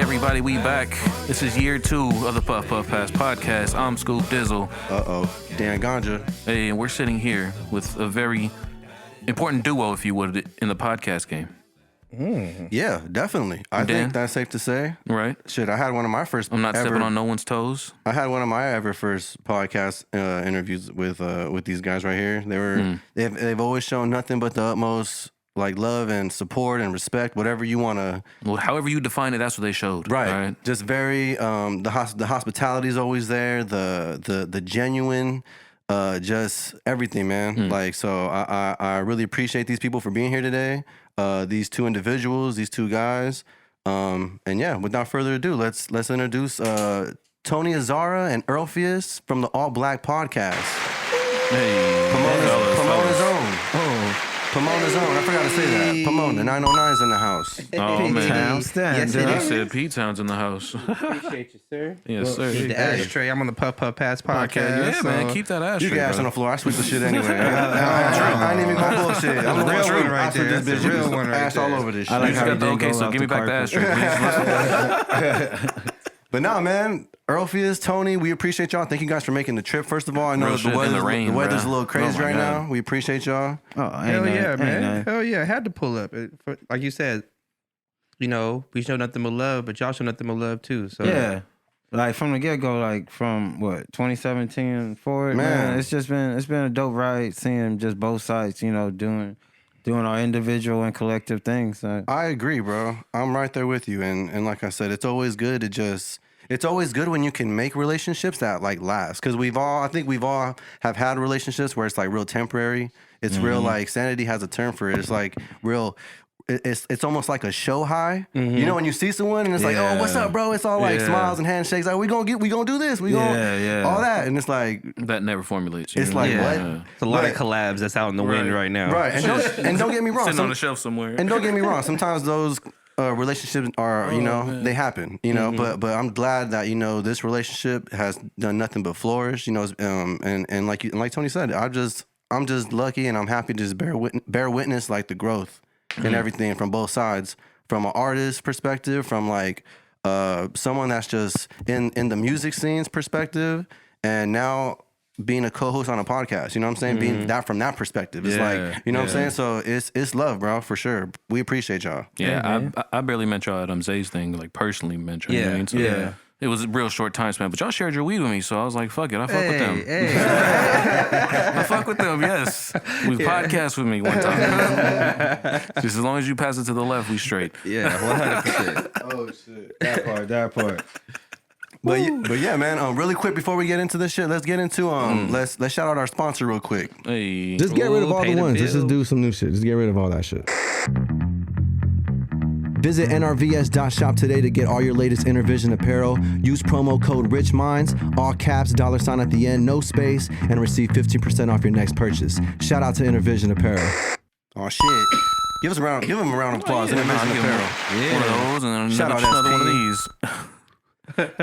Everybody, we back. This is year 2 of the Puff Puff Pass podcast. I'm Scoop Dizzle. Dan Ganja. Hey, and we're sitting here with a very important duo, if you would, in the podcast game. Yeah, definitely. I think that's safe to say. Right. Shit, I had one of my first. I'm not stepping on no one's toes. I had one of my first podcast interviews with these guys right here. They were they've always shown nothing but the utmost like love and support and respect, whatever you want to. Well, however you define it, that's what they showed. Right. Just very the hospitality is always there. The genuine. Just everything, man. Like, so I really appreciate these people for being here today. These two individuals, these two guys. And yeah, without further ado, let's introduce Tony Asar and Earlpheus from the All Black podcast. Hey, Pomona's own. Pomona's own. I forgot to say that. Pomona, 909's in the house. Oh, man. Yes, I said P-Town's in the house. Appreciate you, sir. Yes, sir. Need the ashtray. I'm on the Puff Puff Pass podcast. Yeah, man. Keep that ashtray. You can ash on the floor. I sweep the shit anyway. I ain't even gonna bullshit. I'm the real one right there. That's the real one right ash all over this shit. I like how okay, so give me back the ashtray, please. But nah, man. Earlpheus, Tony, we appreciate y'all. Thank you guys for making the trip. First of all, I know the weather's a little crazy right now. We appreciate y'all. Oh, hell yeah, man. Hell yeah. I had to pull up. Like you said, you know, we show nothing but love, but y'all show nothing but love too. So yeah. Like from the get-go, like from 2017 forward, man, it's been a dope ride seeing just both sides, you know, doing our individual and collective things. I agree, bro. I'm right there with you. And like I said, it's always good when you can make relationships that like last. Because I think we've all have had relationships where it's like real temporary. It's real like Sanity has a term for it. It's like real. It's almost like a show high. You know, when you see someone and it's like, oh, what's up, bro? It's all like smiles and handshakes. Like we gonna do this. We gonna all that. And it's like that never formulates. It's like what? It's a lot of collabs that's out in the wind right now. Right. And don't get me wrong. Sitting on the shelf somewhere. And don't get me wrong. Sometimes those relationships are, they happen, but I'm glad that, this relationship has done nothing but flourish, and like Tony said, I'm just lucky and I'm happy to just bear witness like the growth and everything from both sides, from an artist perspective, from like someone that's just in the music scene's perspective, and now being a co-host on a podcast, you know what I'm saying? Being that from that perspective. It's like, you know what I'm saying? So it's love, bro, for sure. We appreciate y'all. Yeah, I barely met y'all at Zay's thing, like personally met y'all. You know what I mean? So, it was a real short time span, but y'all shared your weed with me, so I was like, fuck it, I fuck with them. I fuck with them, yes. We podcast with me one time. Just as long as you pass it to the left, we straight. Yeah, 100%. Oh, shit. That part. But yeah, man. Really quick before we get into this shit, let's get into let's shout out our sponsor real quick. Hey, just get rid of all the ones. Let's just do some new shit. Just get rid of all that shit. Visit nrvs.shop today to get all your latest Intervision apparel. Use promo code RichMinds, all caps, $sign at the end, no space, and receive 15% off your next purchase. Shout out to Intervision Apparel. Oh shit! Give them a round of applause. Intervision Apparel. One of those, and shout out another one of these.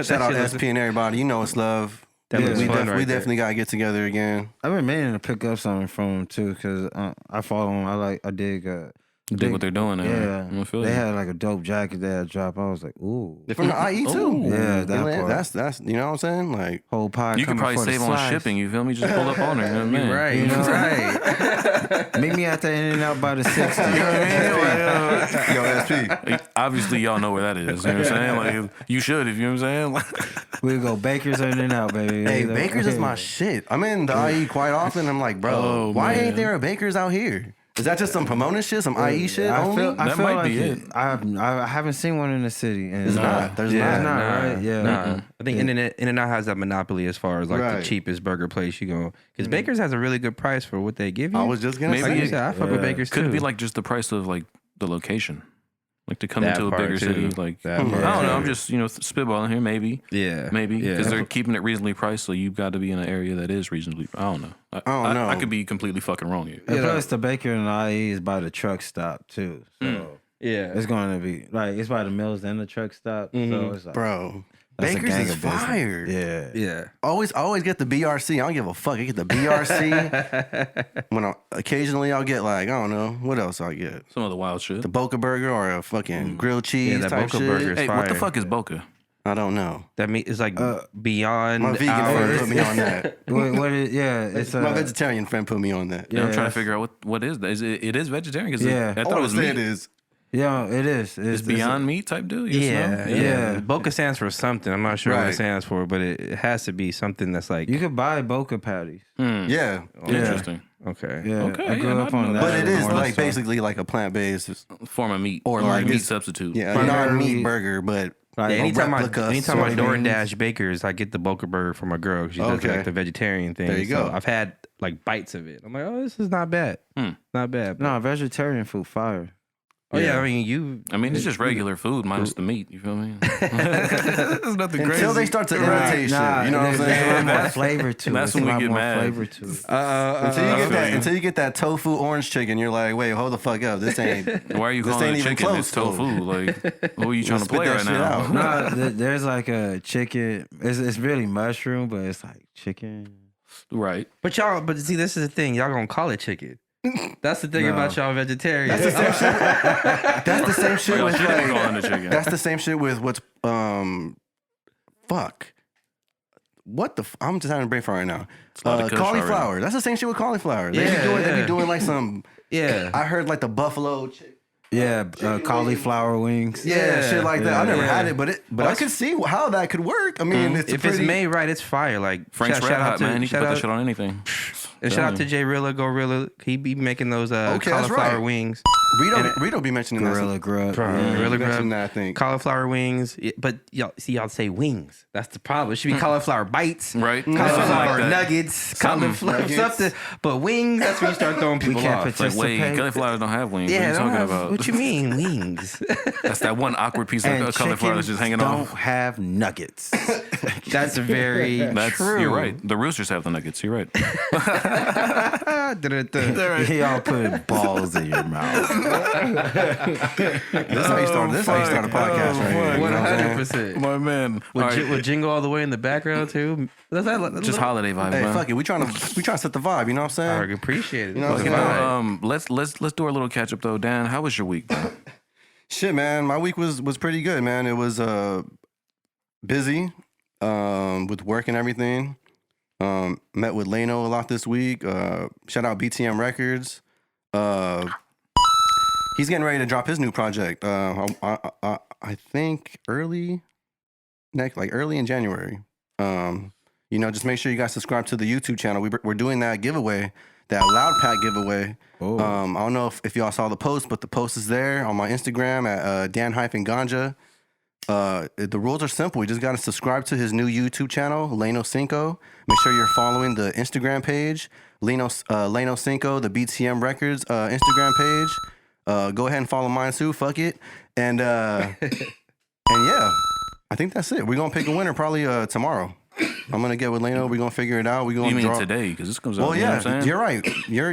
Shout out to SP and everybody. You know it's love. We definitely gotta get together again. I've been meaning to pick up something from them too, cause I follow them. I dig what they're doing. Yeah, they had like a dope jacket they had dropped. I was like, ooh. They're from the IE too. Yeah, that part. That's you know what I'm saying? Like whole pie. You could probably save on shipping. You feel me? Just pull up on her. You know what I mean? Right. Meet me at the In-N-Out by the 60. You know what I mean? Yo, SP. Obviously, y'all know where that is. You know what I'm saying? Like you should, if you know what I'm saying. We go Baker's In-N-Out, baby. Hey, Baker's is my shit. I'm in the IE quite often. I'm like, bro, why ain't there a Baker's out here? Is that just some Pomona shit, some IE shit only? I feel might like be it. I haven't seen one in the city. There's not. There's not, right? Yeah. Nah. I think In-N-Out has that monopoly as far as like the cheapest burger place you go. Because Baker's has a really good price for what they give you. I was just gonna say. I fuck with Baker's too. Could be like just the price of like the location. Like to come That into a part, bigger too. city, like That I part, don't know. too. I'm just spitballing here. Maybe, Yeah, maybe yeah. because they're keeping it reasonably priced, so you've got to be in an area that is reasonably. I don't know. I don't know. I could be completely fucking wrong here. And plus, the Baker and the IE is by the truck stop too, so Yeah, it's going to be like it's by the mills and the truck stop. So it's like, Bro, that's a Baker's gang is of business. fired. Yeah, yeah. I always get the BRC. I don't give a fuck. I get the BRC. Occasionally I'll get like, I don't know, what else I get? Some of the wild shit. The Boca Burger or a fucking grilled cheese Yeah, that type Boca shit. Burger is Hey, fire. what the fuck is Boca? I don't know. That mean it's like beyond. My vegan our- friend put me on that. what is, yeah, it's My vegetarian friend put me on that. Yeah, I'm trying to that's- figure out what is that? It is vegetarian? 'Cause Yeah. I thought it was say meat. it is. Yeah, it is. It's Beyond Meat type deal. You Yeah, know? yeah. Boca stands for something. I'm not sure what Right. it stands for, but it has to be something that's like You could buy Boca patties. Yeah. Interesting. okay. Yeah, Okay, I grew yeah, up I on know that. But it is More like so. basically like a plant-based Form of meat or a like meat it's- substitute. yeah, Primarily- non-meat burger, but Like, Yeah, anytime I replica DoorDash soybeans. Bakers, I get the Boca Burger for my girl. 'Cause she does Okay. like the vegetarian thing. There you So go. I've had like bites of it. I'm like, oh, this is not bad. Not bad. No, vegetarian food fire. Oh yeah, I mean you. I mean, it's just regular food minus the meat. You feel me? There's nothing crazy. Until they start to imitate shit. You know what I'm there's a lot saying? more flavor to it. That's It's when a we lot get more mad. flavor to it. Until you get that tofu orange chicken, you're like, wait, hold the fuck up. This ain't. Why are you This calling ain't it even chicken? close It's to tofu. Like, who are you trying to Spit play that right shit now? out. No, there's like a chicken. It's really mushroom, but it's like chicken. Right. But see, this is the thing. Y'all gonna call it chicken. That's the thing No. about y'all vegetarians. That's the same shit Y'all with should be like. calling it chicken. That's the same shit with what's fuck. What the? I'm just having a brain fart right now. a lot of Kush Cauliflower. already. That's the same shit with cauliflower. They Yeah. be doing like some. yeah. I heard like the buffalo. Yeah, cauliflower wings. Yeah, shit like that. I never yeah. had it, but I could see how that could work. I mean, it's If pretty, it's made right, it's fire. Like Frank's Red Hot, man. He can shout put that out, shit on anything. and shout out to Jay Rilla, Go Rilla. He be making those that's cauliflower right. wings. Rito be mentioning Gorilla that. grub. Gorilla He mentioned grub. that, I think. Cauliflower wings. Yeah, but y'all say wings. That's the problem. It should be cauliflower bites. Right? Cauliflower Something like that. nuggets, Something. cauliflower something. But wings, that's when you start throwing people can't off. It's like, wait, Participate. cauliflowers don't have wings. Yeah, what are you they don't talking have- about? What you mean wings? That's that one awkward piece And of cauliflower that's just hanging don't off. have nuggets. That's very That's true. You're right. The roosters have the nuggets. You're right. Y'all put balls in your mouth. This how you start. This how you start a podcast, right here. You know what I'm saying? 100%. My man. All right. With jingle all the way in the background too. Just holiday vibes, Hey, man. fuck it. We trying to set the vibe. You know what I'm I saying? appreciate it. You know what I'm Fucking saying? vibe. Let's do our little catch up though. Dan, how was your week, bro? Shit, man. My week was pretty good, man. It was busy with work and everything. Met with Leno a lot this week. Shout out BTM Records. He's getting ready to drop his new project. I think early in January. Just make sure you guys subscribe to the YouTube channel. We're doing that giveaway, that Loud Pack giveaway. Oh. I don't know if y'all saw the post, but the post is there on my Instagram at Dan-Ganja. The rules are simple. You just got to subscribe to his new YouTube channel, Leno Cinco. Make sure you're following the Instagram page, Leno Cinco, the BTM Records Instagram page. Go ahead and follow mine too. Fuck it. And yeah, I think that's it. We're gonna pick a winner probably tomorrow. I'm gonna get with Leno. We're gonna figure it out. We're gonna You mean draw today? Because this comes out. Well, you know yeah, what I'm saying? you're right.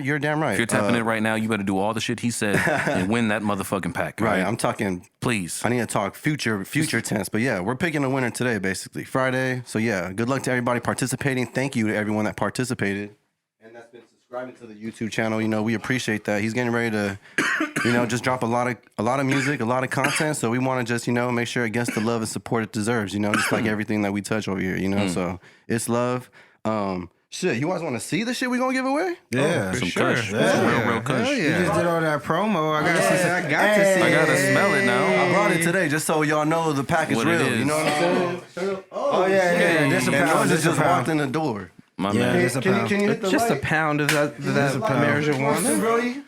You're damn right. If you're tapping it right now, you better do all the shit he said and win that motherfucking pack. Right. Right. I'm talking. Please. I need to talk future tense, but yeah, we're picking a winner today, basically Friday. So yeah, good luck to everybody participating. Thank you to everyone that participated and that's been subscribing to the YouTube channel. We appreciate that. He's getting ready to, just drop a lot of music, a lot of content. So we want to just, make sure it gets the love and support it deserves. Just like everything that we touch over here. So it's love. Shit, you guys want to see the shit we gonna give away? Yeah, Some sure. Kush. Yeah. Some real Kush. Hell You yeah. just did all that promo. I got to see. I got to see. I gotta smell it now. I brought it today just so y'all know the pack is What it real. is. You know what I'm saying? Oh yeah. This a And pound. Noise This a just walked pound. in the door. My Yeah, man. this a pound. Can you hit the Just a light? pound of that marijuana. Brody?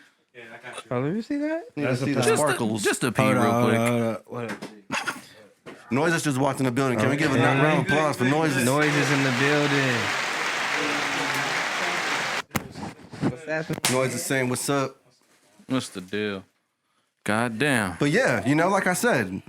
Oh, let me see that. Let's see the Just sparkles. just a pee Hold real on, quick. hold on. What up? Noises just walked in the building. Can we give a round of applause for Noises? Noises in the building. What's happening? Noises saying what's up. What's the deal? God damn. But yeah, like I said,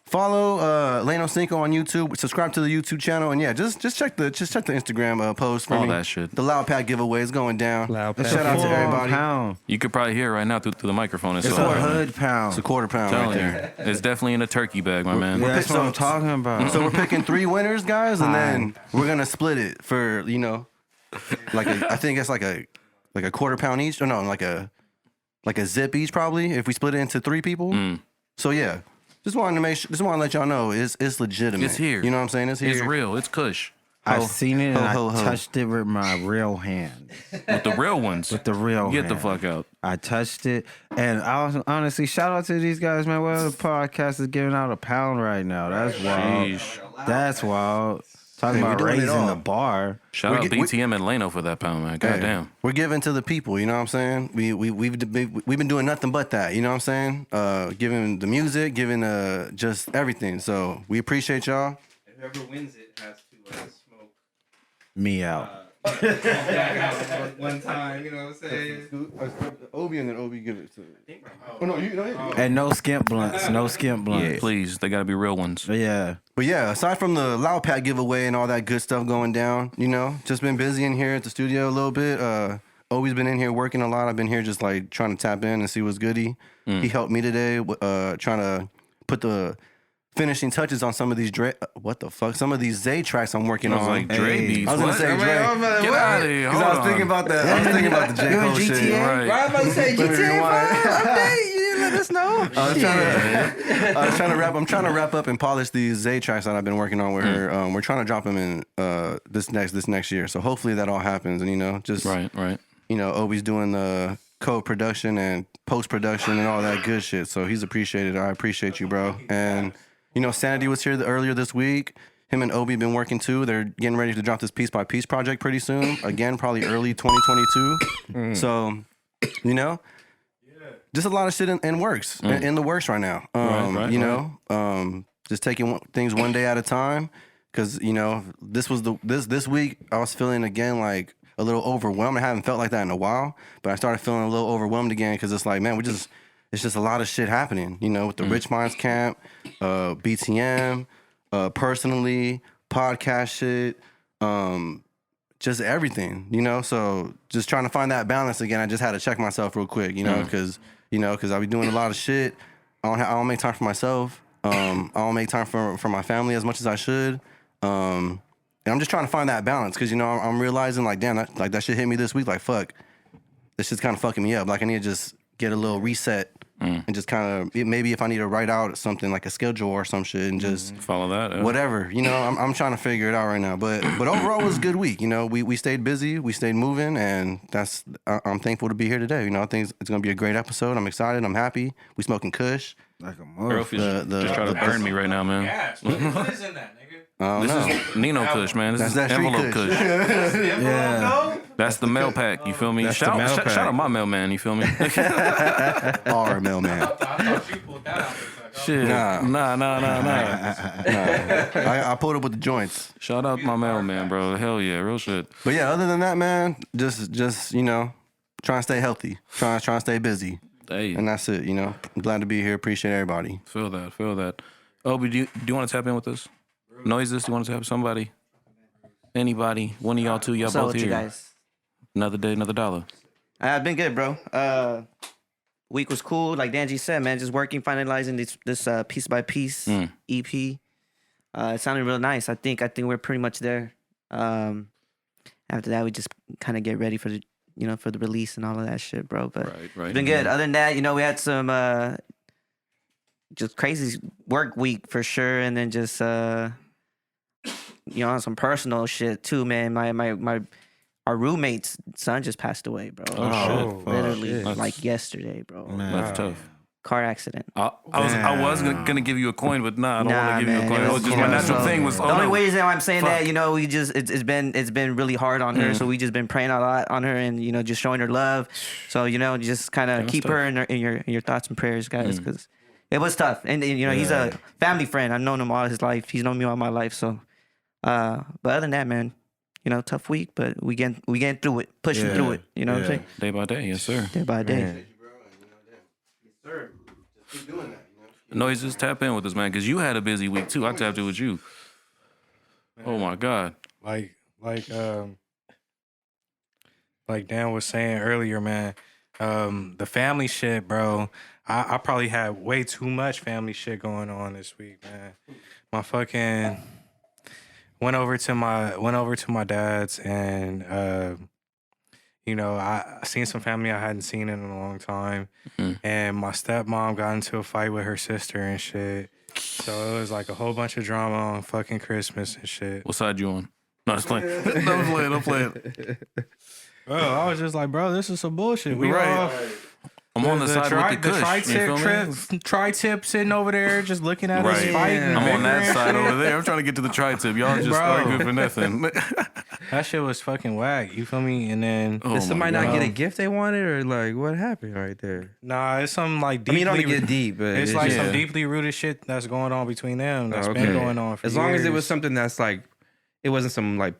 follow Leno Cinco on YouTube. Subscribe to the YouTube channel, and yeah, just check the Instagram post for all me. That shit. The Loud Pack giveaway is going down. Loud Pack. Shout out to everybody. Pound. You could probably hear it right now through the microphone. It's a hood pound. It's a quarter pound right there. It's definitely in a turkey bag, my man. Yeah, that's what I'm talking about. So we're picking 3 winners, guys, and then we're gonna split it for I think it's like a quarter pound each. Or no, like a zip each probably. If we split it into 3 people. So yeah. Just wanted to let y'all know it's legitimate. It's here. You know what I'm saying? It's here. It's real. It's Kush. I've seen it and I touched it with my real hand. With the real ones. With the real Get hand. the fuck out. I touched it. And I was, honestly, shout out to these guys, man. Well, the podcast is giving out £1 right now. That's wild. Sheesh. That's wild. Talking about raising the bar. Shout out BTM and Leno for that pound, man. God damn. We're giving to the people, you know what I'm saying? We've been doing nothing but that, you know what I'm saying? Giving the music, giving just everything. So we appreciate y'all. Whoever wins it has to smoke Me out. one time, you know what I'm saying? Obi and then Obi give it to. Oh no, you know. And no skimp blunts. No skimp blunts. Please, they gotta be real ones. Yeah. But yeah, aside from the Loud Pack giveaway and all that good stuff going down, just been busy in here at the studio a little bit. Obi's been in here working a lot. I've been here just like trying to tap in and see what's goody. He helped me today, trying to put the finishing touches on some of these some of these Zay tracks I'm working on. I was like, Dre beats. I was gonna say Dre. Get out of here. Because I was thinking about that. I was thinking about the J. Cole shit. Right. I'm about to say GTA 5 update. You didn't let us know. I'm trying to wrap up and polish these Zay tracks that I've been working on with her. We're trying to drop them in this next year. So hopefully that all happens. And just Right. Obi's doing the co-production and post-production and all that good shit. So he's appreciated. I appreciate you, bro. And Sanity was here earlier this week. Him and Obi been working too. They're getting ready to drop this piece by piece project pretty soon. Again, probably early 2022. So, just a lot of shit in works, in the works right now. Just taking things one day at a time. Because this week I was feeling again like a little overwhelmed. I haven't felt like that in a while, but I started feeling a little overwhelmed again because it's like, man, it's just a lot of shit happening, with the Rich Minds Camp, BTM, personally, podcast shit, just everything, So just trying to find that balance again. I just had to check myself real quick, because I be doing a lot of shit. I don't make time for myself. I don't make time for my family as much as I should. And I'm just trying to find that balance because, I'm realizing like, damn, that shit hit me this week. Like, fuck, this shit's kind of fucking me up. Like, I need to just get a little reset and just kind of, maybe if I need to write out something like a schedule or some shit and just follow that. Yeah. Whatever, I'm trying to figure it out right now. But overall, it was a good week. We stayed busy, we stayed moving, and I'm thankful to be here today. I think it's gonna be a great episode. I'm excited. I'm happy. We smoking Kush. Like a Earlpheus just try to burn me right now, man. Yes. What is in that, nigga? This is Nino Kush, man. This That's is that envelope Kush. Kush. Yeah. That's the mail pack. You feel me? That's the Shout mail pack. out my mailman. You feel me? Our mailman. I thought you pulled that out. Shit. Nah. I pulled up with the joints. Shout out my mailman, bro. Hell yeah, real shit. But yeah, other than that, man, just trying to stay healthy, trying to stay busy, Hey, and that's it. I'm glad to be here. Appreciate everybody. feel that. Obi, do you want to tap in with us? Noises, do you want to tap somebody? Anybody? One of y'all two, y'all What's up both with here. you guys? Another day, another dollar. I've been good, bro. Week was cool, like Danji said, man. Just working, finalizing this piece by piece EP. It sounded real nice. I think we're pretty much there. After that, we just kind of get ready for the for the release and all of that shit, bro. But Right. it's been good. Other than that, we had some just crazy work week for sure, and then just some personal shit too, man. Our roommate's son just passed away, bro. Oh, shit. Literally, That's- like yesterday, bro. That's tough. Car accident. I was gonna give you a coin, but I don't want to give you a man, coin. it It was was just my cool. natural So, thing was. the Oh, only no. reason why I'm saying Fuck. that, we just it's been really hard on her, so we just been praying a lot on her and just showing her love. So just kind of That's keep tough. her in your thoughts and prayers, guys, because it was tough. And he's a family friend. I've known him all his life. He's known me all my life. So, but other than that, man, tough week, but we getting through it, pushing through it. You know what I'm saying? Day by day, yes sir. Day by day. Noises, tap in with us, man, because you had a busy week too. I tapped in with you. Oh my God. Like Dan was saying earlier, man, the family shit, bro. I probably had way too much family shit going on this week, man. My fucking went over to my dad's and you know, I seen some family I hadn't seen in a long time. And my stepmom got into a fight with her sister and shit. So it was like a whole bunch of drama on fucking Christmas and shit. What side you on? No, just playing. I'm playing. Bro, I was just like, bro, this is some bullshit. We Right. I'm on the side with the Kush. Tri-tip sitting over there just looking at us fighting. I'm on that side over there. I'm trying to get to the tri-tip. Y'all just arguing for nothing. That shit was fucking whack. You feel me? And then did somebody not get a gift they wanted, or like what happened right there? Nah, it's some like deeply. I mean, you don't get deep, but it's like some deeply rooted shit that's going on between them. That's been going on for as long years. as it was something that's like. It wasn't some like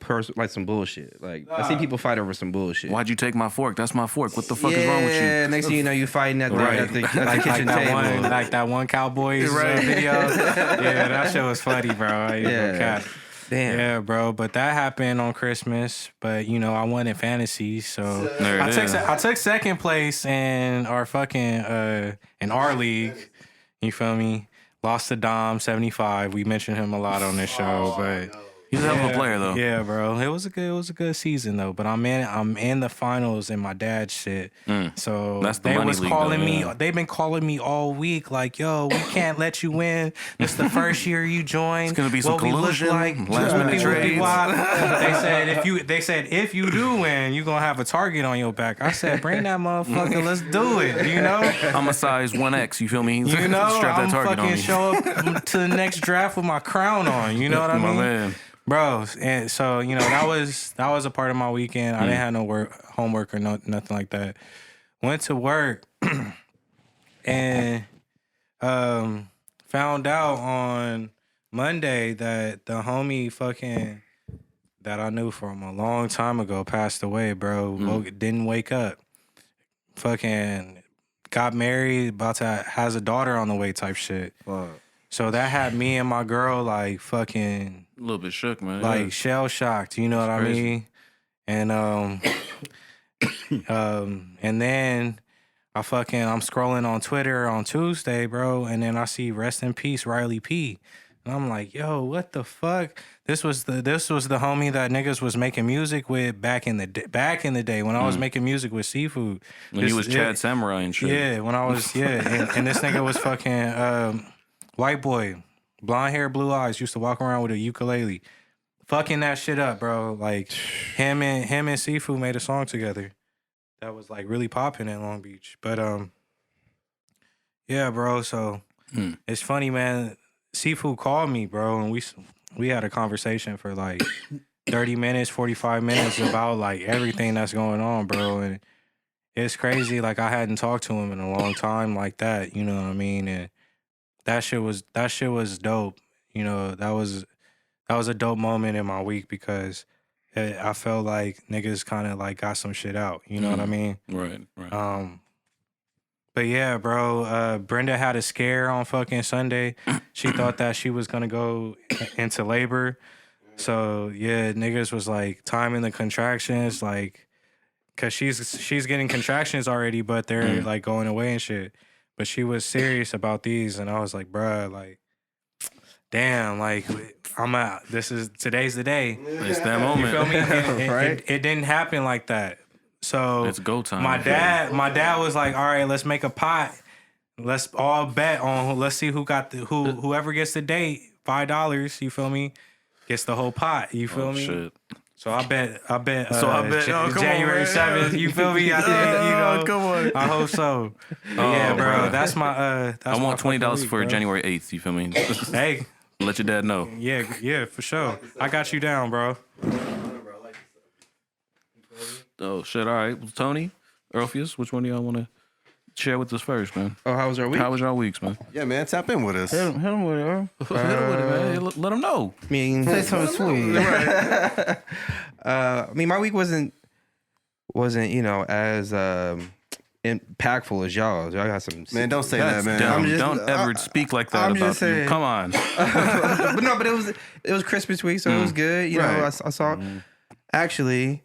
some bullshit. Like I see people fight over some bullshit. Why'd you take my fork? That's my fork. What the fuck is wrong with you? Yeah, next thing you know, you fighting at the kitchen table. Like that one Cowboys video. Yeah, that shit was funny, bro. Yeah. Damn. Yeah, bro. But that happened on Christmas. But you know, I won in fantasy, so I took second place in our fucking in our league. You feel me? Lost to Dom 75. We mentioned him a lot on this show, but. He's a hell of a player, though. Yeah, bro. It was a good season though. But I'm in the finals in my dad's shit. So that's the they money was league, calling though, me. yeah. They've been calling me all week, like, yo, we can't let you win. This the first year you joined. It's gonna be some what collusion. We look like. Last minute trades. They said if you do win, you gonna have a target on your back. I said, bring that motherfucker. Let's do it. You know. I'm a size 1X. You feel me? You know. Strap that I'm target on fucking me. show up to the next draft with my crown on. You know what I mean? My man. Bro, and so you know that was a part of my weekend. I didn't have no homework or nothing like that. Went to work and found out on Monday that the homie fucking that I knew from a long time ago passed away. Bro, didn't wake up. Fucking got married, has a daughter on the way type shit. Fuck. So that had me and my girl like fucking A little bit shook, man. like shell shocked, you know what I mean? And and then I'm scrolling on Twitter on Tuesday, bro, and then I see rest in peace Riley P. And I'm like, yo, what the fuck? This was the homie that niggas was making music with back in the day when I was making music with Seafood. When you was Chad Samurai and shit. Yeah, when I was and this nigga was fucking white boy, blonde hair, blue eyes, used to walk around with a ukulele. Fucking that shit up, bro. Like him and Seafood made a song together that was like really popping in Long Beach. But yeah, bro, so it's funny, man. Seafood called me, bro, and we had a conversation for like 30 minutes, 45 minutes about like everything that's going on, bro. And it's crazy. Like I hadn't talked to him in a long time like that, you know what I mean? And that shit was dope. You know, that was a dope moment in my week because I felt like niggas kind of like got some shit out. You know what I mean? Right. But yeah, bro, Brenda had a scare on fucking Sunday. She thought that she was gonna go into labor. So yeah, niggas was like timing the contractions, like, cause she's getting contractions already, but they're like going away and shit. But she was serious about these, and I was like, bruh, like, damn, like, I'm out. Today's the day. It's that moment. You feel me? Right? It didn't happen like that. So it's go time. My dad was like, all right, let's make a pot. Let's all bet on. Let's see whoever gets the date. $5. You feel me? Gets the whole pot. You feel me? Shit. So I bet. January 7th. You feel me? I think, you know. Come on. I hope so. Yeah, bro. That's my. I want $20 for January 8th. You feel me? Hey. Let your dad know. Yeah, for sure. I got you down, bro. Oh shit! All right, well, Tony, Earlpheus, which one do y'all want to share with us first, man? Oh, how was our week? How was y'all weeks, man? Yeah, man, tap in with us. Hit him with it, Earl. Hit him with it, man. Let him know. I mean, Say something sweet. I mean, my week wasn't as impactful as y'all. Y'all got some. Man, don't say That's that, man. dumb. just- Don't ever speak like that I'm about just saying. you. Come on. but it was Christmas week, so it was good. You know, I saw. Actually,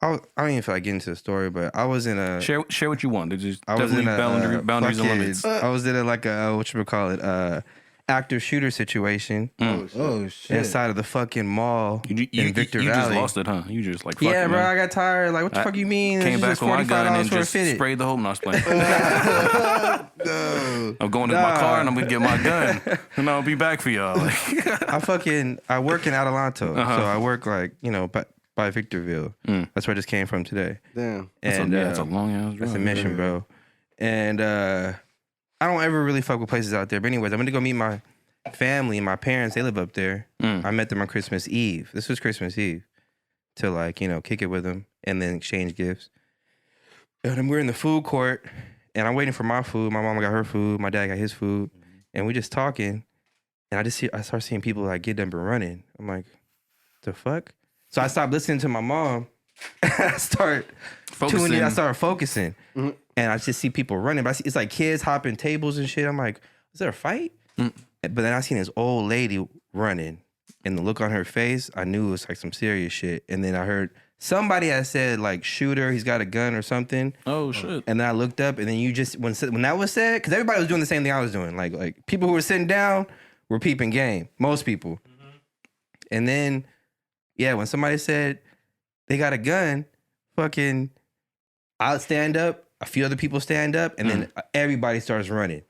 I don't even feel like getting into the story, but I was in a. Share what you want. There's just I was in definitely a boundaries and fucking- limits. I was in a whatchamacallit, active shooter situation Oh shit! inside of the fucking mall You in Victor Valley. just lost it, huh? You just like fuck Yeah, it, bro, man. I got tired. Like, what the fuck you mean? Came It's back just when I got in and $45 for a just fitted. sprayed the whole nostril. I'm going to my car and I'm gonna get my gun and I'll be back for y'all. I work in Adelanto, so I work like by Victorville. That's where I just came from today. Damn. And that's a long ass drive. that's a mission, bro. And I don't ever really fuck with places out there. But anyways, I'm gonna go meet my family. My parents, they live up there. I met them on Christmas Eve. This was Christmas Eve to kick it with them and then exchange gifts. And then we're in the food court and I'm waiting for my food. My mama got her food. My dad got his food. And we just talking. And I start seeing people like get up and running. I'm like, the fuck? So I stopped listening to my mom. I start tuning in. I started focusing. And I just see people running. But it's like kids hopping tables and shit. I'm like, is there a fight? But then I seen this old lady running. And the look on her face, I knew it was like some serious shit. And then I heard somebody had said like shooter, he's got a gun or something. Oh shit. And then I looked up and then you just, when that was said, because everybody was doing the same thing I was doing. Like people who were sitting down were peeping game. Most people. And then, yeah, when somebody said they got a gun, fucking, I'll stand up, a few other people stand up, and then everybody starts running.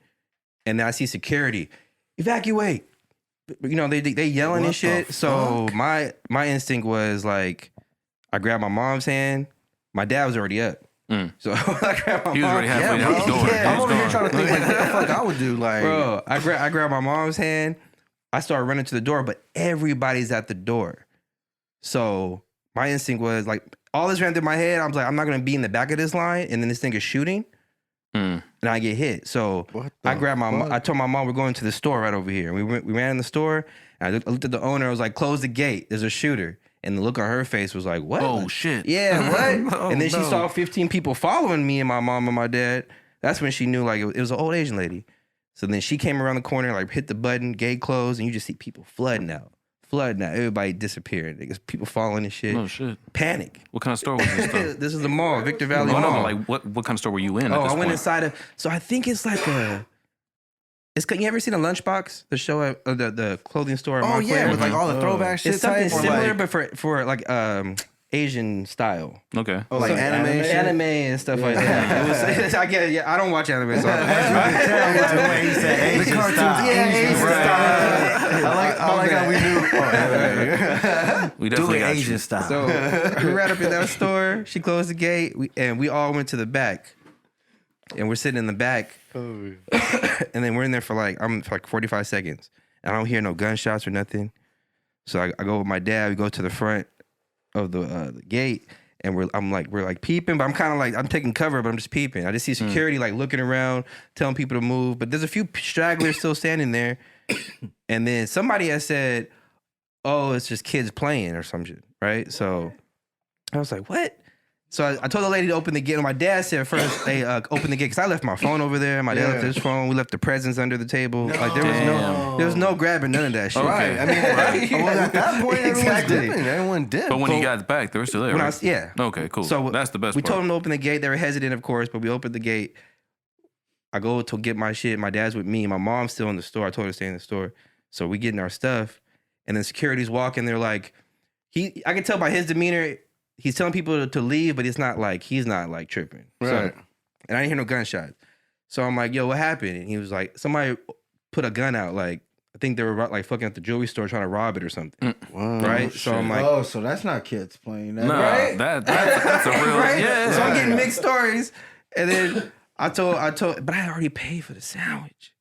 And then I see security, evacuate. They yelling and shit. So my instinct was like, I grabbed my mom's hand. My dad was already up. So I grabbed my He was already halfway out the door. I'm He was over here gone. trying to think like what the fuck I would do. Like, Bro, I grabbed my mom's hand. I started running to the door, but everybody's at the door. So my instinct was like, all this ran through my head. I was like, I'm not gonna be in the back of this line, and then this thing is shooting, and I get hit. So I grabbed I told my mom we're going to the store right over here. We ran in the store. And I looked at the owner. I was like, close the gate. There's a shooter. And the look on her face was like, what? Oh shit. Yeah, what? And then she saw 15 people following me and my mom and my dad. That's when she knew like it was an old Asian lady. So then she came around the corner, like hit the button, gate closed, and you just see people flooding out. Everybody disappearing. There's people falling and shit. Oh shit. Panic. What kind of store was this though? This is the mall, Victor Valley No, Mall. like what kind of store were you in? Oh, at this I went point? inside of. So I think it's like a. You ever seen a Lunchbox? The show at the clothing store. At oh yeah, Montclair? with like all the throwback shit. It's something type, or similar, like, but for like Asian style. Okay. oh, like anime, shit? Anime and stuff like that. It was, I get it. Yeah, I don't watch anime. So The way he said Asian style. Asian style. I like how we knew. We Do definitely it got Asian you. style. So we ran up in that store. She closed the gate, and we all went to the back. And we're sitting in the back. And then we're in there for like 45 seconds. And I don't hear no gunshots or nothing. So I go with my dad. We go to the front of the gate. And we're peeping, but I'm kind of like, I'm taking cover, but I'm just peeping. I just see security like looking around, telling people to move. But there's a few stragglers still standing there. And then somebody has said, oh, it's just kids playing or some shit, right? So I was like, what? So I told the lady to open the gate. And my dad said first, they open the gate because I left my phone over there. My dad left his phone. We left the presents under the table. Like there was no grabbing none of that shit. Right. I mean, well, at that point, everyone's dipping. Everyone dipped. But when you got back, they were still there, When right? yeah. Okay, cool. So that's the best We part. told them to open the gate. They were hesitant, of course, but we opened the gate. I go to get my shit. My dad's with me. My mom's still in the store. I told her to stay in the store. So we getting our stuff. And then security's walking. They're like, I can tell by his demeanor, he's telling people to leave, but he's not like tripping. Right. So, and I didn't hear no gunshots. So I'm like, yo, what happened? And he was like, somebody put a gun out. Like, I think they were like fucking at the jewelry store trying to rob it or something. Right? So I'm like, Oh, so that's not kids playing that. No, Right? that's a real right? yeah. So I'm getting mixed stories. And then I told, but I had already paid for the sandwich.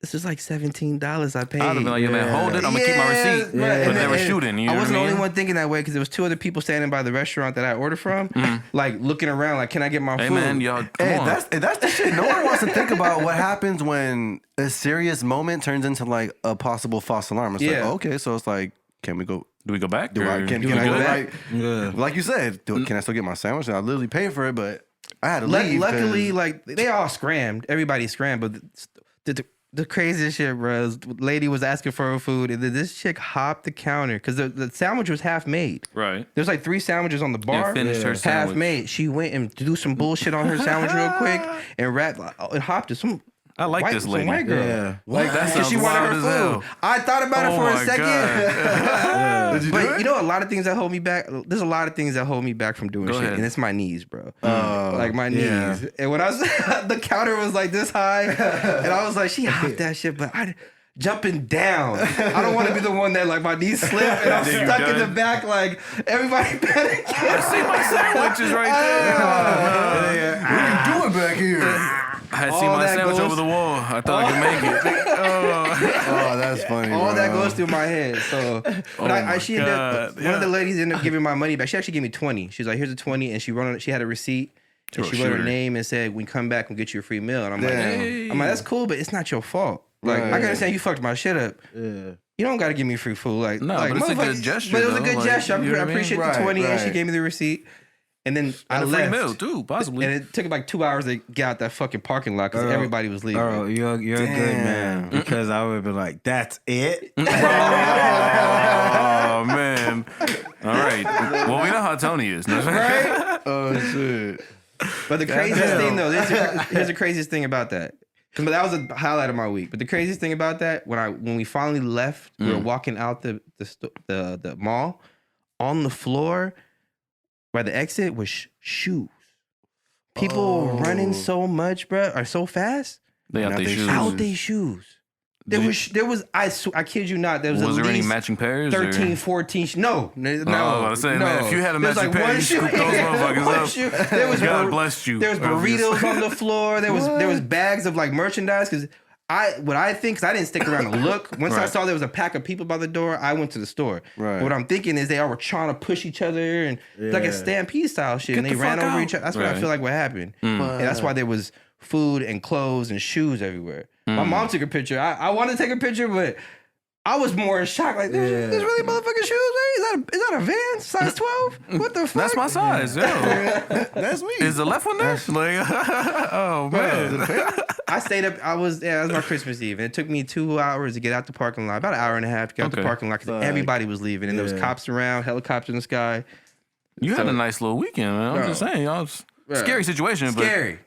This is like $17 I paid. I'd have been like, yeah, man, hold it. I'm gonna keep my receipt. right. But they were shooting. You know I wasn't what the I only mean? one thinking that way because there was two other people standing by the restaurant that I ordered from, like looking around, like, can I get my Hey food? man, y'all, come Hey, on. that's the shit. No one wants to think about what happens when a serious moment turns into like a possible false alarm. It's like, Yeah. okay, so it's like, can we go? Do we go back? Can we I go good? back? Like you said, can I still get my sandwich? I literally pay for it, but I had to leave. Luckily, like they all scrammed. Everybody scrammed, but the craziest shit, bro. Is lady was asking for her food, and then this chick hopped the counter because the sandwich was half made. Right. There's like 3 sandwiches on the bar. Finished her half sandwich. made. She went and do some bullshit on her sandwich real quick and hopped to some. I like this lady. Some white girl. Yeah. Like That because she sounds wanted wild her as food. hell. I thought about it Oh for a my second. God. Did you do But it? you know, a lot of things that hold me back. There's a lot of things that hold me back from doing Go shit, ahead. and it's my knees, bro. Like my knees. And when I was, the counter was like this high, and I was like, she hopped that shit, but I jumping down. I don't want to be the one that like my knees slip and I'm Then you stuck in the done. back, like everybody panicking. I see my sandwiches right there. What are you doing back here? I had All seen my that sandwich goes- over the wall. I thought I could make it. Oh, that's funny. All that bro. goes through my head. So, but my she ended up, God. one of the ladies ended up giving my money back. She actually gave me 20. She's like, here's a 20. And she had a receipt. And she wrote her name and said, when you come back, we'll get you a free meal. And I'm like, that's cool, but it's not your fault. Like, I can understand you fucked my shit up. Yeah. You don't got to give me free food. Like, No, like, but it's a good motherfucker- gesture, But it was a though. good Like, gesture. you know I what I mean? appreciate the Right, 20, and she right. gave me the receipt. And then I And a free left. meal too, possibly. And it took like 2 hours to get out that fucking parking lot because everybody was leaving. Oh, you're a good man. Because I would have been like, that's it? Oh man! All right. Well, we know how Tony is, right? Oh shit. But the craziest thing though, here's the craziest thing about that. But that was a highlight of my week. But the craziest thing about that, when we finally left, we were walking out the mall. On the floor by the exit was shoes. People were running so much, bro, or so fast. They out their shoes. Out they shoes. There was I kid you not, there was Was at there any least matching pairs? 13, or? 14. No. Oh, I was saying, man, if you had a There's matching pair, one you shoe. scoop those motherfuckers One up. shoe. There was God bless you. There was burritos on the floor. There was bags of like merchandise because I didn't stick around to look. Once I Right. saw there was a pack of people by the door, I went to the store. Right. But what I'm thinking is they all were trying to push each other and like a stampede style shit, and Get they the ran fuck over out. each other. That's what I Right. feel like what happened, and that's why there was food and clothes and shoes everywhere. My mom took a picture. I wanted to take a picture, but I was more in shock. Like, there's really motherfucking shoes, man? Is that a Van size 12? What the fuck? That's my size. Yo. That's me. Is the left one there? Like, oh man. I stayed up. That was my Christmas Eve. And it took me 2 hours to get out the parking lot. About an hour and a half to get out the Okay. parking lot because everybody was leaving. And there was cops around, helicopter in the sky. You had a nice little weekend, man. I'm just saying, y'all. Scary situation, Scary. but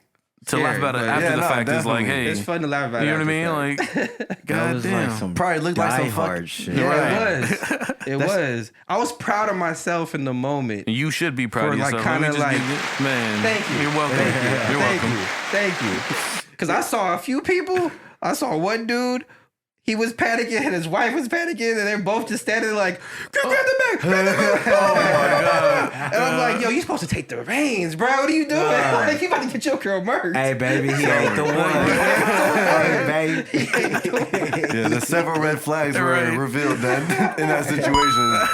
to laugh about it but- after Yeah, the no, fact is like, definitely. hey, It's fun to laugh about. you know what I after mean? the fact. Like, That was goddamn. like some Probably looked like some Die fuck- Hard shit. Yeah, it was. It was. I was proud of myself in the moment. You should be proud For, of like, yourself. Let me kinda just like- give you- man. Thank you. You're welcome. You're welcome. Thank you. Because I saw a few people. I saw one dude. He was panicking and his wife was panicking, and they're both just standing like, grab the bag, grab the bag. Oh my God. And I'm like, yo, you supposed to take the reins, bro. What are you doing? Like, you about to get your girl murked. Hey, baby, he ain't the one. Hey, baby. Yeah, the several red flags were Right. revealed then in that situation.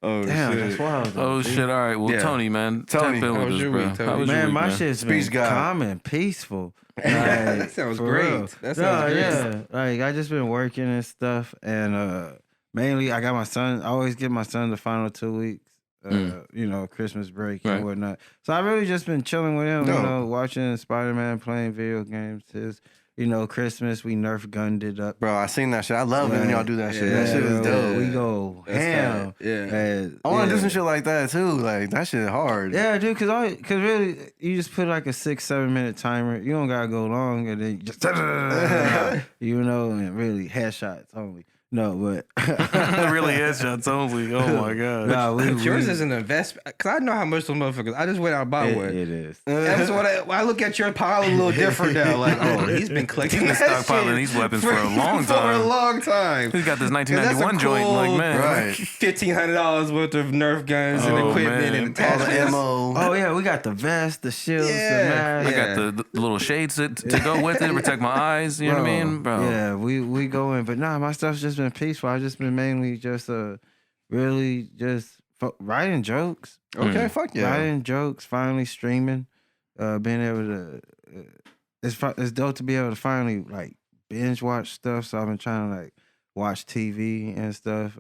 Oh Damn, shit. that's wild. though. Oh shit! All right. Well, Yeah. Tony, man, Tony, tap in how with was us, your bro. week, Tony? How was your Man, week, my man? shit's Speech been God. calm and peaceful. That sounds for great. real. That sounds great. Yeah, like I just been working and stuff, and mainly I got my son. I always give my son the final 2 weeks. You know, Christmas break Right. and whatnot. So I really just been chilling with him. No. You know, watching Spider-Man, playing video games. His, Christmas we Nerf gunned it up. Bro, I seen that shit. I love it when y'all do that shit. Yeah, That shit was dope. We go ham. tight. Yeah. And, I want to do yeah. some shit like that too. Like that shit hard. Yeah, dude, cause really, you just put like a 6-7 minute timer. You don't gotta go long, and then you just, and really headshots only. No, but really headshots only. Oh my god. nah, But yours is an investment. Because I know how much those motherfuckers. I just went out and bought one. it is. That's what I look at your pile a little different now. Like, oh, he's been collecting He's that been stockpiling shit these weapons for a long For a time. long time. He's got this And that's a 1991 joint. Like, cool- man. Right. $1,500 worth of Nerf guns and Oh, equipment man. and All the attachments. ammo. Oh yeah, we got the vest, the shields, Yeah. the mask. I got the little shades to go with it, protect my eyes. You know what I mean, bro? Yeah, we go in, but nah, my stuff's just been peaceful. I just been mainly just really just writing jokes. Okay, fuck yeah. Writing jokes, finally streaming, being able to. It's dope to be able to finally like binge watch stuff. So I've been trying to like watch TV and stuff.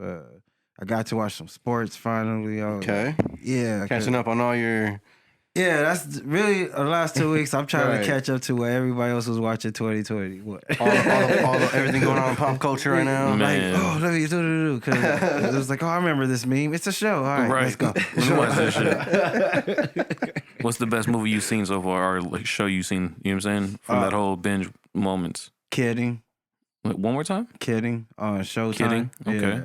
I got to watch some sports finally. Okay. Yeah. Catching up on all your. Yeah, that's really the last 2 weeks. I'm trying to catch up to what everybody else was watching 2020. What? Everything going on in pop culture right now. Man. Like, let me do because it was like, I remember this meme. It's a show. All right, let's go. Let me watch this shit. What's the best movie you've seen so far, or like show you've seen? You know what I'm saying? From that whole binge moments. Kidding. Wait, one more time. Kidding on Showtime. Kidding. Okay.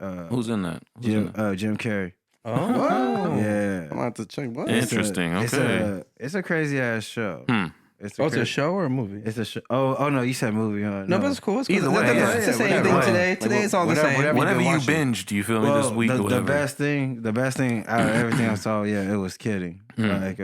Yeah. Who's in that? Jim Carrey. Oh. Yeah. I'm gonna have to check. What? Interesting. Okay. It's a crazy ass show. It's a show or a movie? It's a show. Oh no, you said movie, huh? No, but it's cool. It's cool. Either way, It's the same thing today. Today it's all the same. Whatever you binged, you feel me, this week or the whatever. the best thing out of everything I saw, it was Kidding. Like,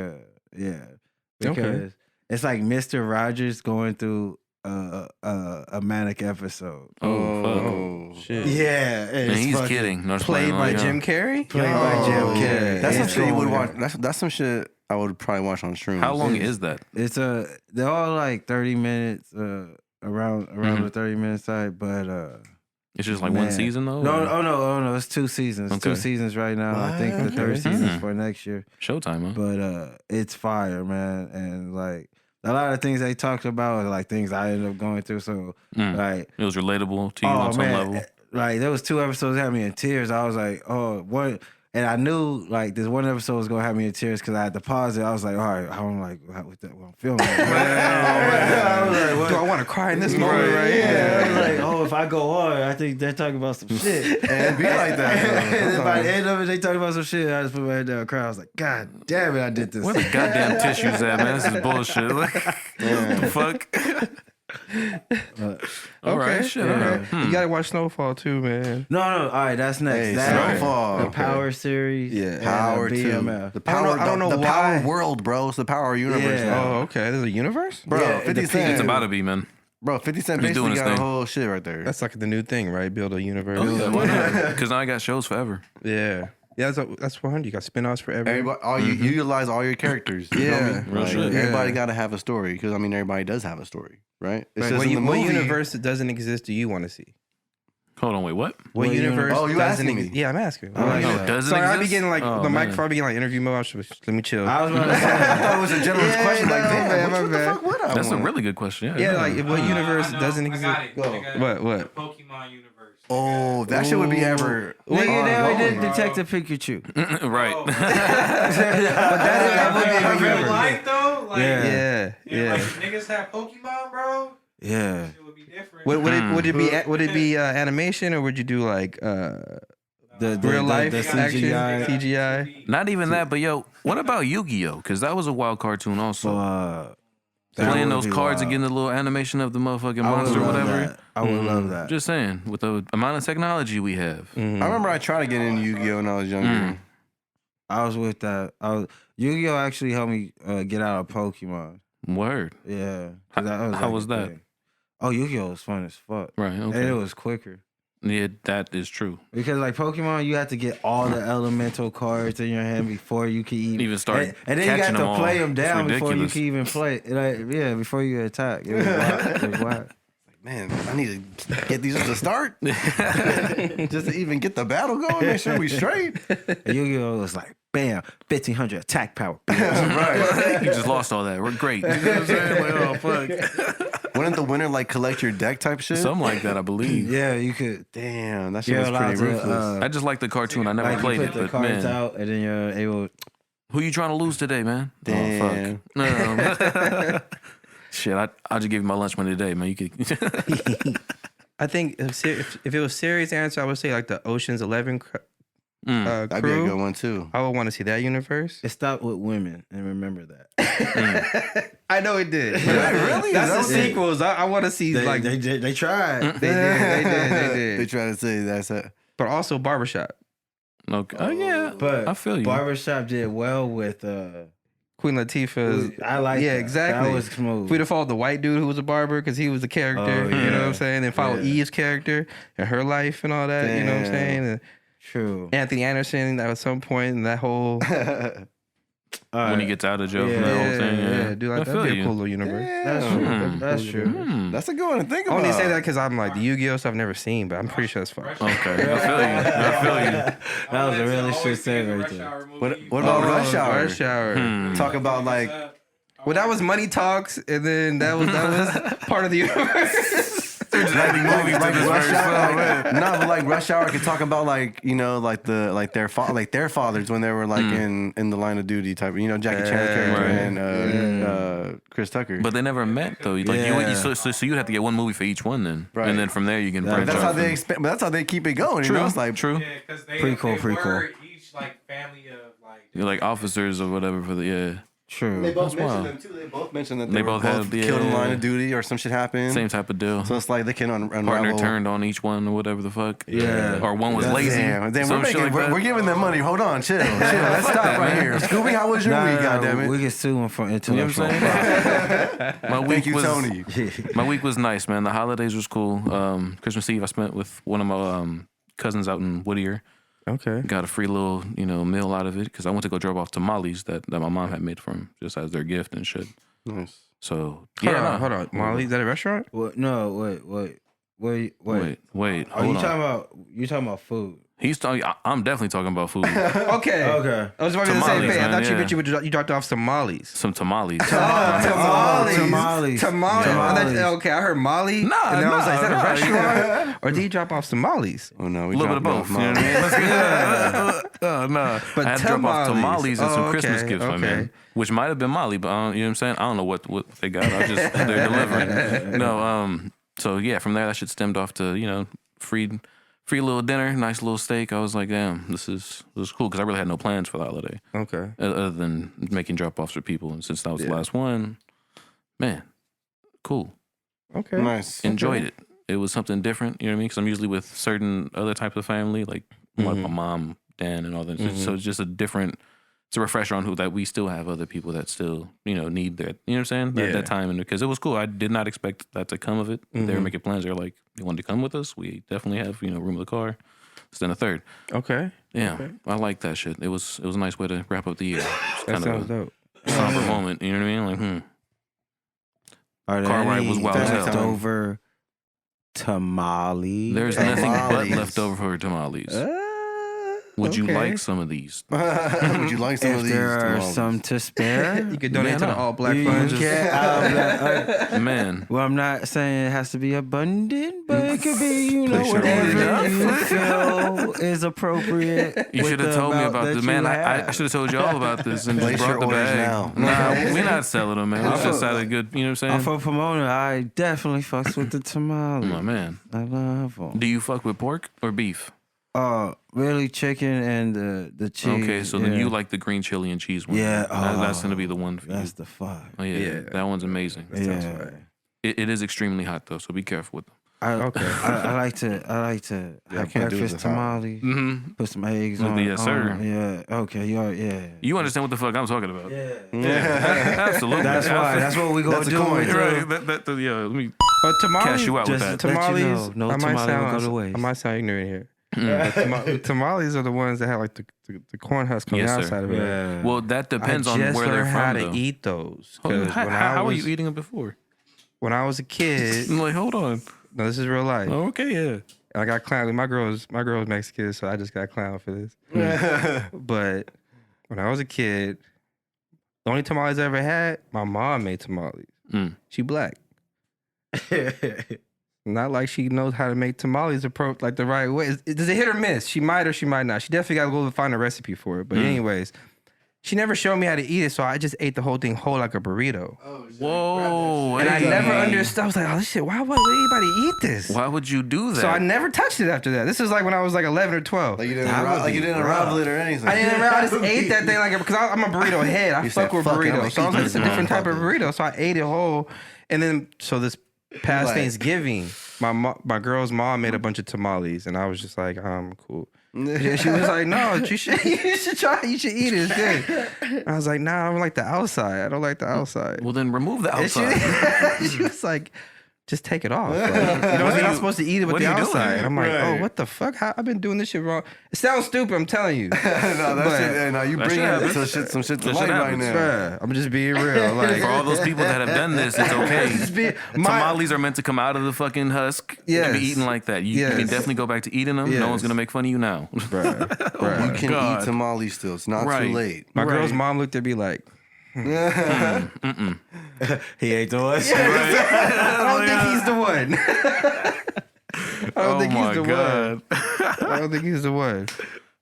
because it's like Mr. Rogers going through a manic episode. Oh, shit. Yeah, and he's kidding. No, Played by Jim Carrey. Played by Jim Carrey. That's some shit you would watch. That's some shit I would probably watch on stream. How long is that? It's they're all like 30 minutes, around the 30 minute side, but It's just like one season though? No, it's 2 seasons. Okay. 2 seasons right now. I think the third season's for next year. Showtime, huh? But it's fire, man, and like a lot of things they talked about are like things I ended up going through. So like it was relatable to you on some level. Like there was 2 episodes that had me in tears. I was like, what? And I knew like this one episode was gonna have me in tears because I had to pause it. I was like, all right, I'm like, what I'm feeling. I was like, Do I want to cry in this moment? Right? Yeah. I was like, if I go on, I think they're talking about some shit. And be like that. And then by the end of it, they talking about some shit. I just put my head down and cried. I was like, God damn it, I did this. Where the goddamn tissues at, man? This is bullshit. Like, what the fuck? All right, shit. You gotta watch Snowfall too, man. No. All right, that's next. Hey, that, Snowfall. the Power series. Yeah. Power and BMF. The I don't know the why. Power world, bro. It's the Power universe. Yeah. Now. Oh, okay. There's a universe, Bro, Yeah, 50 the Cent. It's about to be, man. Bro, 50 Cent He's basically doing his got a thing. whole shit right there. That's like the new thing, right? Build a universe. Because now I got shows forever. Yeah. Yeah, that's 100. You got spin-offs for Everybody, you utilize all your characters. You know what I mean? Real Like, shit. Everybody got to have a story because I mean everybody does have a story, right? It's Right. just in the What movie. universe that doesn't exist do you want to see? Hold on, wait, what? What What universe? Oh, you doesn't asking me? exist? Yeah, I'm asking. I like Oh, that. does it Sorry, exist? I be getting like Oh, the man. microphone be getting like interview mode. Let me chill. I was about to say. I thought it was a general question. Like, my damn, bad, what my the bad. fuck would I That's a want? really good question. Yeah, like what universe I know. doesn't I exist? got it. Go. Nigga. What? The Pokemon universe. Oh, that shit would be ever. Nigga, they already did ongoing. Detective Pikachu. right. Oh. That would be a real universe. life though. Like, Yeah. Yeah. Like if niggas have Pokemon, bro. Yeah. It would be different. Would it be animation or would you do like The real life the action CGI. CGI? Not even that, but yo, what about Yu-Gi-Oh? Because that was a wild cartoon also. Playing those cards and getting the little animation of the motherfucking monster or whatever. I would love that. Just saying, with the amount of technology we have. I remember I tried to get into Yu-Gi-Oh when I was younger. I was with that. Yu-Gi-Oh actually helped me get out of Pokemon. Word. Yeah. How was that? Thing. Oh, Yu-Gi-Oh was fun as fuck. Right, And okay. it was quicker. Yeah, that is true. Because like Pokemon, you have to get all the elemental cards in your hand before you can Even start and then you catching got to them all. play them It's down before you ridiculous. can even play. Like, before you attack. It was wild. It was wild. Man, I need to get these at the start just to even get the battle going. Make sure we straight. And Yu-Gi-Oh was like, bam, 1500 attack power. Right. You just lost all that. We're great. You know what I'm saying? Like, oh, fuck. Wouldn't the winner like collect your deck type shit? Something like that, I believe. Yeah, you could. Damn, that shit You're was allowed pretty to, ruthless. I just like the cartoon. I never Like played you it, put the but cards man. out, and then you're able. Who you trying to lose today, man? Damn. Oh, fuck. No. Shit, I'll just give you my lunch money today, man. You could. I think if it was serious answer, I would say like the Ocean's 11 crew. That'd be a good one too. I would want to see that universe. It stopped with women, and remember that. I know it did. Really? That's the sequels. I want to see like they They tried. They try to say that's it. But also Barbershop. Okay. Oh yeah, But I feel you. Barbershop did well with. Queen Latifah's. I like. Yeah, that. exactly. That was smooth. If we'd have followed the white dude who was a barber because he was the character, Oh, you know yeah. what I'm saying? Then follow Yeah. Eve's character and her life and all that, you know what I'm Damn. saying? And True. Anthony Anderson at some point and that whole when he gets out of jail from that whole thing. Yeah, dude, like, that'd be a cool little universe. That's true. That's true. That's a good one to think I about. only say that because I'm like the Yu-Gi-Oh stuff I've never seen, but I'm pretty sure it's fun. Okay, I feel you. That was a really shit thing right there. What about Rush Hour? Rush Hour. Talk about like. Well, that was Money Talks, and then that was part of the universe. No, but like Rush Hour could talk about like their fathers when they were like in the line of duty type. Jackie Chan's character and Chris Tucker. But they never met though. So you'd have to get one movie for each one then, Right. and then from there you can branch That's off. how they keep it going. True. It's like True. Yeah, because they Pretty cool. were each like family of like. You're like officers or whatever for the True. they both That's mentioned wild. them too. They both mentioned that They they were both both had- killed in yeah. line of duty or some shit happened. same type of deal. So it's like they can Partner unravel. turned on each one or whatever the fuck. Yeah. Or one was lazy. Damn, Some shit like that. we're giving them money. Hold on, chill. Let's stop right here. Scooby, how was your week? Goddammit. We get sued for You know what intellectual I'm property. My week Thank you, was, Tony. My week was nice, man. The holidays was cool. Christmas Eve I spent with one of my cousins out in Whittier. Okay. Got a free little, meal out of it because I went to go drop off tamales that my mom had made for him just as their gift and shit. Nice. So Hold on. Molly, is that a restaurant? What? No, wait. Wait, Are you hold on. talking about food? He's talking. I'm definitely talking about food. Okay. Okay. I was about to say, Tamales, I man, thought yeah. you dropped off some mollies. Some tamales. Tamales. Tamales. Okay, I heard Molly. Nah, and then I was like, is that a nah. restaurant? Or did you drop off some mollies? Oh no, we A little bit of dropped both. You know what I mean? Let's get nah. But I had to drop off tamales. tamales and some Oh, Christmas okay, gifts, my okay. man. Which might have been Molly, but you know what I'm saying? I don't know what they got. They're delivering. No, so yeah, from there that shit stemmed off to, free little dinner, nice little steak. I was like, damn, this is cool because I really had no plans for the holiday Okay. other than making drop offs for people. And since that was the last one, man, cool. Okay. Nice. Enjoyed it. It was something different, you know what I mean? Because I'm usually with certain other types of family, like my mom, Dan, and all that. So it's just it's a refresher on that we still have other people that still, need that, you know what I'm saying? That time. And because it was cool. I did not expect that to come of it. They were making plans. They're like, you want to come with us? We definitely have, room in the car. It's then a third. Okay. Yeah. I like that shit. It was a nice way to wrap up the year. It's That kind sounds of dope. a somber moment. You know what I mean? Like, Are there Car ride any was wild as hell. leftover tamales? There's nothing but leftover tamales. Would you okay. like some of these? Would you like some If of these? there are tamales? some to spare, You could donate to the All Black you Fund. can. Man. Well, I'm not saying it has to be abundant, but it could be, Please show me whatever you feel is appropriate. You should have told me about this. Man, I should have told y'all about this and just Place brought your the orders bag. now. Nah, we're not selling them, man. It's just out of good, you know what I'm I'm saying? for Pomona. I definitely fucks with the tamale. Oh, man. I love them. Do you fuck with pork or beef? Really chicken and the cheese. Okay, so then you like the green chili and cheese one. Yeah, That's going to be the one for you. That's the fuck. Oh, yeah. That one's amazing. Yeah. It is extremely hot, though, so be careful with them. I like to have can't do breakfast this hot. tamales. Mm-hmm. Put some eggs With on. the yes, sir. Yeah. Okay. Yeah. You understand what the fuck I'm talking about? Yeah. Absolutely. That's why. That's what we gonna That's a do. coin. too. Right. Yeah, let me But tamales, cash you out with just that. let you tamales, know, no I might tamale will go to sound, waste. I might sound ignorant here. But tamales are the ones that have like the corn husk on Yes, the sir. outside of it. Yeah. Well, that depends I on just where they're learned from, how though. to eat those. Hold on, 'Cause when I how were was- you eating it before? When I was a kid, I'm like, hold on. no, this is real life. Oh, okay, yeah. I got clowned. My girl's Mexican, so I just got clowned for this. But when I was a kid, the only tamales I ever had, my mom made tamales. Mm. She black. Not like she knows how to make tamales like the right way. Does it hit or miss? She might or she might not. She definitely got to go find a recipe for it. But anyways, she never showed me how to eat it, so I just ate the whole thing whole like a burrito. Whoa. And I hey. never understood. I was like, oh, this shit, why would anybody eat this? Why would you do that? So I never touched it after that. This was like when I was like 11 or 12. Like you didn't unravel it or anything. I didn't I just ate that thing like because I'm a burrito head. I You fuck said, with "Fuck it, I'm burritos. gonna So I was eat like, this it's a different type of motherfucker." burrito. So I ate it whole. And then, so this past Like- Thanksgiving, my girl's mom made a bunch of tamales. And I was just like, cool. She was like, no, you should try it. You should eat it. It's good. I was like, nah, I don't like the outside. I don't like the outside. Well, then remove the And outside. she was like, just take it off. Like, you know, you're not supposed to eat it with what the are you doing? outside. I'm like, Right. oh, what the fuck? I've been doing this shit wrong. It sounds stupid, I'm telling you. No, that shit. Hey, no, you That bringing shit some shit to That light shit right happens. now. Bruh, I'm just being real. Like, For all those people that have done this, it's okay. Tamales are meant to come out of the fucking husk and be Yes. eaten like that. You can Yes. definitely go back to eating them. No Yes. one's gonna make fun of you now. bruh. You can God. eat tamales still. It's not Right. too late. My girl's mom looked at me like, He ate the one. I don't think he's the one. I don't think he's the one. I don't think he's the one.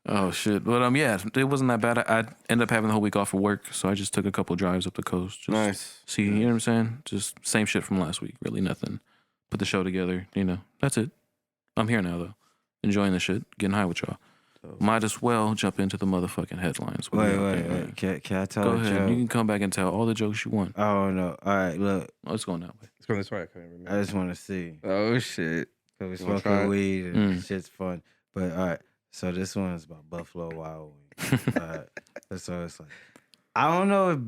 Oh shit! But yeah, it wasn't that bad. I ended up having the whole week off for work, so I just took a couple drives up the coast. Just Nice. See, you know what I'm saying? Just same shit from last week. Really nothing. Put the show together. You know, that's it. I'm here now though, enjoying the shit, getting high with y'all. Might as well jump into the motherfucking headlines. What do you think, man? Wait. Can I tell Go a ahead. joke? You can come back and tell all the jokes you want. Oh no! All right, look. Oh, it's going that way. Let's go this way. I can't remember. I just want to see. Oh, shit. Cause we You wanna try smoking it? weed and Mm. shit's fun. But all right, so this one is about Buffalo Wild Wings. All right, so it's like I don't know if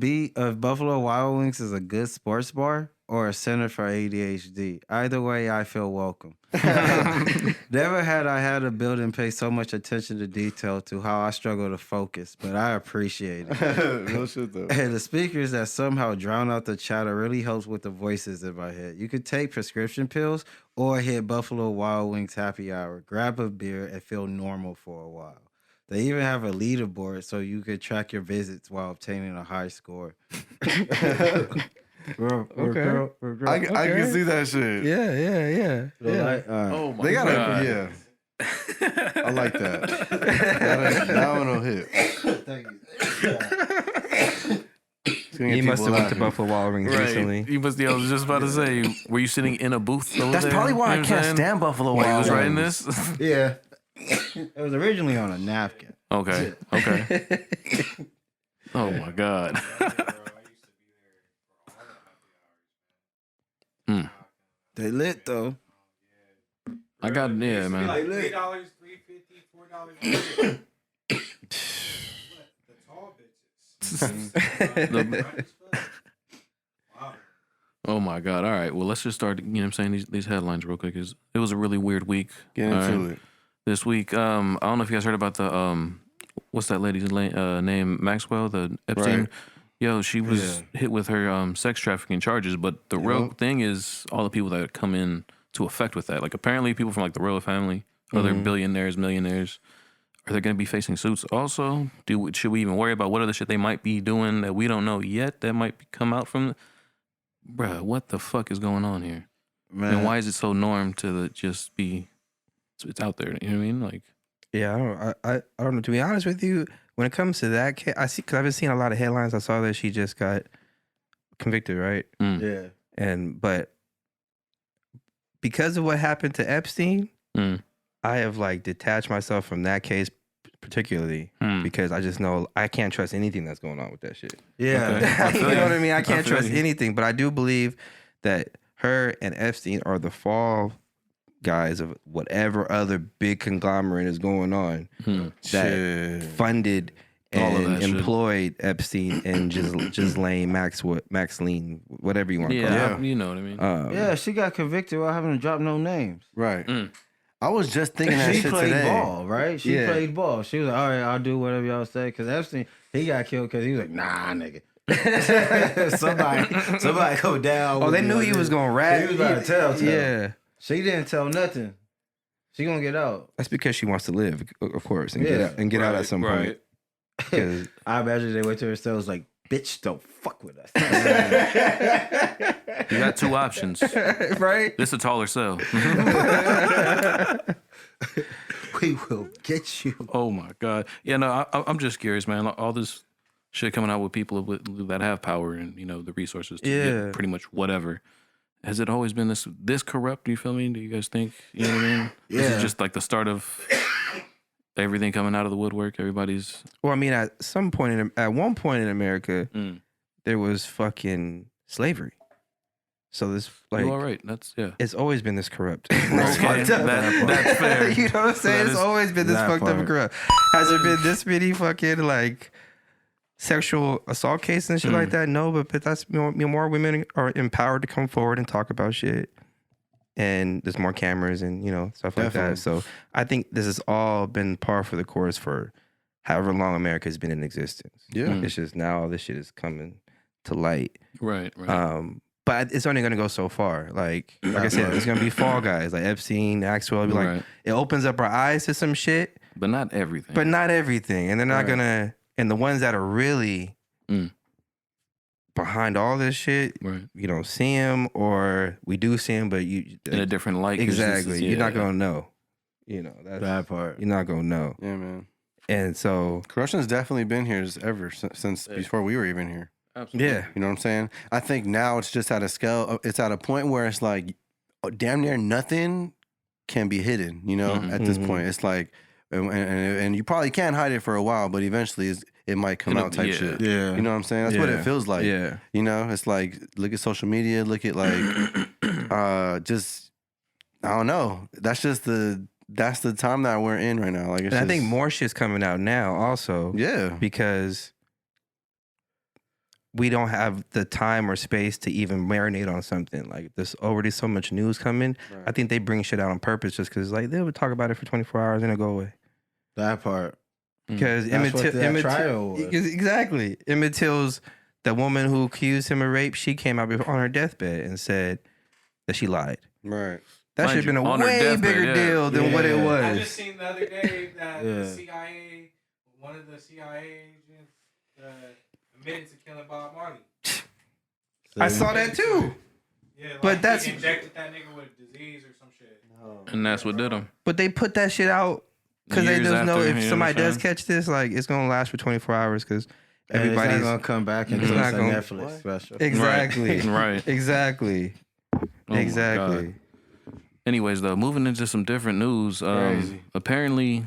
Buffalo Wild Wings is a good sports bar or a center for ADHD. Either way, I feel welcome. Never had I had a building pay so much attention to detail to how I struggle to focus, but I appreciate it. No shit though. And the speakers that somehow drown out the chatter really helps with the voices in my head. You could take prescription pills or hit Buffalo Wild Wings happy hour, grab a beer, and feel normal for a while. They even have a leaderboard so you could track your visits while obtaining a high score. Okay. I can see that shit. Yeah. Oh my They got god! to, yeah. I like that. That one will hit. It's gonna get He must people have went to laughing. Buffalo Wild Wings recently. Right. You must. I was just about to say, were you sitting in a booth over That's there? probably why You I know what can't I'm saying? stand Buffalo When he Wild was writing Wings. this. Yeah. It was originally on a napkin. Okay. Oh my god. They lit though. I got man. Like $3, $3.50, $4. The tall bitches. Oh my god. All right. Well, let's just start. You know what I'm saying, these headlines real quick. It was a really weird week. Get All into right? it. This week. I don't know if you guys heard about the what's that lady's name? Maxwell, the Epstein. Right. Yo, she was hit with her sex trafficking charges, but the real thing is all the people that come in to effect with that. Like apparently people from like the royal family, other billionaires, millionaires, are they going to be facing suits also? Should we even worry about what other shit they might be doing that we don't know yet that might come out from? Bruh, what the fuck is going on here? Man. And why is it so norm to just be? It's out there. You know what I mean? Like, Yeah, I don't know. To be honest with you, when it comes to that case, because I've been seeing a lot of headlines. I saw that she just got convicted, right? Yeah. But because of what happened to Epstein, I have like detached myself from that case particularly because I just know I can't trust anything that's going on with that shit. Yeah. You know what I mean? I can't feel trust you. anything, but I do believe that her and Epstein are the fall guys of whatever other big conglomerate is going on that funded All of and that shit. employed Epstein and Ghislaine Maxine, whatever you want to call yeah, it. you know what I mean. Yeah, she got convicted without having to drop no names. Right. I was just thinking that She shit played today. ball, right? She Yeah. played ball. She was like, all right, I'll do whatever y'all say. Because Epstein, he got killed because he was like, nah, nigga. somebody go down. Oh, with they me knew like he was this. going to rat. He was about to tell. Yeah. She didn't tell nothing. She gonna get out. That's because she wants to live, of course, and get out at some point. 'Cause- I imagine they went to her cell was like, bitch, don't fuck with us. You got two options. right? This a taller cell. We will get you. Oh my god. Yeah, no, I'm just curious, man. All this shit coming out with people that have power and the resources to get pretty much whatever. Has it always been this corrupt? You feel me? Do you guys think? You know what I mean? This is just like the start of everything coming out of the woodwork. Everybody's. Well, I mean, at one point in America, there was fucking slavery. So this like, You all right? That's it's always been this corrupt. Okay, that's fair. You know what I'm saying? It's always been this that fucked up and part. corrupt. Has there been this many fucking like sexual assault cases and shit like that? No, but that's more women are empowered to come forward and talk about shit. and there's more cameras and stuff like that. So I think this has all been par for the course for however long America has been in existence. Yeah. It's just now all this shit is coming to light. Right. But it's only gonna go so far. Like I said, it's gonna be Fall Guys, like Epstein, Maxwell. Be like, it opens up our eyes to some shit, but not everything. And they're not gonna. And the ones that are really behind all this shit, you don't see them, or we do see them, but you in a different light. Exactly, you're not gonna know. That's that part. You're not gonna know. Yeah, man. And so corruption's definitely been here since before we were even here. Absolutely. Yeah. You know what I'm saying? I think now it's just at a scale. It's at a point where it's like damn near nothing can be hidden. At this point, it's like, and you probably can't hide it for a while, but eventually it might come out type shit. Yeah. You know what I'm saying? That's what it feels like. Yeah. It's like, look at social media. Look at like, just I don't know. That's the time that we're in right now. Like, I think more shit's coming out now also. Yeah. Because we don't have the time or space to even marinate on something. Like, there's already so much news coming. Right. I think they bring shit out on purpose just because, like, they would talk about it for 24 hours and it'll go away. That part. Because trial was. Exactly. Emmett Till's, the woman who accused him of rape, she came out on her deathbad and said that she lied. Right. That should have been a way bigger deal than what it was. I just seen the other day that the CIA, one of the CIA agents, admitted to killing Bob Marley. I saw that too. Yeah, like but that's they injected that nigga with disease or some shit. And that's what did him. But they put that shit out because they just know if somebody does catch this, like, it's gonna last for 24 hours because everybody's gonna come back and do a Netflix special. Exactly. Right. Exactly. Oh exactly. Anyways, though, moving into some different news. Apparently,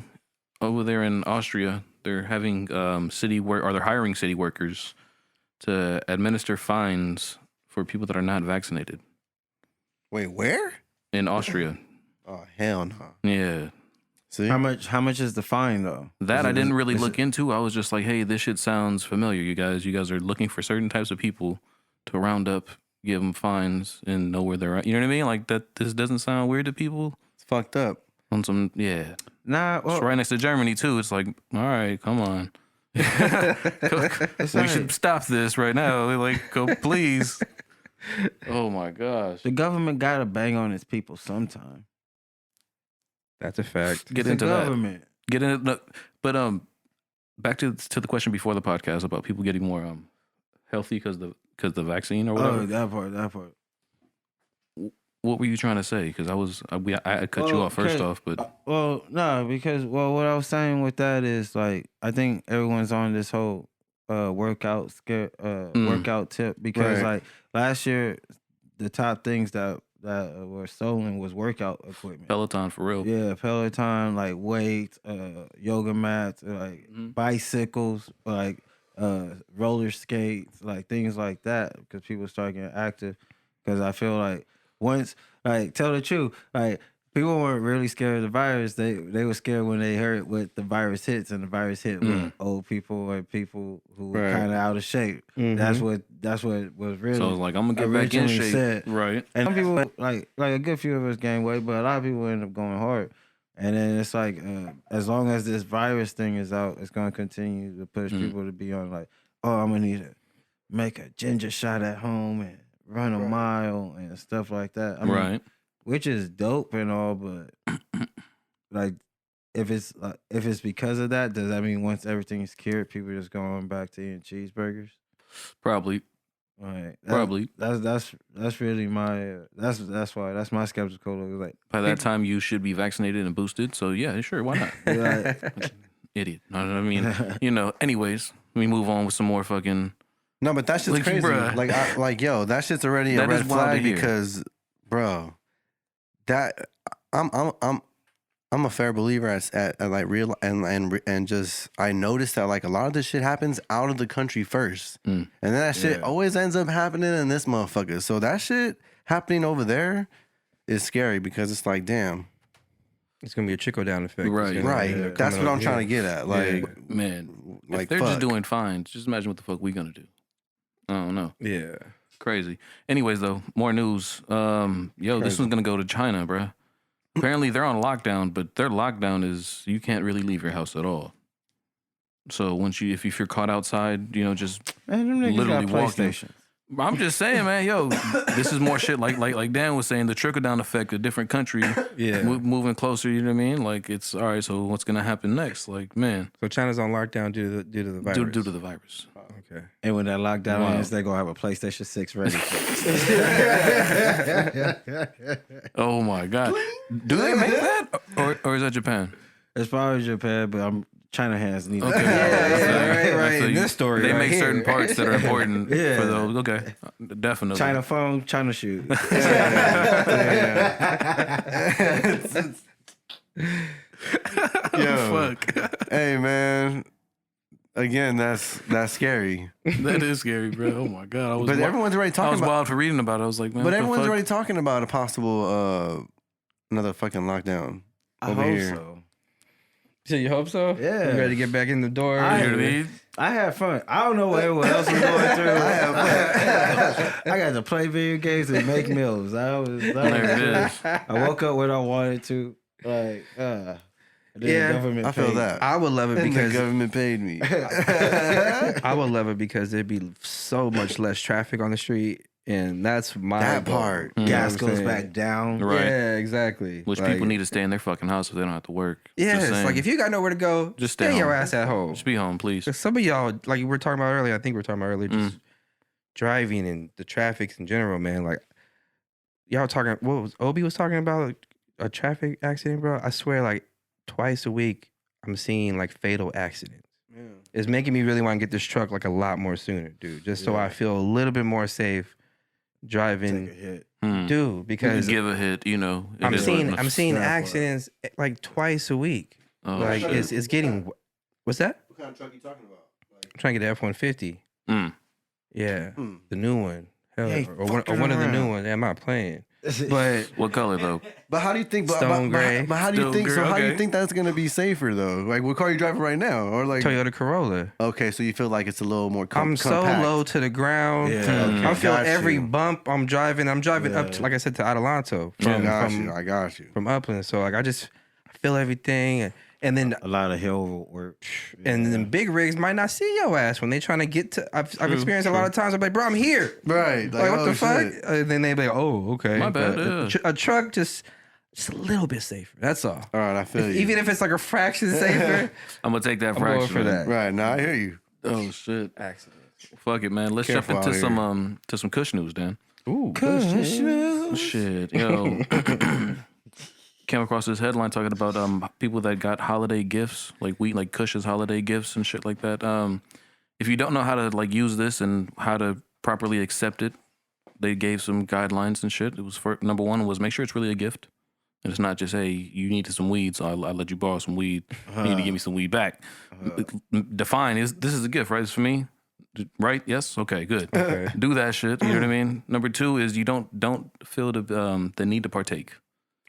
over there in Austria, they're having they're hiring city workers to administer fines for people that are not vaccinated. Wait, where? In Austria. Oh, hell no. Yeah. See? How much is the fine though? That I didn't really look into. I was just like, hey, this shit sounds familiar. You guys are looking for certain types of people to round up, give them fines, and know where they're at. You know what I mean? Like, that. This doesn't sound weird to people. It's fucked up. On some, yeah. Nah, well, it's right next to Germany too. It's like, all right, come on. We should stop this right now. Like, go, please. Oh my gosh. The government gotta bang on its people sometime. That's a fact. Get into that. Get into, but back to the question before the podcast about people getting more healthy because the vaccine or whatever. Oh, that part. What were you trying to say? Because I cut you off first off, but no, because what I was saying with that is, like, I think everyone's on this whole workout tip because like last year the top things that were stolen was workout equipment. Peloton for real. Yeah, Peloton, like weights, yoga mats, like bicycles, like roller skates, like things like that, because people start getting active. Because I feel like once, like, tell the truth, like, people weren't really scared of the virus. They were scared when they heard what the virus hits, and the virus hit with old people and people who were kind of out of shape. That's what was really. So like, I'm gonna get back in shape, said. right? And some people, like a good few of us gained weight, but a lot of people end up going hard. And then it's like, as long as this virus thing is out, it's gonna continue to push people to be on, like, oh, I'm gonna need to make a ginger shot at home and run a mile and stuff like that. I mean, which is dope and all, but like, if it's because of that, does that mean once everything's cured, people just going back to eating cheeseburgers? Probably. Right. Probably. That's really my that's my skeptical. Like, by that time you should be vaccinated and boosted. So yeah, sure, why not? Idiot. I mean, Anyways, we move on with some more fucking. No, but that shit's crazy. Bruh. Yo, that shit's already a red flag because, bro, that I'm a fair believer at like real and just I noticed that, like, a lot of this shit happens out of the country first, and then that shit always ends up happening in this motherfucker. So that shit happening over there is scary because it's like, damn, it's gonna be a trickle down effect, right. That's what I'm trying to get at. Like, man, like, if they're just doing fine, just imagine what the fuck we gonna do. I don't know. Yeah. Crazy. Anyways, though, more news. This one's gonna go to China, bruh. Apparently, they're on lockdown, but their lockdown is you can't really leave your house at all. So if you're caught outside, just literally walking. I'm just saying, man, this is more shit like Dan was saying, the trickle down effect of different country moving closer, you know what I mean? Like it's all right, so what's gonna happen next? Like, man. So China's on lockdown due to the virus. Due to the virus. Okay. And when that lockdown ends, they're gonna have a PlayStation 6 ready. Oh my God. Do they make that? Or is that Japan? As far as Japan, but China has neither. Okay. Right. In this story, they right make here. certain parts that are important for those. Okay. Definitely. China phone, China shoes. Fuck. Hey, man. Again, that's scary. That is scary, bro. Oh my God. Everyone's already I talking was about. wild for reading about it. I was like, man. But what the everyone's fuck? already talking about a possible another fucking lockdown I over hope here. so. So you hope so? Yeah. You ready to get back in the door? You know what I mean? I had fun. I don't know what everyone else was going through. I got to play video games and make meals. There it is. I woke up when I wanted to. Like, Yeah, government I feel paid. that. I would love it And the because government paid me. I would love it because there'd be so much less traffic on the street, and that's my That goal. part. You know Gas what I'm goes saying? back down. Right. Yeah, exactly. Which Like, people need to stay in their fucking house if they don't have to work. Yes, Just saying. like if you got nowhere to go, Just stay stay your home. ass at home. Just be home, please. 'Cause some of y'all, like we were talking about earlier, I think we were talking about earlier, just driving and the traffic in general, man. Like y'all talking, what was Obi was talking about, like, a traffic accident, bro. I swear, like twice a week, I'm seeing like fatal accidents. Yeah. It's making me really want to get this truck like a lot more sooner, dude. Just so I feel a little bit more safe driving, Take a hit. dude. Because give a hit, it I'm is seeing what- I'm seeing Snap on it. accidents like twice a week. Oh, Like shit. it's getting. What's that? What kind of truck you talking about? I'm trying to get the F-150. Mm. Yeah, Hmm. the new one. Hell, Hey, or one of the new ones. I'm not playing. But What color though? But how do you think? Stone gray. But how do you Stone think? gray, So how do you okay. think that's gonna be safer though? Like, what car are you driving right now? Or like, Toyota Corolla. okay, so you feel like it's a little more. I'm so compact. low to the ground. Yeah, okay, I feel got every you. bump I'm driving. I'm driving up to, Yeah. like I said, to Adelanto I got you. from Upland. So like I feel everything, and then A lot of hill work. and then big rigs might not see your ass when they trying to get to. I've experienced a lot of times. I'm like, bro, I'm here. Right. Like, what oh, the fuck? shit. Then they be like, oh, okay. My bad, But yeah. a truck just a little bit safer. That's all. All right, I feel you. Even if it's like a fraction safer, I'm gonna take that I'm going fraction for man. that. Right. Now I hear you. Oh shit. Accident. Fuck it, man. Let's Careful jump out into here. some Kush news, Dan. Ooh, Shit, yo. Came across this headline talking about people that got holiday gifts, like Kush's holiday gifts and shit like that. If you don't know how to like use this and how to properly accept it, they gave some guidelines and shit. It was number one was make sure it's really a gift. And it's not just, hey, you needed some weed, so I'll let you borrow some weed. You need to give me some weed back. Define this is a gift, right? It's for me, right? Yes. Okay. Good. Do that shit. You know what I mean. Number two is you don't feel the need to partake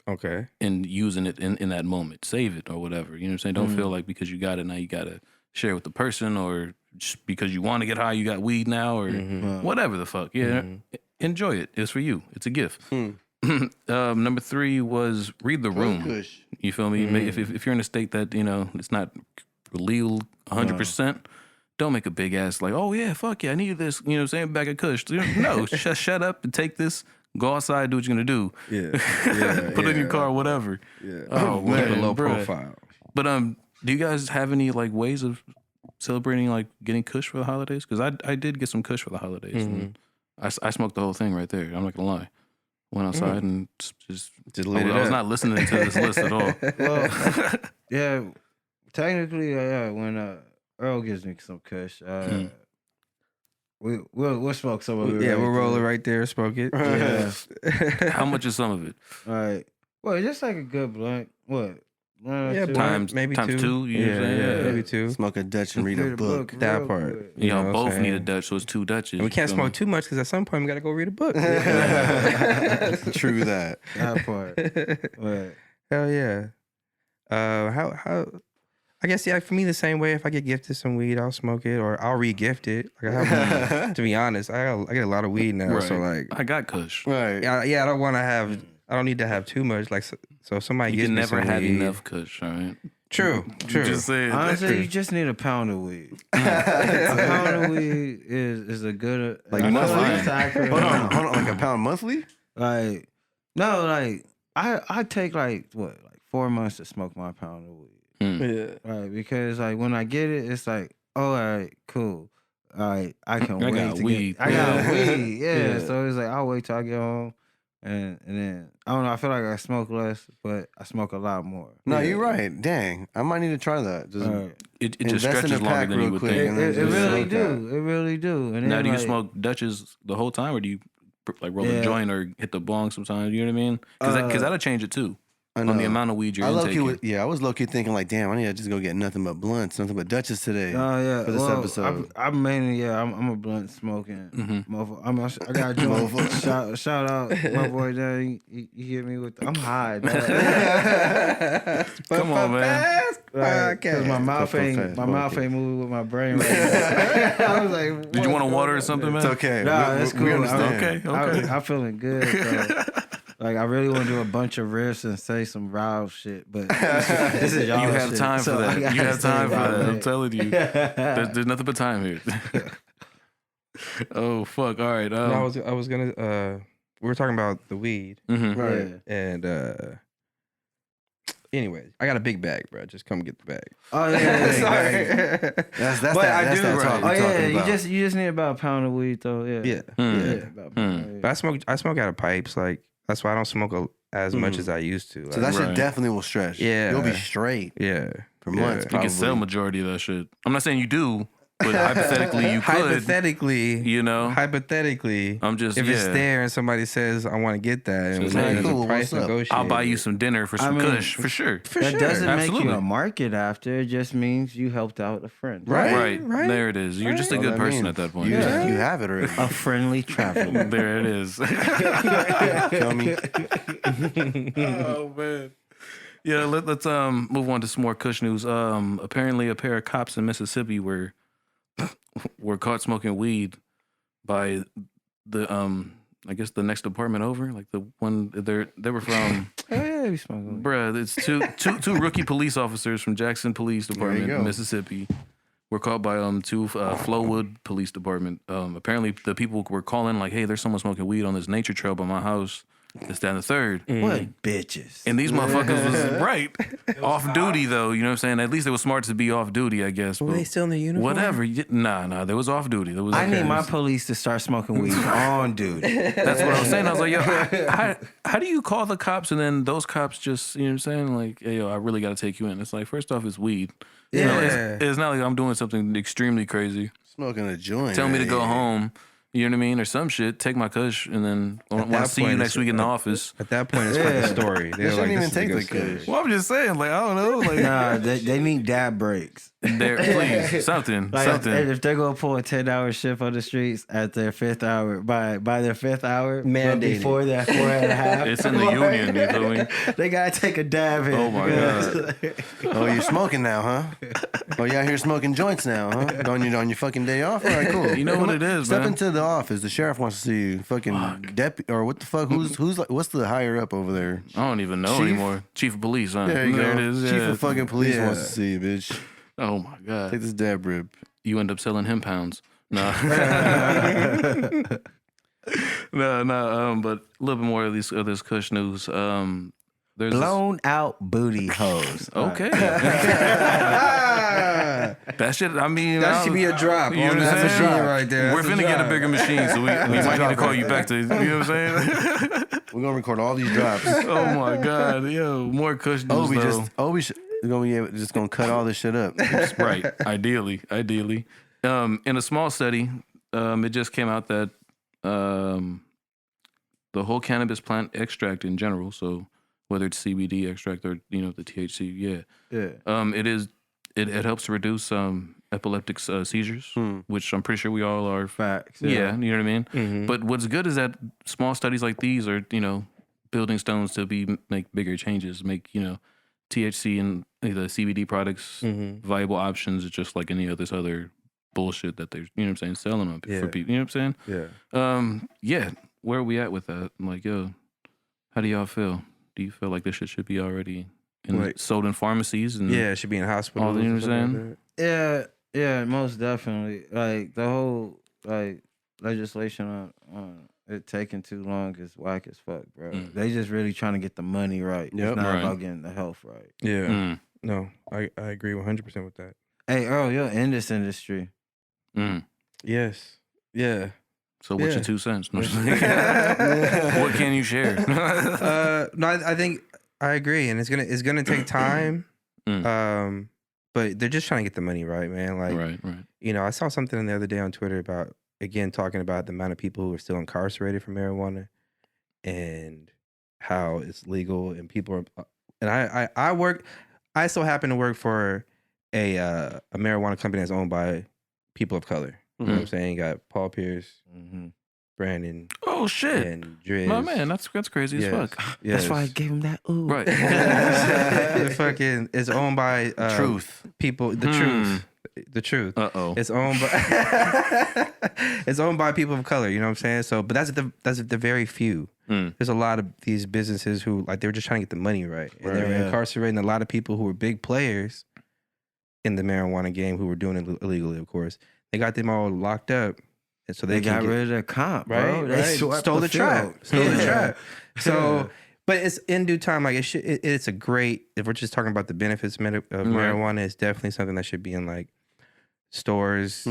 okay. in using it in that moment. Save it or whatever. You know what I'm saying? Don't feel like because you got it now you gotta share it with the person, or just because you want to get high you got weed now, or whatever the fuck. Yeah. Enjoy it. It's for you. It's a gift. Number three was read the room. Kush. You feel me? If you're in a state that, it's not legal 100%, don't make a big ass like, oh yeah, fuck yeah, I need this, you know what I'm saying, back at Kush. No, shut up and take this, go outside, do what you're gonna do. Yeah. Put it in your car, whatever. Yeah. Oh, Keep man, it low bruh. profile. But do you guys have any like ways of celebrating like getting Kush for the holidays? Because I did get some Kush for the holidays. And I smoked the whole thing right there. I'm not gonna lie. Went outside and just lit it I was up. not listening to this list at all. Well, yeah, technically, when Earl gives me some Kush, we'll smoke some of it. Yeah, right we'll roll it there. right there, smoke it. Yeah. How much is some of it? All right. Well, just like a good blunt. What? Yeah, Two? blunt. Maybe times two. You know what I'm saying? Yeah, maybe two. Smoke a Dutch and read a book. That real part. good. Y'all know what I'm both need a saying? Dutch, so it's two Dutches. And we can't you feel smoke too much because at some point we got to go read a book. True that. That part. But Hell yeah. How I guess for me the same way. If I get gifted some weed, I'll smoke it or I'll re-gift it. Like I have, to be honest, I get a lot of weed now, so like I got Kush. Right. I don't want to have. I don't need to have too much. Like so if somebody You gives can me never some have weed, enough Kush. All right. True. Just saying. Honestly, you just need a pound of weed. A pound of weed is a good Like I feel monthly? it's accurate. Hold on, like a pound monthly? Like no, like I take like 4 months to smoke my pound of weed. Yeah. Right, because like when I get it, it's like, oh, all right, cool. All right, I can I wait got to weed. get. I got weed, yeah. Yeah. So it's like I'll wait till I get home, and then I don't know. I feel like I smoke less, but I smoke a lot more. No, Yeah. you're right. Dang, I might need to try that. Just Right. It just invest in stretches a longer pack than you real would quick think. and then It just really smoke do. It really do. And Now, then, do you like, smoke Dutches the whole time, or do you like roll a Yeah. joint or hit the bong sometimes? You know what I mean? Because that'll change it too I on the know. amount of weed you're I intaking. I was low key thinking like, damn, I need to just go get nothing but blunts, nothing but Dutches today. Oh yeah, for this episode. I'm mainly I'm a blunt smoking. Mhm. Motherfucker. I got a joint. shout out my boy there. He hit me with. I'm high. Dog. Come on, man. Because my mouth ain't moving with my brain. Right now. I was like, Did you want a water or something, man? It's okay. Nah, that's cool. We understand. Okay. I'm feeling good. So. Like I really want to do a bunch of riffs and say some wild shit, but this is y'all You have shit, time so for I that. gotta You have stay time for about that. I'm it. telling you. There's nothing but time here. Oh fuck! All right. No, I was gonna. We were talking about the weed, mhm. Right. and anyways, I got a big bag, bro. Just come get the bag. Oh yeah, Sorry. That's But that, I that's do. that talk Oh we're yeah, talking you about. just need about a pound of weed though. Yeah. Yeah. Mm. Yeah. About a pound of weed. But I smoke out of pipes. Like that's why I don't smoke as much as I used to. So Like, that shit Right. definitely will stretch. Yeah. You'll be straight yeah. for months. You Probably. can sell majority of that shit. I'm not saying you do, but hypothetically you could. Hypothetically, You know. hypothetically, I'm just if it's yeah. there and somebody says I want to get that, and it's there's like, cool, a price what's up? negotiated, I'll buy you some dinner for some I mean, Kush for sure. That doesn't make Absolutely. you a market after. It just means you helped out a friend. Right. Right. There it is. You're just a All good that person means. at that point. You, Yeah. you have it already. A friendly traveler. There it is. Feel me? Oh man. Yeah, let's move on to some more Kush news. Apparently a pair of cops in Mississippi were caught smoking weed by the I guess the next department over, like the one they were from. Oh yeah, we smoking weed. Bruh, it's two rookie police officers from Jackson Police Department, go. Mississippi, were caught by two Flowwood Police Department. Apparently the people were calling like, hey, there's someone smoking weed on this nature trail by my house. This, that, and the third. What bitches? And these motherfuckers was right off duty though. You know what I'm saying? At least they were smart to be off duty, I guess. Were but they still in the uniform? whatever. Nah. They was off duty. There was. I need my police to start smoking weed on duty. That's what I was saying. I was like, yo, how do you call the cops and then those cops just, you know what I'm saying? Like, hey, yo, I really got to take you in. It's like, first off, it's weed. You know, Yeah. it's not like I'm doing something extremely crazy. Smoking a joint. Tell me to go Hey. home. You know what I mean? Or some shit. Take my Kush and then when I that see you point, next week in the office. At that point, it's for the story. They're shouldn't even this is a take good the story. Kush. Well, I'm just saying, like, I don't know. Like, Nah, they need dab breaks. there, please, something. Like if they're gonna pull a 10-hour shift on the streets at their 5th hour, by their 5th hour, but Mandated. before that 4.5, It's in the union, you feel me? they gotta take a dab in. Oh, my God. Oh, you're smoking now, huh? Oh, you out here smoking joints now, huh? On your fucking day off? All right, cool. You know what it is, Step man. into the office. The sheriff wants to see you. Fucking deputy, or what the fuck? Who's like? What's the higher up over there? I don't even know Chief? anymore. Chief of police, huh? There you go. It is. Chief yeah. of fucking police Yeah. wants to see you, bitch. Oh my God. Take this dab rib. You end up selling him pounds. No. No, but a little bit more of this Kush news. There's this- Blown out booty hoes. Okay. That shit, I mean, That should be a drop. You know on what I'm that saying? machine right there. We're That's finna get a drop. bigger machine, so we might need to call you back to, you know what I'm saying? We're gonna record all these drops. Oh my God, yo, more Kush news though. Just gonna cut all this shit up. Right, ideally. In a small study, it just came out that the whole cannabis plant extract in general, so whether it's CBD extract or the THC, it helps to reduce epileptic seizures, which I'm pretty sure we all are. Facts. Yeah, you know what I mean. Mm-hmm. But what's good is that small studies like these are building stones to make bigger changes, make THC and the CBD products viable options. It's just like any of this other bullshit that they're, you know what I'm saying, selling them for people. You know what I'm saying? Yeah. Where are we at with that? I'm like, yo, how do y'all feel? Do you feel like this shit should be already sold in pharmacies? And it should be in hospitals. All, you know what I'm saying? Yeah, most definitely. Like the whole like legislation on it taking too long is whack as fuck, bro. They just really trying to get the money right. It's not about getting the health right. Yeah. No, I agree 100% with that. Hey, Earl, you're in this industry. Yes. Yeah. So what's your 2 cents? No, what can you share? No, I think I agree, and it's gonna take time. But they're just trying to get the money right, man. Like, right. You know, I saw something the other day on Twitter about, again, talking about the amount of people who are still incarcerated for marijuana and how it's legal and people are. And I so happen to work for a marijuana company that's owned by people of color. You know what I'm saying? You got Paul Pierce, Brandon. Oh shit! And Driz. My man, that's crazy as fuck. Yes. That's why I gave him that. Ooh. Right. It's owned by truth people. The truth. It's owned by it's owned by people of color. You know what I'm saying? So, but that's the very few. There's a lot of these businesses who like they were just trying to get the money right, and they were incarcerating a lot of people who were big players in the marijuana game who were doing it illegally. Of course, they got them all locked up. And so they got rid of their comp, bro. Right, They stole the trap. So, but it's in due time. Like it's a great. If we're just talking about the benefits of marijuana, it's definitely something that should be in like stores,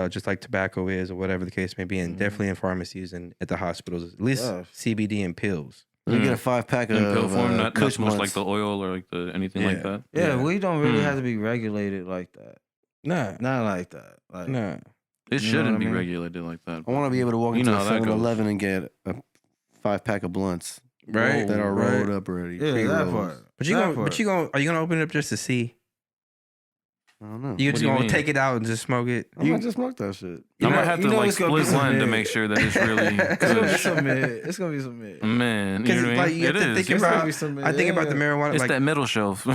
just like tobacco is, or whatever the case may be, and definitely in pharmacies and at the hospitals. At least CBD and pills. You get a 5-pack of pill form, not Kush so much like blunts. the oil or like the anything like that. Yeah, we don't really have to be regulated like that. Nah, not like that. Like, It you know shouldn't what I be mean? regulated like that. I want to be able to walk You into know a how that 7-Eleven and get a 5-pack of blunts, Right, that are rolled up already. Yeah, that pre-rolls. part. But are you gonna open it up just to see? I don't know. You just do you gonna mean? take it out and just smoke it? I might just smoke that shit. I might have to like it's gonna be split some one to mid. make sure that it's really It's gonna be Kush. some mid. It's gonna be some mid. Man, you know what I Like mean? you have It to is. think It's about. gonna be some mid. I think about the marijuana. It's Like that middle shelf. you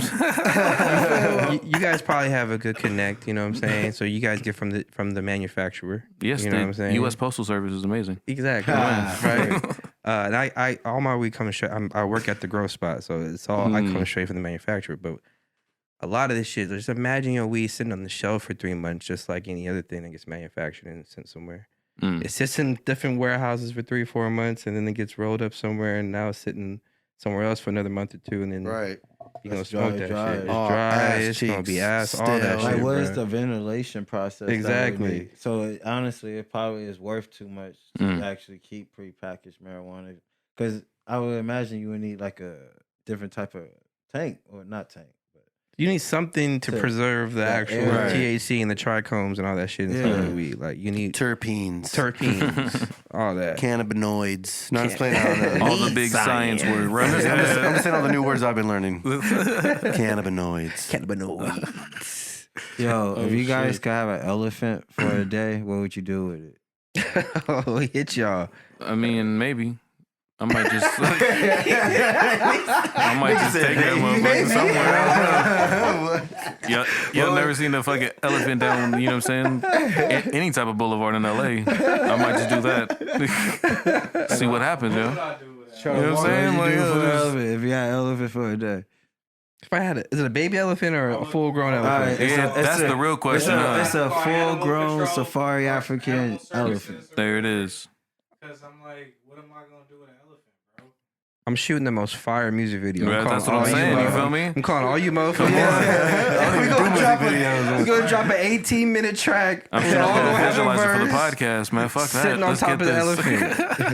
guys probably have a good connect. You know what I'm saying? So you guys get from the manufacturer. Yes, you know the what I'm saying? U.S. Postal Service is amazing. Exactly. Right. And I all my weed coming straight. I work at the grow spot, so it's all I come straight from the manufacturer. But a lot of this shit, just imagine your weed sitting on the shelf for 3 months, just like any other thing that gets manufactured and sent somewhere. It sits in different warehouses for 3-4 months, and then it gets rolled up somewhere, and now it's sitting somewhere else for another month or two, and then you're gonna smoke that shit. It's dry. It's gonna be ass. All that Like, shit. what is bro. the ventilation process? that would Exactly. be? So honestly, it probably is worth too much to actually keep prepackaged marijuana, because I would imagine you would need like a different type of tank, or not tank. You need something to preserve the actual THC and the trichomes and all that shit inside the weed. Like you need Terpenes, all that. cannabinoids. No, I'm just playing out All the big science words, right? I'm just saying all the new words I've been learning. Cannabinoids. Yo, if you guys could have an elephant for a day, what would you do with it? Oh, hit y'all. I mean, maybe. I might just take that motherfucker somewhere. Y'all never seen a fucking elephant down, you know what I'm saying? Any type of boulevard in LA. I might just do that. See what happens, yo. You know what I'm saying? What would you do for an Like, elephant if you had an elephant for a day? If I had is it a baby elephant or a full grown elephant? yeah, that's the real question. It's a full-grown safari African elephant. There it is. Because I'm like, what am I gonna do with an elephant, bro? I'm shooting the most fire music video. Right, that's what I'm saying. You feel me? I'm calling all you motherfuckers. We're gonna drop an 18-minute track. I'm sure I'm gonna visualize it for the podcast, man. Fuck that. Sitting on Let's top get of the this.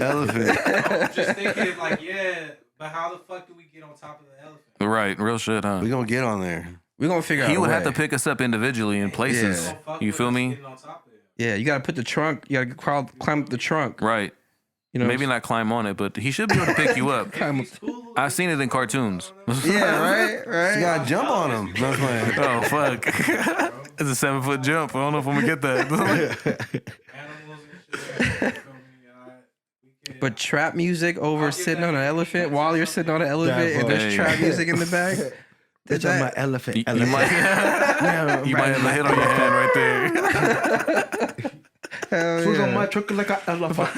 elephant. I'm just thinking, like, yeah, but how the fuck do we get on top of the elephant? Right, real shit, huh? We gonna get on there. We're gonna figure out. He would have way. to pick us up individually in places. Yeah. You feel me? Getting on top of it. Yeah, you gotta put the trunk. You gotta climb up the trunk. Right. You know, Maybe not climb on it, but he should be able to pick you up. I've seen it in cartoons. Yeah, right. You gotta jump on them. No, I'm playing. Oh, fuck. It's a 7-foot jump. I don't know if I'm going to get that. Animals and shit. But trap music over sitting on an elephant while you're sitting on an elephant, and there's Hey. trap music in the back. Bitch, I'm an elephant. You might have a hit on your hand right there. Who's on my truck like an elephant?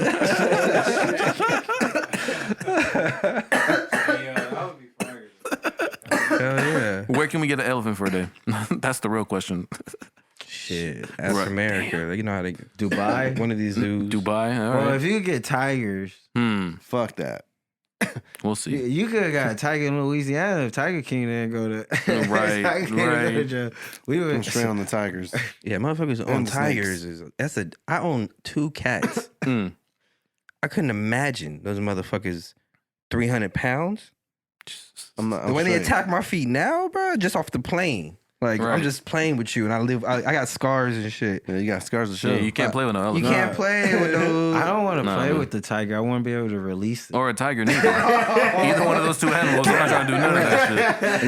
Hell yeah. Where can we get an elephant for a day? That's the real question. Shit. That's America. Like, you know how they Dubai? one of these zoos. Dubai. All Well, right. if you could get tigers, Fuck that. We'll see. you could have got a tiger in Louisiana if Tiger King didn't go to. Right, Tiger King didn't go to right. jail. We I'm were straight on the Tigers. Yeah, motherfuckers own And the tigers. I own 2 cats. I couldn't imagine those motherfuckers 300 pounds. I'm The way they attack my feet now, bro, just off the plane. Like, Right. I'm just playing with you, and I got scars and shit. Yeah, you got scars to show. Yeah, you can't play with no You elephant. can't play with those. I don't want to Nah, play man. with the tiger. I want to be able to release it. Or a tiger, neither. Either one of those two animals. I'm not trying to do none of that shit.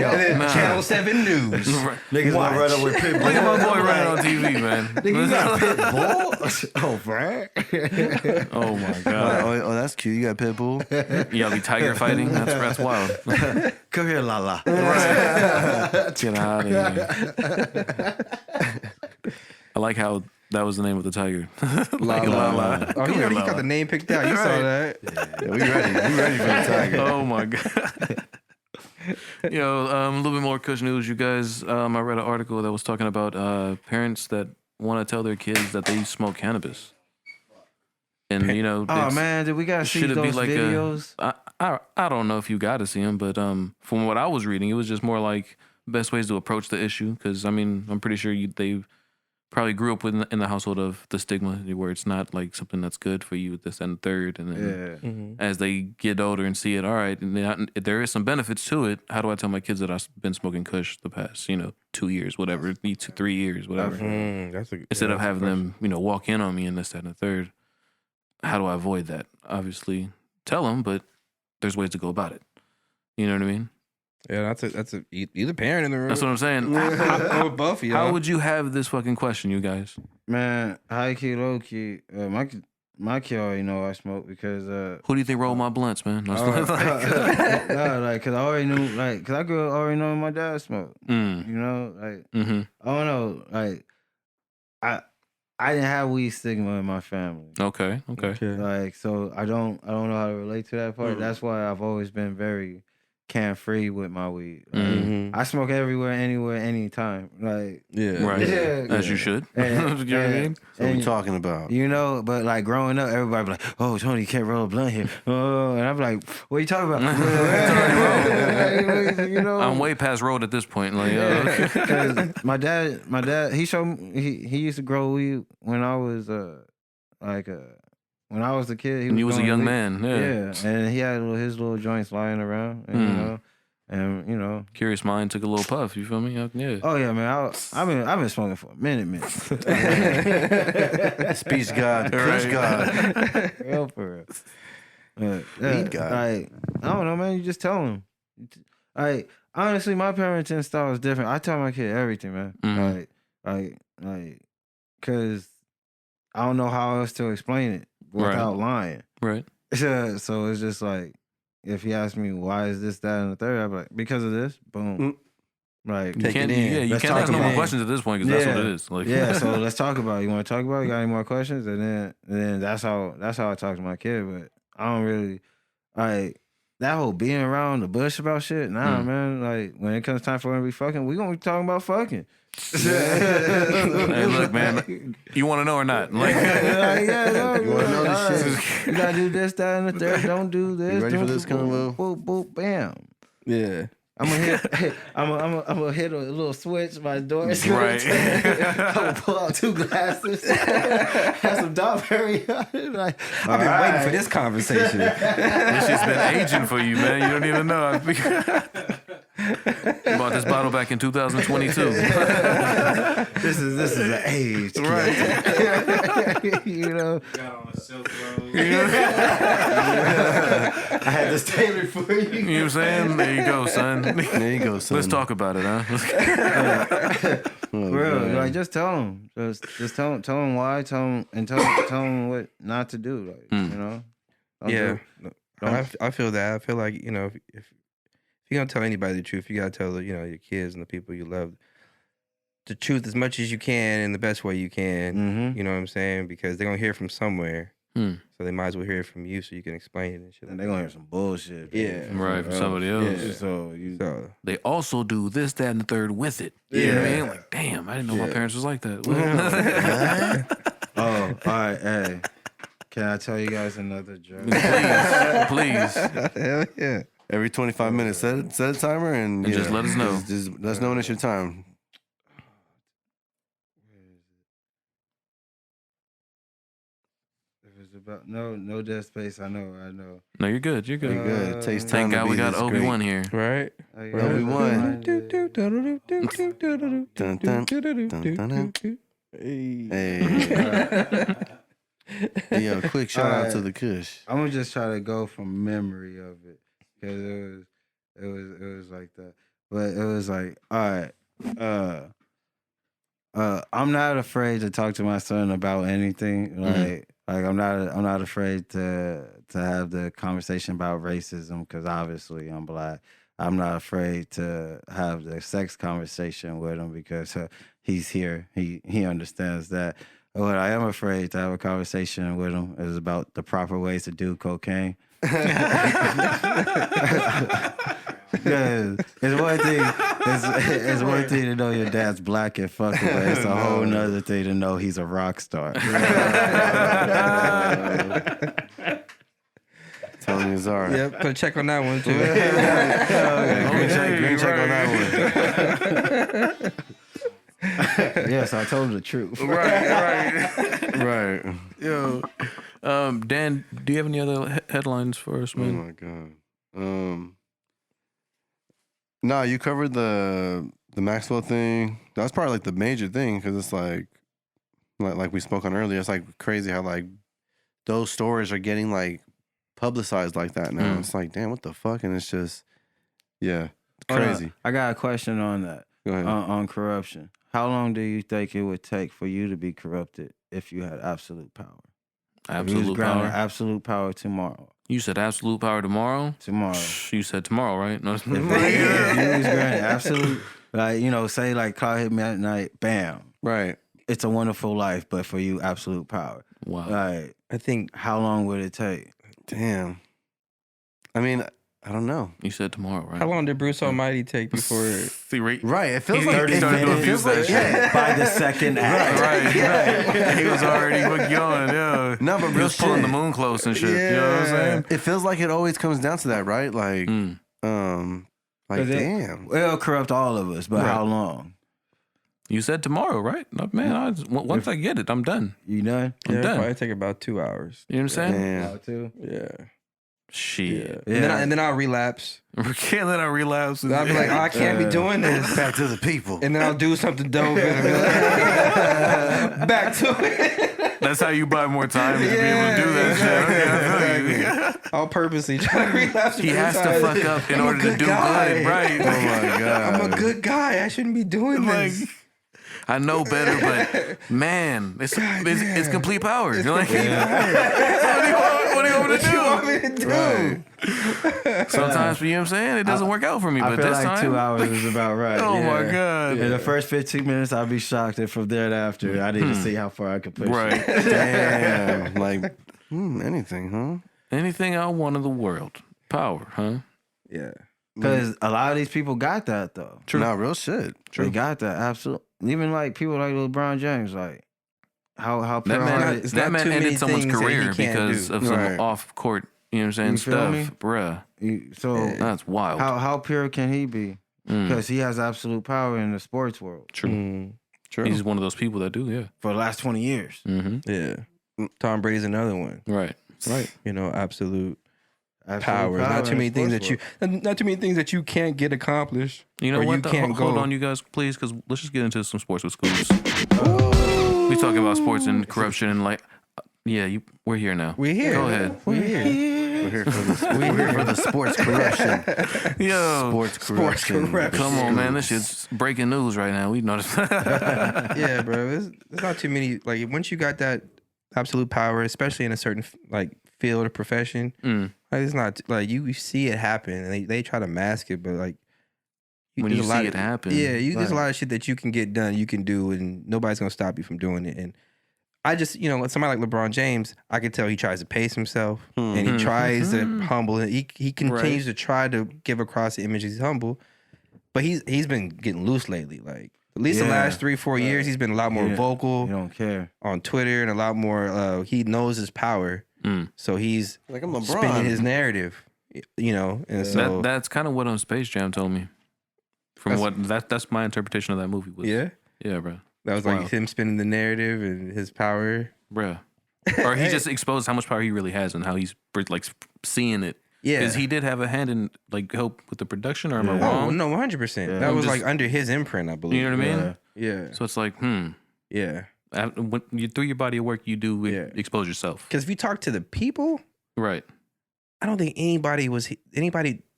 And then Nah. Channel 7 News. Niggas want to run up with pit bull. Look at my boy running on TV, man. Nigga, you got a pit bull? Oh, Brad. Oh my god. Oh, that's cute. You got a pit bull. Yeah, be tiger fighting. That's wild. Come here, Lala. Get out of here. I like how that was the name of the tiger. Like La. Oh, he already got the name picked out. You saw that. Yeah, we ready. We ready for the Tiger. Oh my god. Yo, a little bit more Kush news, you guys. I read an article that was talking about parents that want to tell their kids that they smoke cannabis. And you know, Oh man, did we gotta see should it those be like videos? I don't know if you got to see them, but from what I was reading, it was just more like best ways to approach the issue. Because I mean, I'm pretty sure they probably grew up in the household of the stigma, where it's not like something that's good for you, this and third. And then as they get older and see it, all right, and there is some benefits to it. How do I tell my kids that I've been smoking Kush the past 2 years, whatever, 3 years, whatever, instead of having them walk in on me and this, that, and the third. How do I avoid that? Obviously, tell them, but there's ways to go about it. You know what I mean? Yeah, that's either parent in the room. That's what I'm saying. Or both of you. How would you have this fucking question, you guys? Man, high key, low key. My kid already know I smoke because Who do you think rolled my blunts, man? That's cause I already knew, cause I grew up already knowing my dad smoked. I don't know, I didn't have weed stigma in my family. Okay. So I don't know how to relate to that part. That's why I've always been very can-free with my weed. I smoke everywhere, anywhere, anytime. Right. Yeah. As you should. And, You know what I mean? So what we talking about? But like growing up, everybody be like, "Oh, Tony, you can't roll a blunt here." Oh, and I'm like, "What are you talking about?" I'm way past road at this point. Like, 'Cause my dad, he showed me, he used to grow weed when I was when I was a kid. when you was a growing young weed. man. Yeah. And he had his little joints lying around, and, Curious mind took a little puff. You feel me? Yeah. Oh yeah, man. I've been smoking for a minute. Speech God, Kush God. Real for real. Weed God. I don't know, man. You just tell him. Honestly, my parenting style is different. I tell my kid everything, man. Cause I don't know how else to explain it without lying. Right. So it's just like, if he asks me why is this, that, and the third, I'll be like, because of this. Boom. Like, You can't Let's ask talk no more about it. questions at this point because that's what it is. Like, yeah, so let's talk about it. You want to talk about it? You got any more questions? And then that's how I talk to my kid. But I don't really that whole being around the bush about shit. Nah, man. Like, when it comes time for him to be fucking, we gonna be talking about fucking. Hey, look, man. You want to know or not? Like, You wanna know this shit? You gotta do this, that, and the third. Don't do this. You ready for don't this do- combo? Boop, boop, bam. Yeah. I'm gonna hit. I'm gonna hit a little switch. My door. Right. I'm gonna pull out 2 glasses. Have some Dogberry. Like, I've been waiting for this conversation. this shit's been aging for you, man. You don't even know. Bought this bottle back in 2022. this is an age, kid. Right. Got on a silk robe. I had this tailored for you. You know what I'm saying? There you go, son. There you go, son. Let's talk about it, huh? Real, like just tell them, just tell them why, tell them what not to do, like Don't Yeah. do- I feel that. I feel like, if you're gonna tell anybody the truth, you gotta tell your kids and the people you love the truth as much as you can in the best way you can. Mm-hmm. You know what I'm saying? Because they're gonna hear it from somewhere. So they might as well hear it from you so you can explain it and shit. And they're gonna hear some bullshit. Right, from somebody else. Yeah. So they also do this, that, and the third with it. You know what I mean? Like, damn, I didn't know my parents was like that. oh, all right, hey. Can I tell you guys another joke? Please. Hell yeah. Every 25 minutes, set a timer and just let us know. Just let us know when it's your time. If it's about no dead space, I know. No, you're good. You're good. You're good. It takes time Thank to God be we got this Obi-Wan great. here. Right? Obi-Wan. Dun, dun, dun, dun. Hey. Yo, quick shout out to the Kush. I'm gonna just try to go from memory of it because it was like that. But it was like, all right, I'm not afraid to talk to my son about anything. Like I'm not afraid to have the conversation about racism because obviously I'm Black. I'm not afraid to have the sex conversation with him because he's here. He understands that. What I am afraid to have a conversation with him is about the proper ways to do cocaine. It's one thing. It's one thing to know your dad's Black and fuck it, but it's a whole nother thing to know he's a rock star. Tony Asar. Yep, put a check on that one too. Green check on that one. Yes, I told him the truth. Right. Yo, Dan, do you have any other headlines for us, Oh man? my god. No, you covered the Maxwell thing. That's probably like the major thing because it's like we spoke on earlier. It's like crazy how like those stories are getting like publicized like that now. It's like, damn, what the fuck? And it's just, yeah, crazy. I got a question on that. Go ahead. On corruption. How long do you think it would take for you to be corrupted if you had absolute power? Absolute power. Absolute power tomorrow. You said absolute power tomorrow? Tomorrow. You said tomorrow, right? No, If you was granted absolute, like, say like car hit me at night, bam. Right. It's a wonderful life, but for you, absolute power. Wow. Like, I think how long would it take? Damn. I mean, I don't know. You said tomorrow, right? how long did Bruce Almighty take before? Right. It feels like 30 started to abuse that shit. By the second act. Right. He was already going, yeah. No, but He real was pulling shit. the moon close and shit. You know what I'm saying? It feels like it always comes down to that, right? Like, like, damn. It'll corrupt all of us, but how long? You said tomorrow, right? No, man, once I get it, I'm done. You done? I'm It'll done. probably take about 2 hours. You know what I'm saying? Damn. Too? Yeah. Shit. And then I'll relapse. We can't let our relapse. I'll be like, oh, I can't be doing this. Back to the people. And then I'll do something dope and I'll be like, back to it. That's how you buy more time to be able to do that shit. Okay, I feel you. I'll purposely try to relapse. He has to fuck up in order to do guy. good, right? Oh my god. I'm a good guy. I shouldn't be doing Like, this. I know better, but man, it's complete power. You're like, what do you want me to do? Right. Sometimes, you know what I'm saying? It doesn't work out for me, I but feel this like time, 2 hours is about right. oh my god, In the first 15 minutes, I'll be shocked, and from there to after, I need to see how far I can push. right? Damn. Like, anything, huh? Anything I want in the world, power, huh? Yeah. Because a lot of these people got that though. True. No, real shit. They got that absolutely. Even like people like LeBron James, like how That pure-hearted. it's that not man too many ended someone's things that he career can't because do. of some Right. off court, you know what I'm saying, You feel stuff, me? bruh. So That's wild. how pure can he be? Because he has absolute power in the sports world True. True. He's one of those people that do, yeah. for the last 20 years. Mm-hmm. Yeah. Tom Brady's another one. Right. Right. Absolute Absolute power. Not too in many the things sports that world. not too many things that you can't get accomplished. You know or what? you can't Hold go. on, you guys, please, because let's just get into some sports with schools. We talking about sports and corruption and like, we're here now. We're here. Go ahead. We're here. We're here for the sports corruption. Yo, Sports corruption. come on, man. This shit's breaking news right now. We noticed. Yeah, bro. There's not too many. Like once you got that absolute power, especially in a certain like field or profession. Like, it's not like you see it happen, and they try to mask it, but like when you see it happen, there's a lot of shit that you can get done, you can do, and nobody's gonna stop you from doing it. And I just, somebody like LeBron James, I can tell he tries to pace himself, and he tries to humble. He continues to try to give across the image he's humble, but he's been getting loose lately. Like at least the last 3-4 years, he's been a lot more vocal. He don't care on Twitter, and a lot more. He knows his power, so he's like I'm LeBron. spinning his narrative. And so that's kind of what on Space Jam told me. That's my interpretation of that movie. Yeah, bro. That was like him spinning the narrative and his power, bro. Or he just exposed how much power he really has and how he's like seeing it. Yeah, because he did have a hand in like help with the production. Or am I wrong? Oh no, 100%. That was like under his imprint, I believe. You know what I mean? Yeah. So it's like, yeah. When you through your body of work, you do expose yourself. Because if you talk to the people, right? I don't think anybody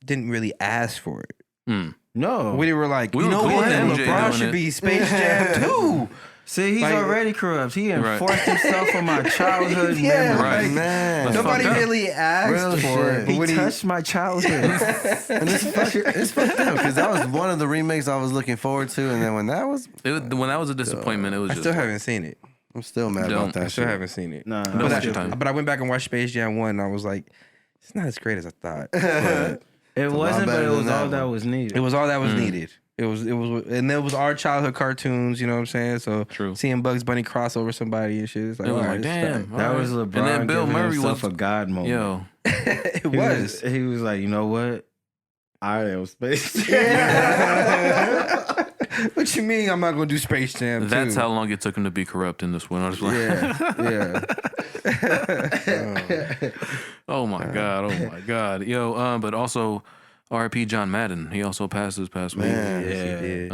didn't really ask for it. No, we were like, you know what? LeBron should be Space Jam too. See, he's already corrupt. He enforced himself on my childhood memory. Right, man. Nobody really asked for it. He touched my childhood. And it's fucked up because that was one of the remakes I was looking forward to, and then when that was a disappointment, it was. I still haven't seen it. I'm still mad about that. I still haven't seen it. No, but I went back and watched Space Jam 1, and I was like, it's not as great as I thought. It wasn't, but it was all that was needed. It was all that was needed. It was, and it was our childhood cartoons. You know what I'm saying? So seeing Bugs Bunny cross over somebody and shit, it's like, damn, that was LeBron. And then Bill Murray was a god moment. Yo, it was. He was like, you know what? I am Space Jam. Yeah. What you mean? I'm not gonna do Space Jam? That's how long it took him to be corrupt in this one. I was like, oh my god, yo. But also, R.I.P. John Madden. He also passed this past week. Shit.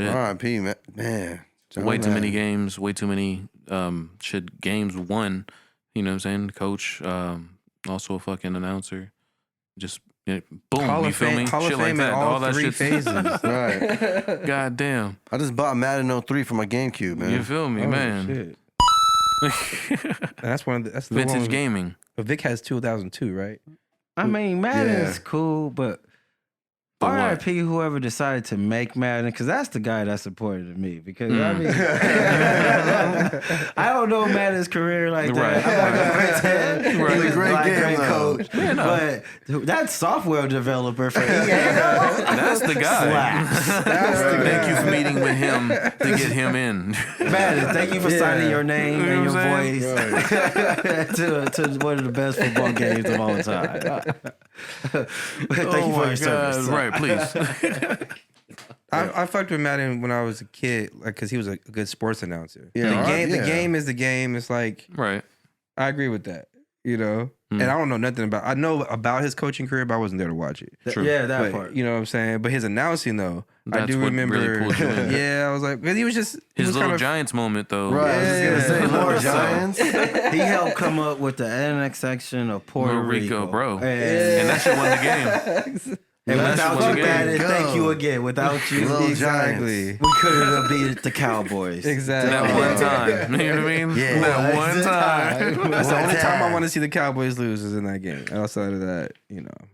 R.I.P. Man. Way too many games. Way too many games won. You know what I'm saying? Coach. Also a fucking announcer. Just. Yeah, boom, Hall you feel me? Hall shit of Fame like that. all that three shit. phases. Right. God damn. I just bought Madden 03 for my GameCube, man. You feel me, man? That's the vintage one. gaming. But Vic has 2002, right? I mean, Madden's cool, but R.I.P. whoever decided to make Madden, because that's the guy that supported me. Because I mean, I don't know Madden's career like that. I'm not gonna pretend. He was a great coach, but that software developer for EA, that's the guy. Thank you for meeting with him to get him in. Madden, thank you for signing your name and your voice to one of the best football games of all time. Thank you for your service. Right, please. I fucked with Madden when I was a kid, like, because he was a good sports announcer. Yeah, the game is the game. It's like, right. I agree with that. And I don't know nothing about. I know about his coaching career, but I wasn't there to watch it. True. Yeah, that part. You know what I'm saying? But his announcing though, that's I do remember. Really I was like, because he was just his little Giants moment though. Right. I was gonna say more Giants. He helped come up with the annexation of Puerto Rico, bro. And that shit won the game. And without you, Madden, thank you again. Without you, exactly, we couldn't have beat the Cowboys. Exactly. That one time. You know what I mean? Yeah. That one time. That's the only time I want to see the Cowboys lose is in that game. Outside of that,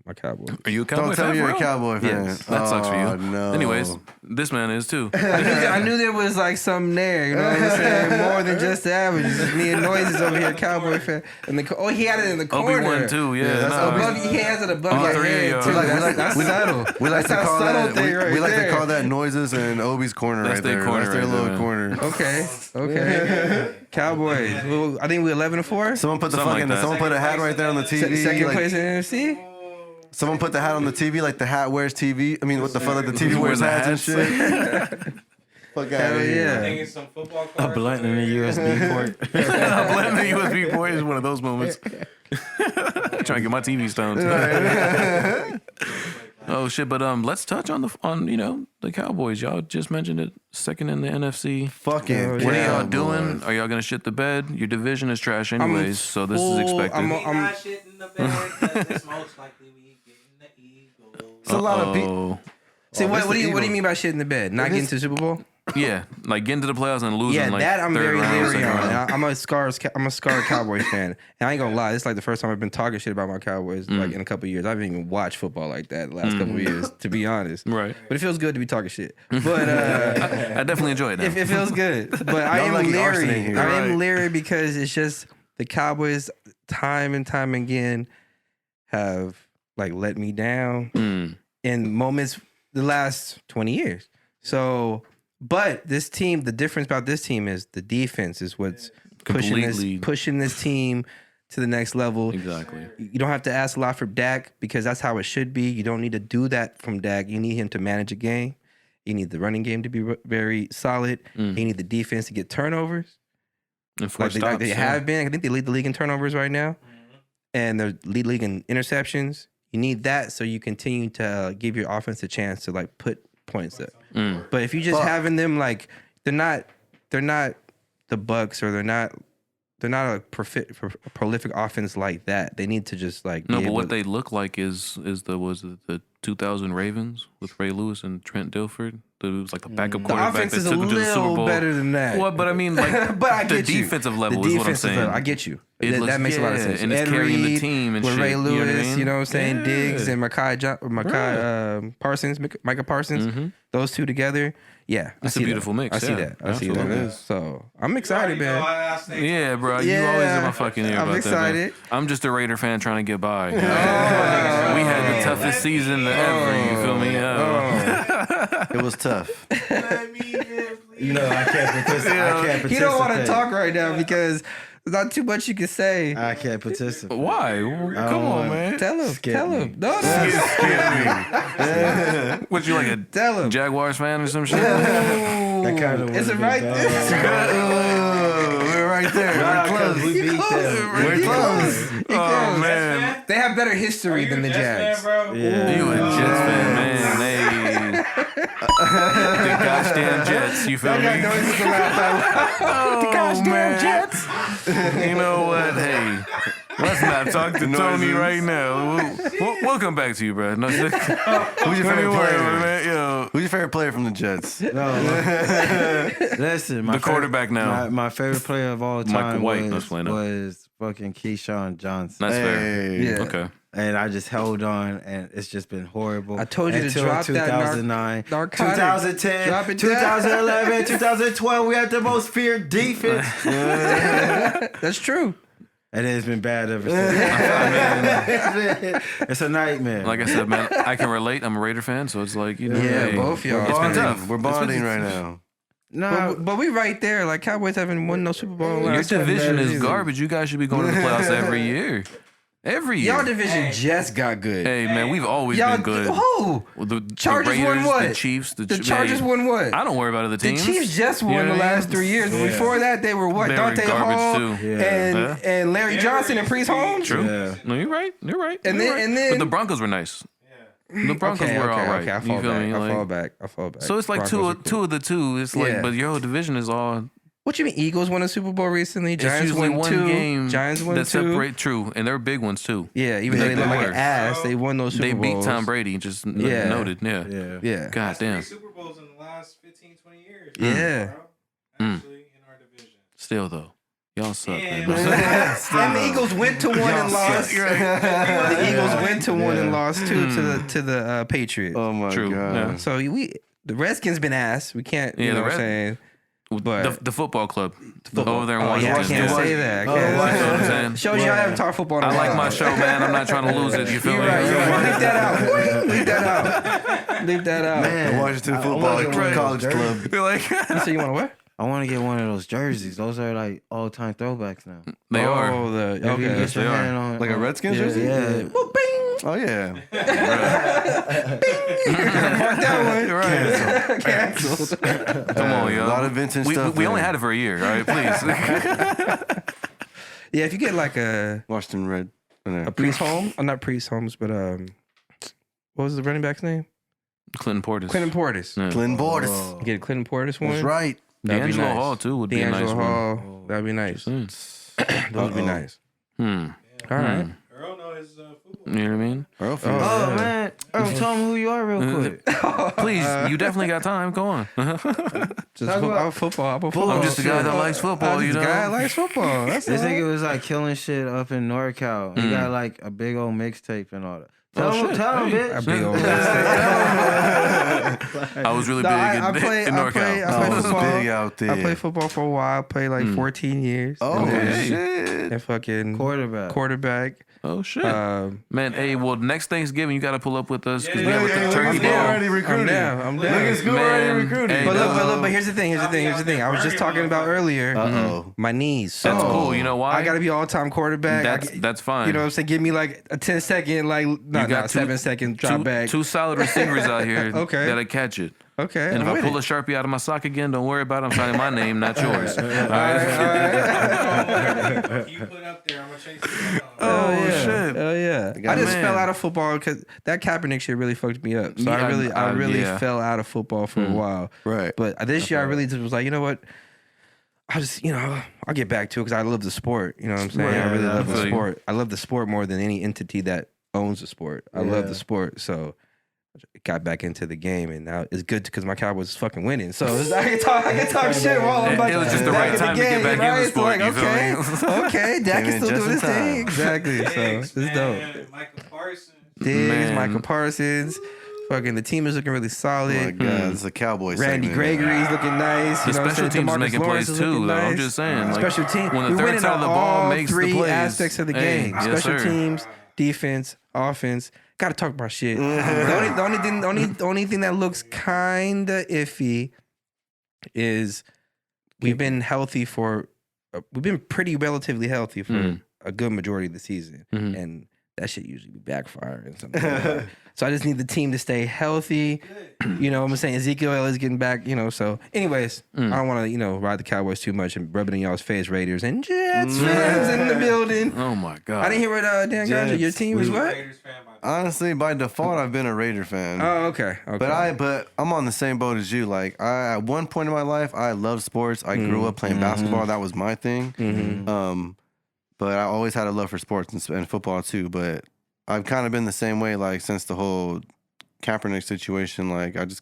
my Cowboys. Are you a Cowboy fan? Don't tell me you're a Cowboy fan. Yes. That sucks for you. No. Anyways, this man is too. I knew there was like something there. You know what I'm saying? More than just the average. Just me and Noises over here, Cowboy fan. And he had it in the corner. Obi-Wan too. Yeah. He has it above All your three head of too. y'all. That's subtle. We like to call that. We like there. to call that Noises and Obi's corner That's right their there. corner That's their right little there, corner. Okay. Cowboys. Well, I think we're 11-4. Someone put someone put a hat right there on the TV. Second place in NFC. Someone put the hat on the TV, like the hat wears TV. I mean, what the fuck, like the TV wears hats and shit. Fuck out of here. Yeah. I think it's some football A blunt in the USB port. A blunt in the USB port is one of those moments. Trying to get my TV stoned. Oh shit! But let's touch on the Cowboys. Y'all just mentioned it. Second in the NFC. Fucking. What are y'all doing? Are y'all gonna shit the bed? Your division is trash anyways, so this is expected. I'm not shitting the bed because it's most likely we getting the Eagles. It's a lot of people. See, what do you mean by shit in the bed? Not getting to the Super Bowl? Yeah, like getting to the playoffs and losing. Yeah, like that I'm third very round, leery second on. round. I'm a scarred Cowboys fan. And I ain't gonna lie, it's like the first time I've been talking shit about my Cowboys like in a couple of years. I haven't even watched football like that the last couple of years, to be honest. Right. But it feels good to be talking shit. But I definitely enjoy it now. it feels good. But I am lucky Arsenal leery. here. I am leery because it's just the Cowboys time and time again have like let me down in moments the last 20 years. So, but this team, the difference about this team is the defense is what's pushing this team to the next level. Exactly. You don't have to ask a lot for Dak because that's how it should be. You don't need to do that from Dak. You need him to manage a game. You need the running game to be very solid. You need the defense to get turnovers. And force Like they have been. I think they lead the league in turnovers right now. And they lead the league in interceptions. You need that so you continue to give your offense a chance to like put points up. But if you just having them like they're not the Bucks or they're not a prolific offense like that. They need to just like no. But what they look like is the 2000 Ravens with Ray Lewis and Trent Dilfer. It was like a backup the quarterback offense that is a took them to the Super little Bowl. better than that. Well, but I mean, like, but I the get you. defensive level The is what I'm defensive saying. level, I get you. It looks- That makes a lot of sense. and it's Ed carrying the Reed team and with shit, Ray you know what I Lewis, mean? you know what I'm saying? Yeah. Diggs and Micah Parsons, those two together. Yeah, It's I see a beautiful that. mix, I see yeah. that. I see Absolutely. that. So I'm excited, man. Yeah, bro. You Yeah. always in my fucking ear I'm about excited. that. Man. I'm just a Raider fan trying to get by. We had the toughest season ever. You feel me? It was tough. You know, I can't participate. I can't participate. He don't want to talk right now because there's not too much you can say. I can't participate. Why? Come on, man. Tell him. Skip Tell me. him. No. What, you like a Tell him. Jaguars fan or some shit? That kind of It's a right. We're right there. We're close. We beat them. We're close. Oh, man. They have better history than the Jags. Yeah. You a Jets fan, man. Hey. The goddamn Jets. You feel me? The goddamn Jets. You know what? Hey. Let's not talk to Tony right now. We'll come back to you, bro. No, Who's your favorite player? Who's your favorite player from the Jets? Listen, The quarterback now. My favorite player of all Michael time White, let's play now. was fucking Keyshawn Johnson. That's fair. Hey. Yeah. Okay. And I just held on, and it's just been horrible. I told you to Until drop that 2009, narcotic. 2010, Drop it 2011, 2012. We had the most feared defense, That's true. and it's been bad ever since. It's a nightmare. Like I said, man, I can relate. I'm a Raider fan, so it's like, you know. Yeah, hey, both y'all. It's been tough. We're bonding right now. no, But we right there. Like Cowboys haven't won no Super Bowl in the Your last 10 division is years. garbage. You guys should be going to the playoffs every year. Every year. Y'all division just got good. Hey, man, we've always Y'all, been good. who? Well, the Chargers Raiders, won what? The Chiefs. The Chargers won what? I don't worry about other The teams. Chiefs just You won know the what I mean? last 3 years. But before that, they were what? They were Dante garbage Hall too. Yeah. and Larry Johnson and Priest Holmes. True. Yeah. No, you're right. You're right. And You're then- right. and then- but the Broncos were nice. The Broncos were all right. Okay, I You fall feel back. me? I Like- fall back. I fall back. So it's like Broncos are cool. two of the two. It's like, Yeah. but your whole division is all. What you mean? Eagles won a Super Bowl recently. It's Giants usually won one 2. game Giants won that 2. separate. True, and they're big ones too. Yeah, even though they look like were. an ass, they won those Super They Bowls. beat Tom Brady. Just Yeah. noted. Yeah. yeah. Yeah. God damn. Super Bowls in the last 15, 20 years. Yeah. Actually, in our division. Still though, y'all suck. Yeah. Man. And the Eagles went to one and lost. The Eagles went to one and lost to the Patriots. Oh my True. god. Yeah. So the Redskins been ass. We can't. You Yeah, know the what I'm saying? But the football club over there in oh, yeah, I Washington. can't say that. I Oh, can't. You know what I'm saying? Shows you I haven't talked football. In a I like while. my show, man. I'm not trying to lose it. You feel You're me? right. You're right. Leave that out. Leave that out. Leave that out. The Washington Football College Club. You're like, You say you want to what? I want to get one of those jerseys. Those are like all-time throwbacks now. they are. Oh, If you okay. get your they are. hand on Like a Redskins yeah, jersey? Yeah. Oh yeah. Mark that one. You're right. Canceled. Come on, yo. A lot of Vincent we, stuff. We only in it. had it for a year, all right? Please. Yeah, if you get like a Washington Red. Priest Holmes, not Priest Holmes, but what was the running back's name? Clinton Portis. Clinton Portis. Yeah. Glenn Borders. You get a Clinton Portis one. That's right. That'd be D'Angelo nice. Hall, too, would be a nice D'Angelo one. Hall. That'd be nice. Hmm. Those would be nice. Hmm. All right. Earl knows his football. You know what I mean? Earlpheus. Oh, Oh man, tell them who you are real quick. Please, you definitely got time. Go on. I'm football. I'm just a guy that likes football, I'm you just know. a guy that likes football. That's This all. nigga was like killing shit up in NorCal. He got like a big old mixtape and all that. Oh, Tell him, shit. tell him, Hey. bitch. A big old I was really big I in play NorCal. I was football. big out there. I played football for a while. I played like 14 years. Oh, Okay. shit. And fucking Quarterback. Oh shit, Um, man. Hey, well, next Thanksgiving you got to pull up with us because we Yeah, have yeah, a turkey Look at ball. already recruiting. I'm down. Look at school already Man. recruiting. Hey, But no. look, but here's the thing. I was just talking about earlier. Uh-oh. My knees. That's So cool. You know why? I got to be all-time quarterback. That's fine. You know what I'm saying? Give me like a 10-second, like, not 7-second drop back. Two solid receivers out here Okay. that'll catch it. Okay. And if I'm I with pull a it. Sharpie out of my sock again, don't worry about it. I'm signing my name, not yours. All right? You put up there, I'm gonna chase you down. Oh, yeah. shit. Oh yeah. I just man. fell out of football because that Kaepernick shit really fucked me up. So Yeah, I really yeah. fell out of football for a while. Right. But this year I really just was like, you know what? I just, I'll get back to it because I love the sport. You know what I'm saying? I really love I the feel you. sport. I love the sport more than any entity that owns the sport. I love the sport. So I got back into the game, and now it's good because my Cowboys is fucking winning. So I can talk shit while I'm It was just the right time to get back in the sport. You feel me? Okay, Dak Came can in still just do in his thing. time. Exactly. So Diggs, it's dope. man, Michael Parsons. Diggs, Man. Michael Parsons. Fucking the team is looking really solid. Oh my God, it's a Cowboys. Randy segment. Gregory's looking nice. The You know what I'm special saying? teams DeMarcus making Lawrence plays is too, looking though. I'm nice. just saying. Like, Special team. when the We third winning side on of the ball all makes the three plays. aspects of the Hey, game. yes, Special sir. teams, defense, offense. Got to talk about shit. The only thing that looks kind of iffy is we've been healthy for we've been pretty relatively healthy for a good majority of the season, and that shit usually be backfiring. Something. So I just need the team to stay healthy. You know what I'm saying? Ezekiel is getting back, so anyways, I don't want to, ride the Cowboys too much and rub it in y'all's face, Raiders and Jets fans in the building. Oh my God. I didn't hear what Dan got. Your team was what? Raiders fan by Honestly, by default, I've been a Raider fan. Oh, okay. But I'm on the same boat as you. Like at one point in my life, I loved sports. I grew up playing basketball. That was my thing. But I always had a love for sports and football too. But I've kind of been the same way, like since the whole Kaepernick situation. Like I just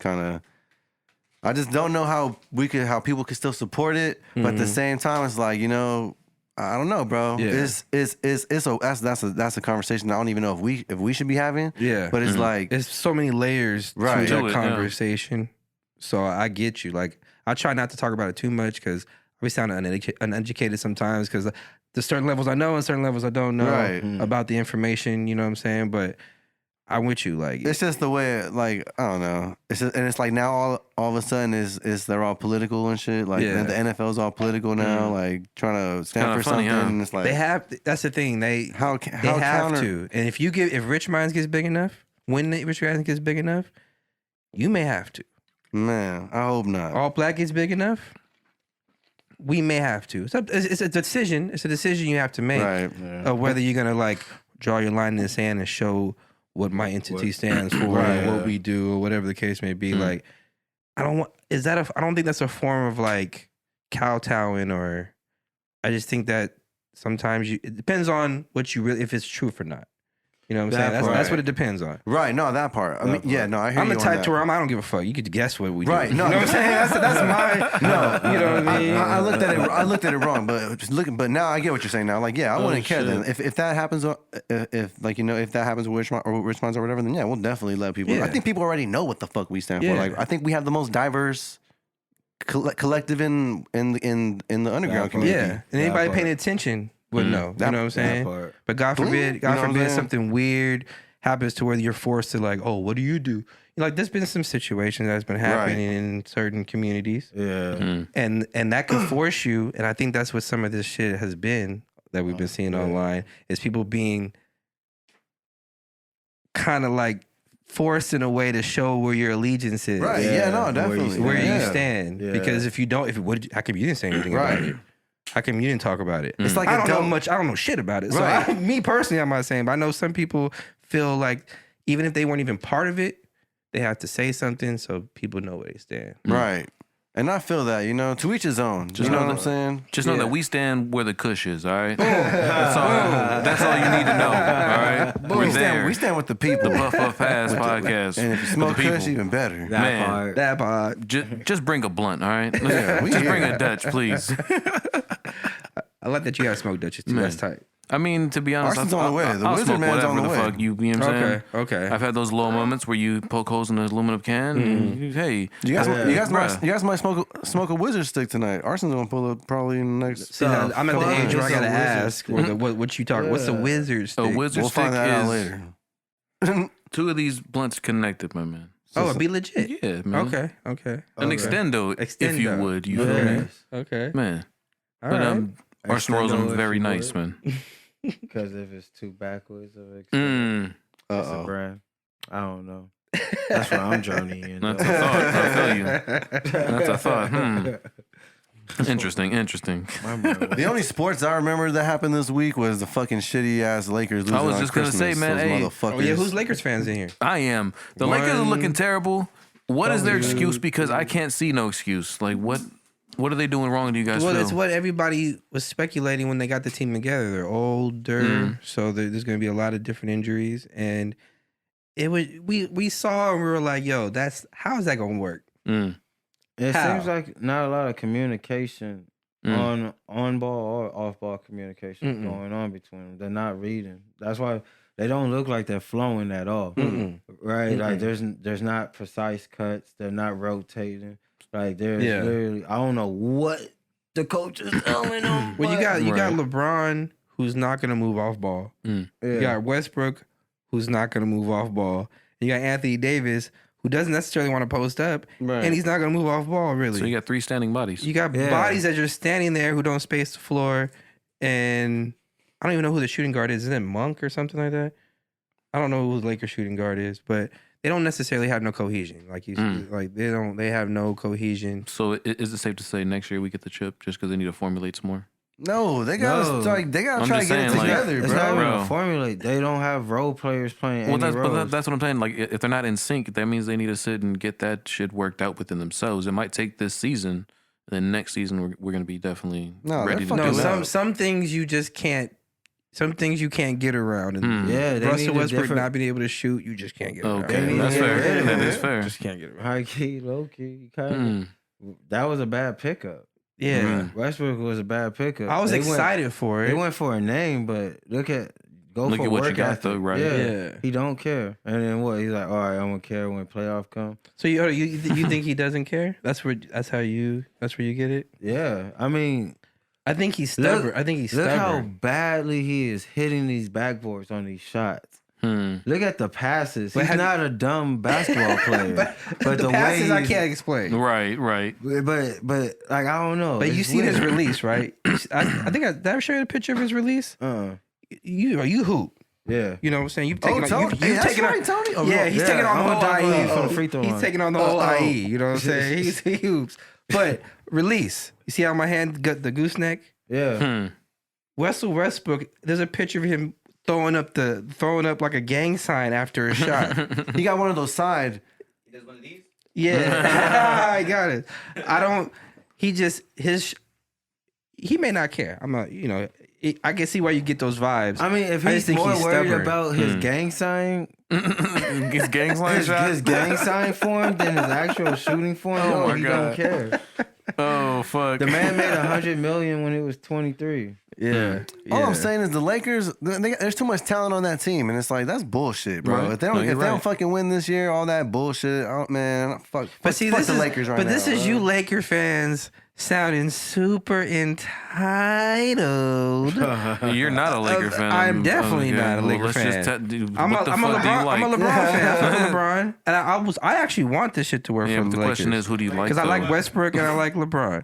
don't know how people could still support it. But at the same time, it's like, I don't know, bro. Yeah. That's a conversation I don't even know if we should be having. Yeah. But it's like There's so many layers Right. to To that it, yeah. conversation. So I get you. Like, I try not to talk about it too much because we sound uneducated sometimes because there's certain levels I know and certain levels I don't know Right. about the information, you know what I'm saying? But I'm with you. Like, it's just the way, like, I don't know. It's just, and it's like now all of a sudden is they're all political and shit. Like Yeah. the NFL's all political now, like trying to stand kinda for funny, something. huh? And it's like they have, that's the thing. They how have counter, to. And if Rich Minds gets big enough, when Rich Minds gets big enough, you may have to. Man, I hope not. All Black gets big enough, we may have to. It's a decision. It's a decision you have to make Right. of whether you're gonna like draw your line in the sand and show what my entity stands for, Right. or what we do, or whatever the case may be. Like, I don't think that's a form of like kowtowing, or I just think that sometimes it depends on what you really, if it's truth or not. You know what I'm saying? That's what it depends on. Right. No, that part. I mean, yeah. No, I hear I'm you the on type that. to where I don't give a fuck. You could guess what we do. Right. No, you know what I'm saying? That's my. No, you know what I mean? I looked at it wrong, but now I get what you're saying now. Like, yeah, I wouldn't care then. If that happens, if that happens with Rich Minds or whatever, then yeah, we'll definitely let people. Yeah. I think people already know what the fuck we stand for. Yeah. Like, I think we have the most diverse collective in the underground community. Yeah, and anybody paying attention would know. You know what I'm saying? part. But God forbid, You know what I'm saying? something weird happens to where you're forced to like, oh, what do you do? Like, there's been some situations that's been happening in certain communities, Yeah. and that can force you. And I think that's what some of this shit has been that we've been seeing online is people being kind of like forced in a way to show where your allegiance is, Right. Yeah. No, definitely. where yeah. you stand. Yeah. Because if you don't, how come you didn't say anything about Right. it? How come you didn't talk about it? It's like I a don't know double- much. I don't know shit about it. So Right. me personally, I'm not saying, but I know some people feel like even if they weren't even part of it, they have to say something so people know where they stand. Right. And I feel that, you know, to each his own. Just you know know what I'm that- saying? Just know that we stand where the Kush is, all right? That's all you need to know, all right? We're there. We stand with the people. The Puff Puff Pass podcast. And if you with smoke the people. Kush, even better. That part. Just bring a blunt, all right? Yeah, we just here. bring a Dutch, please. I like that you guys smoke Dutchess too. Man. That's tight. I mean, to be honest, Arson's on the way. The I'll Wizard smoke Man's whatever on the the way. fuck you know what I'm saying? Okay. I've had those low moments where you poke holes in an aluminum can. And hey, You guys, bruh. you guys might smoke a wizard stick tonight. Arson's gonna pull up probably in the next. See, now, I'm at the age where I gotta ask, stick. what you talking? What's the wizard A stick? wizard We'll stick find that out is later. 2 of these blunts connected, my man. Oh, it'd be legit. Yeah, man. Okay. An extendo, if you Extendo. would. You feel me? Yes. Okay. Man. All But right. Arson rolls Extendo them if very you nice, would. man. Because if it's too backwards of it, Mm. it's a brand. I don't know. That's where I'm journeying. That's a thought. I feel you. That's a thought. Interesting. The only sports I remember that happened this week was the fucking shitty ass Lakers losing I was on just gonna say, Christmas. man, Those hey. motherfuckers. Oh yeah, who's Lakers fans in here? I am. The Lakers are looking terrible. What is their excuse? Because I can't see no excuse. Like, what are they doing wrong, do you guys Well, feel? it's what everybody was speculating when they got the team together. They're older, so there's going to be a lot of different injuries, and it was we saw and we were like, "Yo, how is that going to work?" It How? seems like not a lot of communication on ball or off ball communication going on between them. They're not reading. That's why they don't look like they're flowing at all. Right? Like there's not precise cuts. They're not rotating. Like there's literally, I don't know what the coach is telling them. Well, you got LeBron, who's not going to move off ball. You got Westbrook, who's not going to move off ball. You got Anthony Davis, who doesn't necessarily want to post up, and he's not going to move off ball, really. So you got 3 standing bodies. You got bodies that are standing there who don't space the floor, and I don't even know who the shooting guard is. Is it Monk or something like that? I don't know who the Lakers shooting guard is, but they don't necessarily have no cohesion. Like you said, like they have no cohesion. So is it safe to say next year we get the chip just because they need to formulate some more? No, they gotta they gotta I'm try to just get it saying, like, together, It's bro. not even Bro. a formulate. They don't have role players playing Well, any roles. that's what I'm saying. Like, if they're not in sync, that means they need to sit and get that shit worked out within themselves. It might take this season, and then next season we're going to be definitely No, ready to they're do fucking that. up. Some things you just can't. Some things you can't get around. And Yeah, they Russell need a Westbrook different- not being able to shoot, you just can't get around. Okay, Yeah, that's yeah, fair. yeah. That is fair. Just can't get around. High key, low key, kind of. That was a bad pickup. Yeah, Westbrook was a bad pickup. I was They excited for They it. went for a name, but look at Look for at what you work got, ethic. though, right? Yeah, he don't care. And then what? He's like, all right, I'm gonna care when playoff come. So you think he doesn't care? That's where you get it. Yeah, I mean, I think he's stubborn. I think he's look how stubborn. badly he is hitting these backboards on these shots. Look at the passes. But He's have you- not a dumb basketball player. but the way passes I he's- can't explain. Right. But like I don't know. But you It's seen his weird. release, right? I think did I ever show you a picture of his release? You hoop. Yeah. You know what I'm saying? You've taken Tony. Hey, that's taken right, Tony. Oh, yeah, he's taking on the whole IE IE. from the free throw He's line. taking on the whole IE. You know what I'm saying? He hoops. But release. You see how my hand got the gooseneck? Yeah. Russell Westbrook. There's a picture of him throwing up like a gang sign after a shot. He got one of those side. He does one of these? Yeah, I got it. I don't. He just he may not care. I'm not. You know, I can see why you get those vibes. I mean, if I he's just think more he's worried stubborn. about his gang sign, His gang sign shot? his gang sign form than his actual shooting form, Oh my he God. don't care. Oh, fuck. The man made $100 million when he was 23. Yeah. All I'm saying is the Lakers. There's too much talent on that team, and it's like that's bullshit, bro. Right. If they don't, No, you're if they right. don't fucking win this year, all that bullshit, man, fuck. But see, fuck this the is Lakers right But now. this is you Laker fans sounding super entitled. You're not a Laker fan. I'm definitely not a Laker let's fan. Just I'm a LeBron fan. I fuck with LeBron, and I actually want this shit to work Yeah, for but the the Lakers. question is, who do you like? Because I like though? Westbrook and I like LeBron.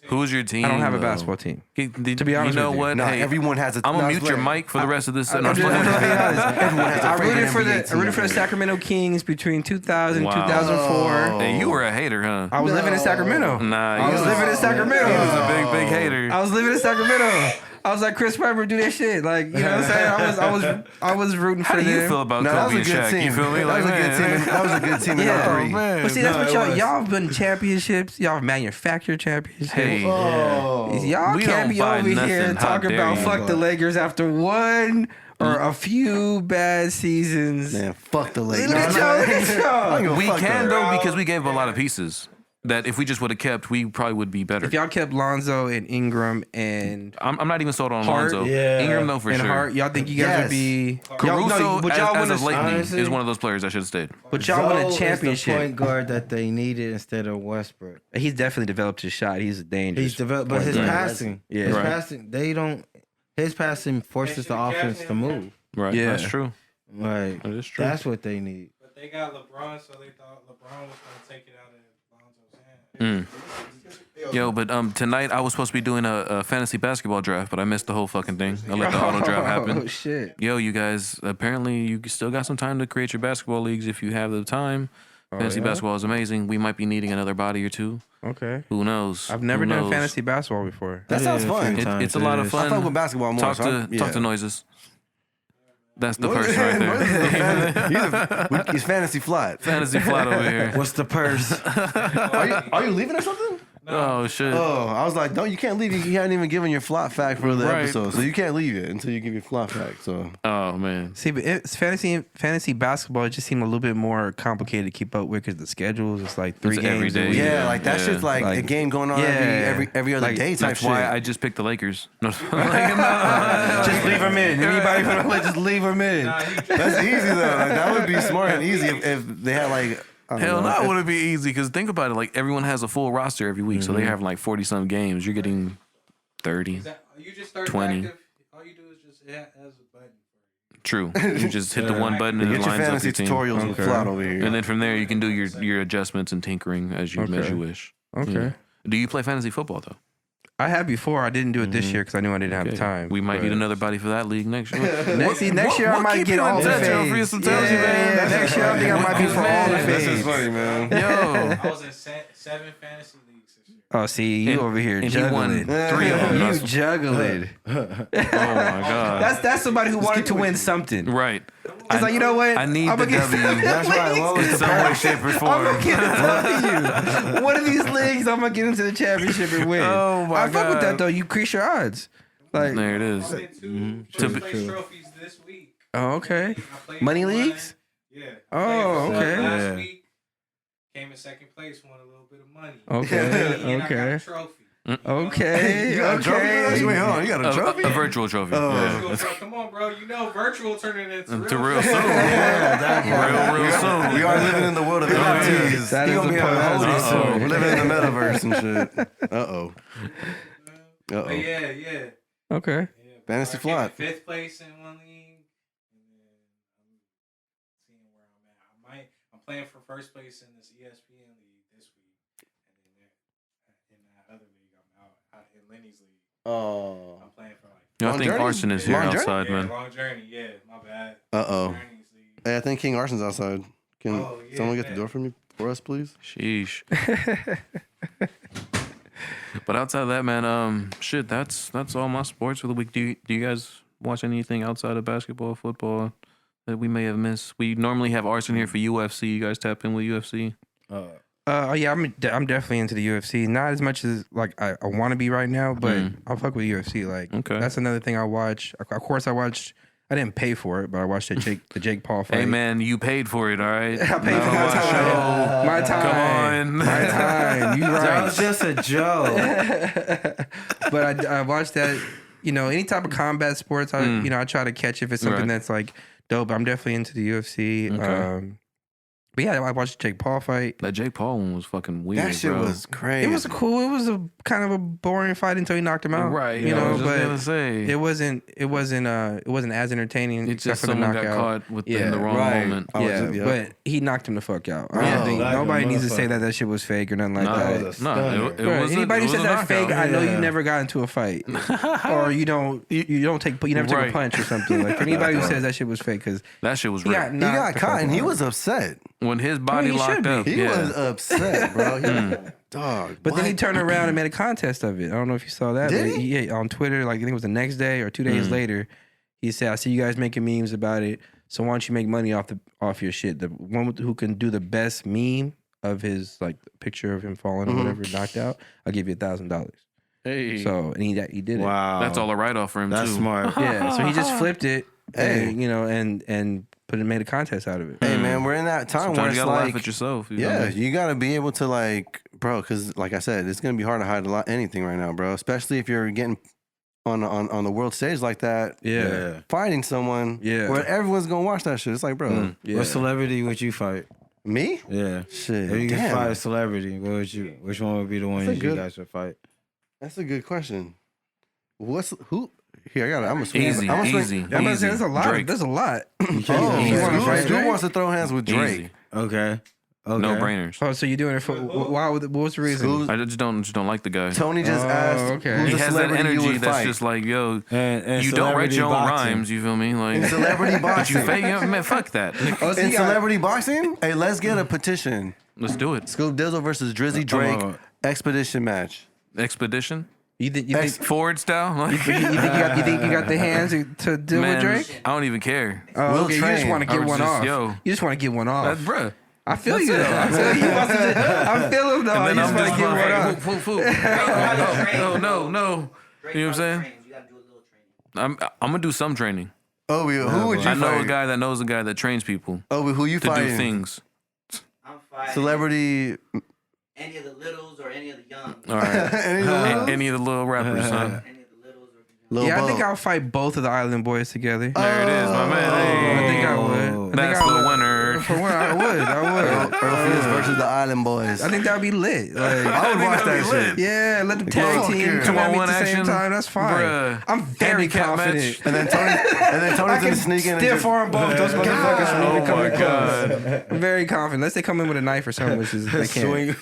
Who's your team? I don't have a though? basketball team. To be honest you know with you. what? Nah, Hey, everyone has a. I'm nah, gonna it's mute your like- mic for the rest of this. I'm just being honest. Everyone has a I rooted freaking for NBA I rooted for the team. Sacramento Kings between 2000 and Wow. 2004. Hey, you were a hater, huh? I was living in Sacramento. Nah, I was living in Sacramento. He was a big hater. I was living in Sacramento. I was like, Chris Webber, do that shit. Like, you know what I'm saying? I was rooting for How them. do you feel about Kobe and Shaq? You feel me? That was a good team. That was a good team in 03. man. But see, that's what y'all have been championships. Y'all have manufactured championships. Hey, Y'all We can't don't be buy over nothing. here How talking dare about you. fuck the Lakers after one or a few bad seasons. Man, fuck the Lakers. Look at y'all. Look at y'all. we can though because we gave a lot of pieces that if we just would have kept, we probably would be better. If y'all kept Lonzo and Ingram and I'm not even sold on Hart, Lonzo. yeah. Ingram though for and sure. Hart, y'all think you guys Yes. would be Caruso, but y'all as win of lately, honestly, is one of those players that should have stayed. but y'all win Zoe a is the championship. point guard that they needed instead of Westbrook. He's definitely developed his shot. He's dangerous. He's developed, but his Right. passing, Yeah. his Right. passing, they don't. His passing forces the offense to move. Right. Yeah. That's true. Like That is true. that's what they need. But they got LeBron, so they thought LeBron was going to take it out of Lonzo's hand. Yo, but tonight I was supposed to be doing a fantasy basketball draft, but I missed the whole fucking thing. I let the auto draft happen. Oh shit. Yo, you guys, apparently you still got some time to create your basketball leagues if you have the time. Fantasy basketball is amazing. We might be needing another body or two. Okay. Who knows? I've never Who done knows? fantasy basketball before. That sounds fun. It's a lot of fun. I fuck with basketball more. Talk to noises. That's the person right there. He's fantasy flat. Fantasy flat over here. What's the purse? Are you leaving or something? Oh shit. Oh, I was like, no, you can't leave. You haven't even given your flop fact for the Right. episode, so you can't leave it until you give your flop fact. So Oh man. See, but it's fantasy basketball. It just seemed a little bit more complicated to keep up with because the scheles. It's like 3 It's games every a day. week. yeah, like that shit's like a game going on every other Like, day type That's shit. why I just picked the Lakers. No, Just leave them in. Anybody want to play, just leave them in. That's easy though. Like, that would be smart and easy if they had like. I don't Hell know, no, if- it wouldn't be easy because think about it. Like everyone has a full roster every week, so they have like 40-some games. You're getting 30. You just start 20. active. All you do is just it has a button. True. You just hit the one button and Get it your lines up fantasy your team. tutorials with flat over here. And then from there, you can do your adjustments and tinkering as you wish. Okay. Yeah. Do you play fantasy football though? I had before. I didn't do it this year because I knew I didn't have Okay. time. We might but- need another body for that league next year. Next year I might keep get you in all the touch, fades. Earlpheus? I'm telling you, man. Yeah, next year I think I might be for all the Man, This is fades. funny, man. Yo. I was in 7 fantasy leagues this year. Oh, see, you And- over here and he won juggling. 3 of them. You That's- juggling. Oh my god. That's somebody who wanted to win something. Right. It's like, you know what? I need I'ma the get- W. That's right. What was In the some way, shape, or I'm form. gonna get it to you. One of these leagues, I'm gonna get into the championship and win. Oh, my I fuck with God. that though. You increase your odds. Like, There it is. I did 2 To first be- place trophies this week. oh, okay. I played Money for one. leagues? Yeah. Oh, Played for one okay. Last Yeah. week, came in second place, won a little bit of money. Okay. And I got a Okay. trophy. Okay. You got a trophy? Okay. Wait, hold on. You got a trophy? A virtual trophy. Virtual trophy. Come on, bro. You know virtual turning into To real. real soon. Real soon. We are living in the world of NFTs. That He is gonna a be part- able to that is hold a it. part. We're living in the metaverse and shit. Uh-oh. But yeah. Okay. Yeah, Fantasy I came in flop. 5th place in one league, and then I'm seeing where I'm at. I'm playing for first place in this ESPN league this week, and then in that other league, I'm out in Lenny's league. Oh. I'm playing for like Yo, I Long think journey? Arson is here Long journey? outside, man. long journey. Yeah, my bad. Uh-oh. Journeys league. Hey, I think King Arson's outside. Can Oh, yeah, someone get the man. door for me for us, please? Sheesh. But outside of that, man, shit, that's all my sports for the week. Do you guys watch anything outside of basketball, football that we may have missed? We normally have Arson here for UFC. You guys tap in with UFC? Yeah, I'm definitely into the UFC. Not as much as like I want to be right now, but I'll fuck with UFC. Like, Okay. that's another thing I watch. Of course, I didn't pay for it, but I watched the Jake Paul fight. Hey, man, you paid for it, all right? I paid for my time. My time. Come on. My time. You That right. was just a joke. But I watched that. You know, any type of combat sports, I try to catch if it's something Right. that's like dope. I'm definitely into the UFC. Okay. But yeah, I watched the Jake Paul fight. That Jake Paul one was fucking weird, That shit bro. was crazy. It was cool. It was a kind of a boring fight until he knocked him out. Right. You I know, was just but gonna say. it wasn't as entertaining It's except just for the someone got knockout. caught within Yeah, the wrong right. moment. I was Yeah, just- yeah. but he knocked him the fuck out. I Yeah. don't think Like a nobody needs to say motherfucker. that shit was fake or nothing like No, that. That was a no, stunner. it Right. was Anybody who it says was a that's fake, knockout. I know you Yeah. never got into a fight, or you never took Right. a punch or something. Like anybody who says that shit was fake, because That shit was he real. got He knocked got the caught fuck and he out. was upset. When his body he locked should be. up, He yeah. was upset, bro. He was, Dog. But then he turned around and made a contest of it. I don't know if you saw that. Did but he? on Twitter, like I think it was the next day or 2 days later, he said, "I see you guys making memes about it. So why don't you make money off your shit? The one who can do the best meme of his like picture of him falling or whatever, knocked out, I'll give you $1,000." Hey. So and he did it. Wow. That's all a write-off for him, That's too. smart. Yeah. So he just flipped it. Hey. And, and made a contest out of it. Hey man, we're in that time Sometimes where you it's gotta like, laugh at yourself. You know? yeah, you gotta be able to like, bro, because like I said, it's gonna be hard to hide anything right now, bro. Especially if you're getting on the world stage like that, Yeah. fighting someone, Yeah. where everyone's gonna watch that shit. It's like, bro, Yeah. What celebrity would you fight? me? Yeah. Shit, If you could damn. fight a celebrity, what would you? Which one would be the one That's a you good- guys would fight? That's a good question. Who? Here, I got it. I'm gonna swing. Easy, I'm gonna swing. easy. I'm about to say, there's a lot. Drake. There's a lot. Oh, You wanna fight Scoop Drake? wants to throw hands with Drake. Easy. Okay. No brainers. Oh, so you're doing it for why? What's the reason? Scoop- I just don't like the guy. Tony just asked, okay. who's He a has that celebrity you energy would that's fight? just like, yo, And you don't write celebrity your own boxing. rhymes. You feel me? Like, In celebrity but you boxing. fake, man, fuck that. Oh, so In you got- celebrity boxing, hey, let's get a petition. Let's do it. Scoop Dizzle versus Drizzy Drake expedition match. Expedition, You think Ford style. Like, you think you got the hands to deal man, with Drake? I don't even care. Oh, We'll okay. You train. just want to I get would one just- off. yo. You just want to get one off. Bruh. I feel you. Though. I feel you. I feel him though. I And then just I'm want just to get one like, off. fool, fool. No. You know what I'm saying? I'm gonna do some training. Obi, who would you I know fight? a guy that knows a guy that trains people Obi, who you to do fighting? things. I'm fighting Celebrity. any of the littles or any of the young. All right. Any of the little rappers, huh? Any of the littles or the young. Lil Yeah, I Bo. think I'll fight both of the Island Boys together. There it is, my man. Hey. I think I would. That's the winner. For one, I would. Earlpheus versus the Island Boys. I think that would be lit. Like, I would watch that shit. yeah, let them tag Fuck team yeah. come at me One at the same action. time. That's fine. Bruh. I'm very Handicap confident. match. And then Tony's I gonna can sneak in and stiff just, arm both those motherfuckers for me to come my in close. I'm very confident. Unless they come in with a knife or something, which is they can't.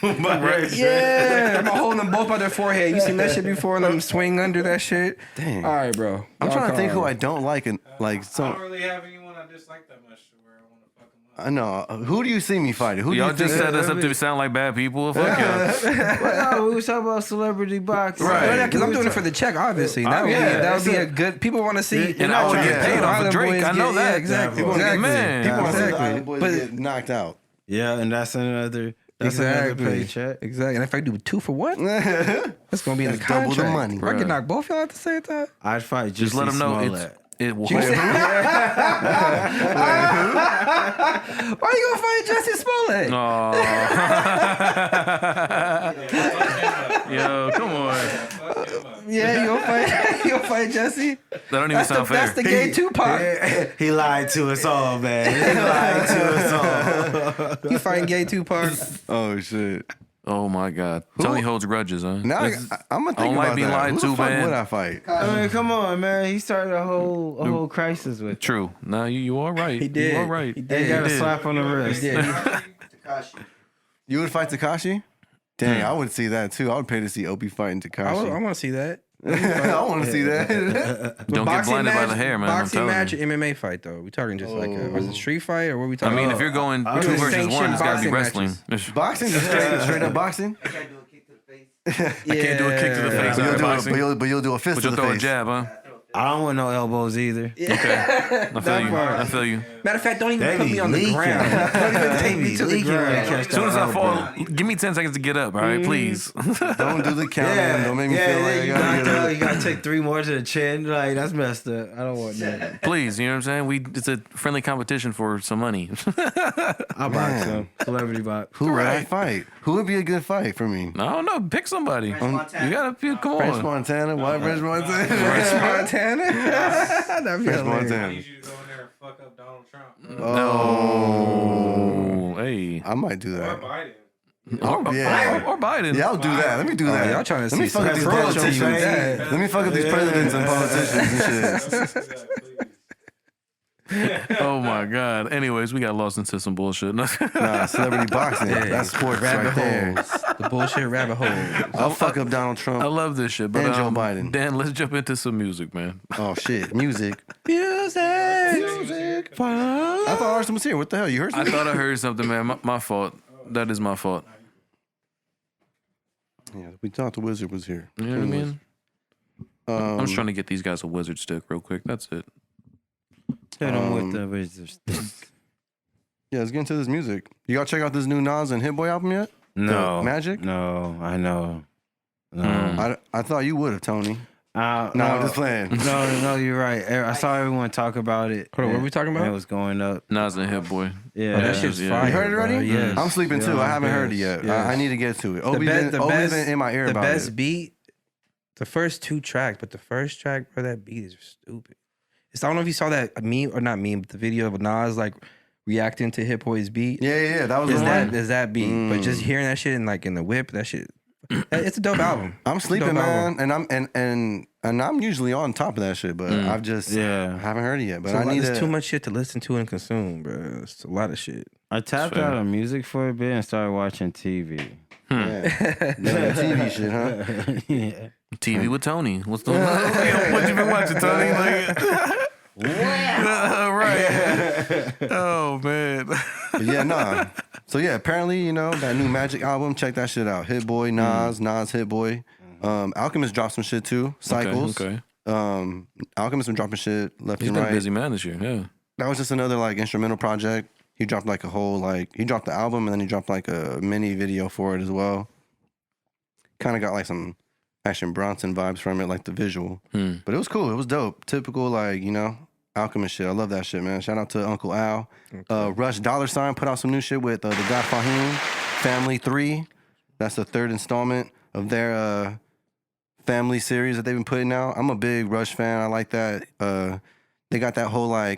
Yeah, I'm holding them both by their forehead. You seen that shit before? Let them swing under that shit. Dang. All right, bro. I'm trying to think who I don't like and like I some. don't really have anyone I dislike that much to where I want to fuck them up. I know. Who do you see me fighting? Who do Y'all you think? just set us up to sound like bad people. Fuck y'all. Well, we was talking about celebrity boxing. Right, because I'm doing it for the check, obviously. That would be a good. People want to see. And I would get Yeah. paid off Island of Drake. Boys I know get- that. Yeah, exactly. People wanna get mad. People want to see the Exactly. Island Boys But- get knocked out. Yeah, and that's another Exactly. paycheck. Exactly. And if I do 2 for 1, that's gonna be in the That's double the contract. money. Bro, I Bruh. can knock both y'all at the same time. I'd fight Just let them know it will. Why you gonna fight Justin Smollett? Yo, come on. Yeah, you gonna fight Jesse? That don't even sound fair. That's the gay Tupac. He lied to us all, man. He lied to us all. You fighting gay Tupac? Oh shit! Oh my God. Tony holds grudges, huh? Now I'm gonna think don't like about being that. lied Who to, the fuck man. would I fight? I mean, come on, man. He started a whole crisis with. True. Now you are right. He did. You are right. He They did. got a did. slap on the wrist. You would fight Tekashi? Dang, I would see that too. I would pay to see Opie fighting I Tekashi. want to see that. I want to see that. Don't get blinded by the hair, man. I'm Boxing telling match you. or MMA fight though? We talking just like was it street fight or what we I talking? mean, about? if you're going I 2 was versus 1, sanctioned it's got to be boxing wrestling. Boxing, just straight up boxing. I can't do a kick to the face. I can't do a kick to the face But you'll after do boxing. but you'll do a fist But to you'll the throw a face. jab, huh? I don't want no elbows either. I feel you. Matter of fact, don't even They put be me on the leaking. ground. Don't even take me to the Leaking when they ground. catch As soon as I that fall, elbow. give me 10 seconds to get up, all right? Please. Don't do the counting. Don't make me feel like I you gotta get up. you gotta take 3 more to the chin. Like that's messed up. I don't want that. Please, you know what I'm saying? It's a friendly competition for some money. I'll box him. Celebrity box. Who would I fight? Who would be a good fight for me? I don't know. Pick somebody. French Montana. You gotta feel. Come French on. Montana? Why French Montana? Montana. That'd be French hilarious. I Montana. need you to go in there and fuck up Donald Trump. Oh, hey. I might do Or that. Biden. Yeah. Or Biden. Yeah, I'll do that. Let me do that. Y'all trying to Let me see fuck some up these politics politicians. with that. Let me fuck up these presidents and politicians and shit. Oh my God. Anyways, we got lost into some bullshit. Nah, celebrity boxing. That's sports right there. The bullshit rabbit hole. I'll fuck up Donald I Trump. love this shit. But And Joe Biden. Dan, let's jump into some music, man. Oh shit, music. Music. I thought Arson was here. What the hell? You heard I something? thought I heard something, man. My fault. That is my fault. Yeah, we thought the wizard was here. You know what I mean? I'm just trying to get these guys a wizard stick real quick. That's it. Hit them with the wizard stick. Yeah, let's get into this music. You gotta check out this new Nas and Hit Boy album yet? No. Magic? No, I know. No. I thought you would have, Tony. No, I'm just playing. No, you're right. I saw everyone talk about it. Hold on, what are we talking about? It was going up. Nas and Hit Boy. Yeah, that shit's yeah. fire. You heard it already? bro. Yes. I'm sleeping too. I haven't heard it yet. Yes. I need to get to it. Obi's been in my ear about the best it. beat, the first 2 tracks, but the first track, bro, that beat is stupid. I don't know if you saw that meme or not meme, but the video of Nas like reacting to Hit Boy's beat. Yeah. That was the one. Is that beat? But just hearing that shit in the whip, that shit, it's a dope album. I'm sleeping, Dope man, album. and I'm usually on top of that shit, but I've just haven't heard it yet. But I need There's too much shit to listen to and consume, bro. It's a lot of shit. I tapped out on music for a bit and started watching TV. Yeah, TV shit, huh? Yeah. TV with Tony. What's the what you been watching, Tony? Right. Oh man. But yeah, nah. So yeah, apparently, that new Magic album, check that shit out. Hit Boy, Nas Hit Boy. Alchemist dropped some shit too. Cycles. Okay. Alchemist been dropping shit left He's and been right. a busy man this year. Yeah. That was just another instrumental project. He dropped a whole he dropped the album and then he dropped a mini video for it as well. Kind of got some Action Bronson vibes from it, the visual. But it was cool. It was dope. Typical Alchemist shit. I love that shit, man. Shout out to Uncle Al. Rush $sign put out some new shit with the God Fahim Family 3. That's the 3rd installment of their family series that they've been putting out. I'm a big Rush fan. I like that. They got that whole I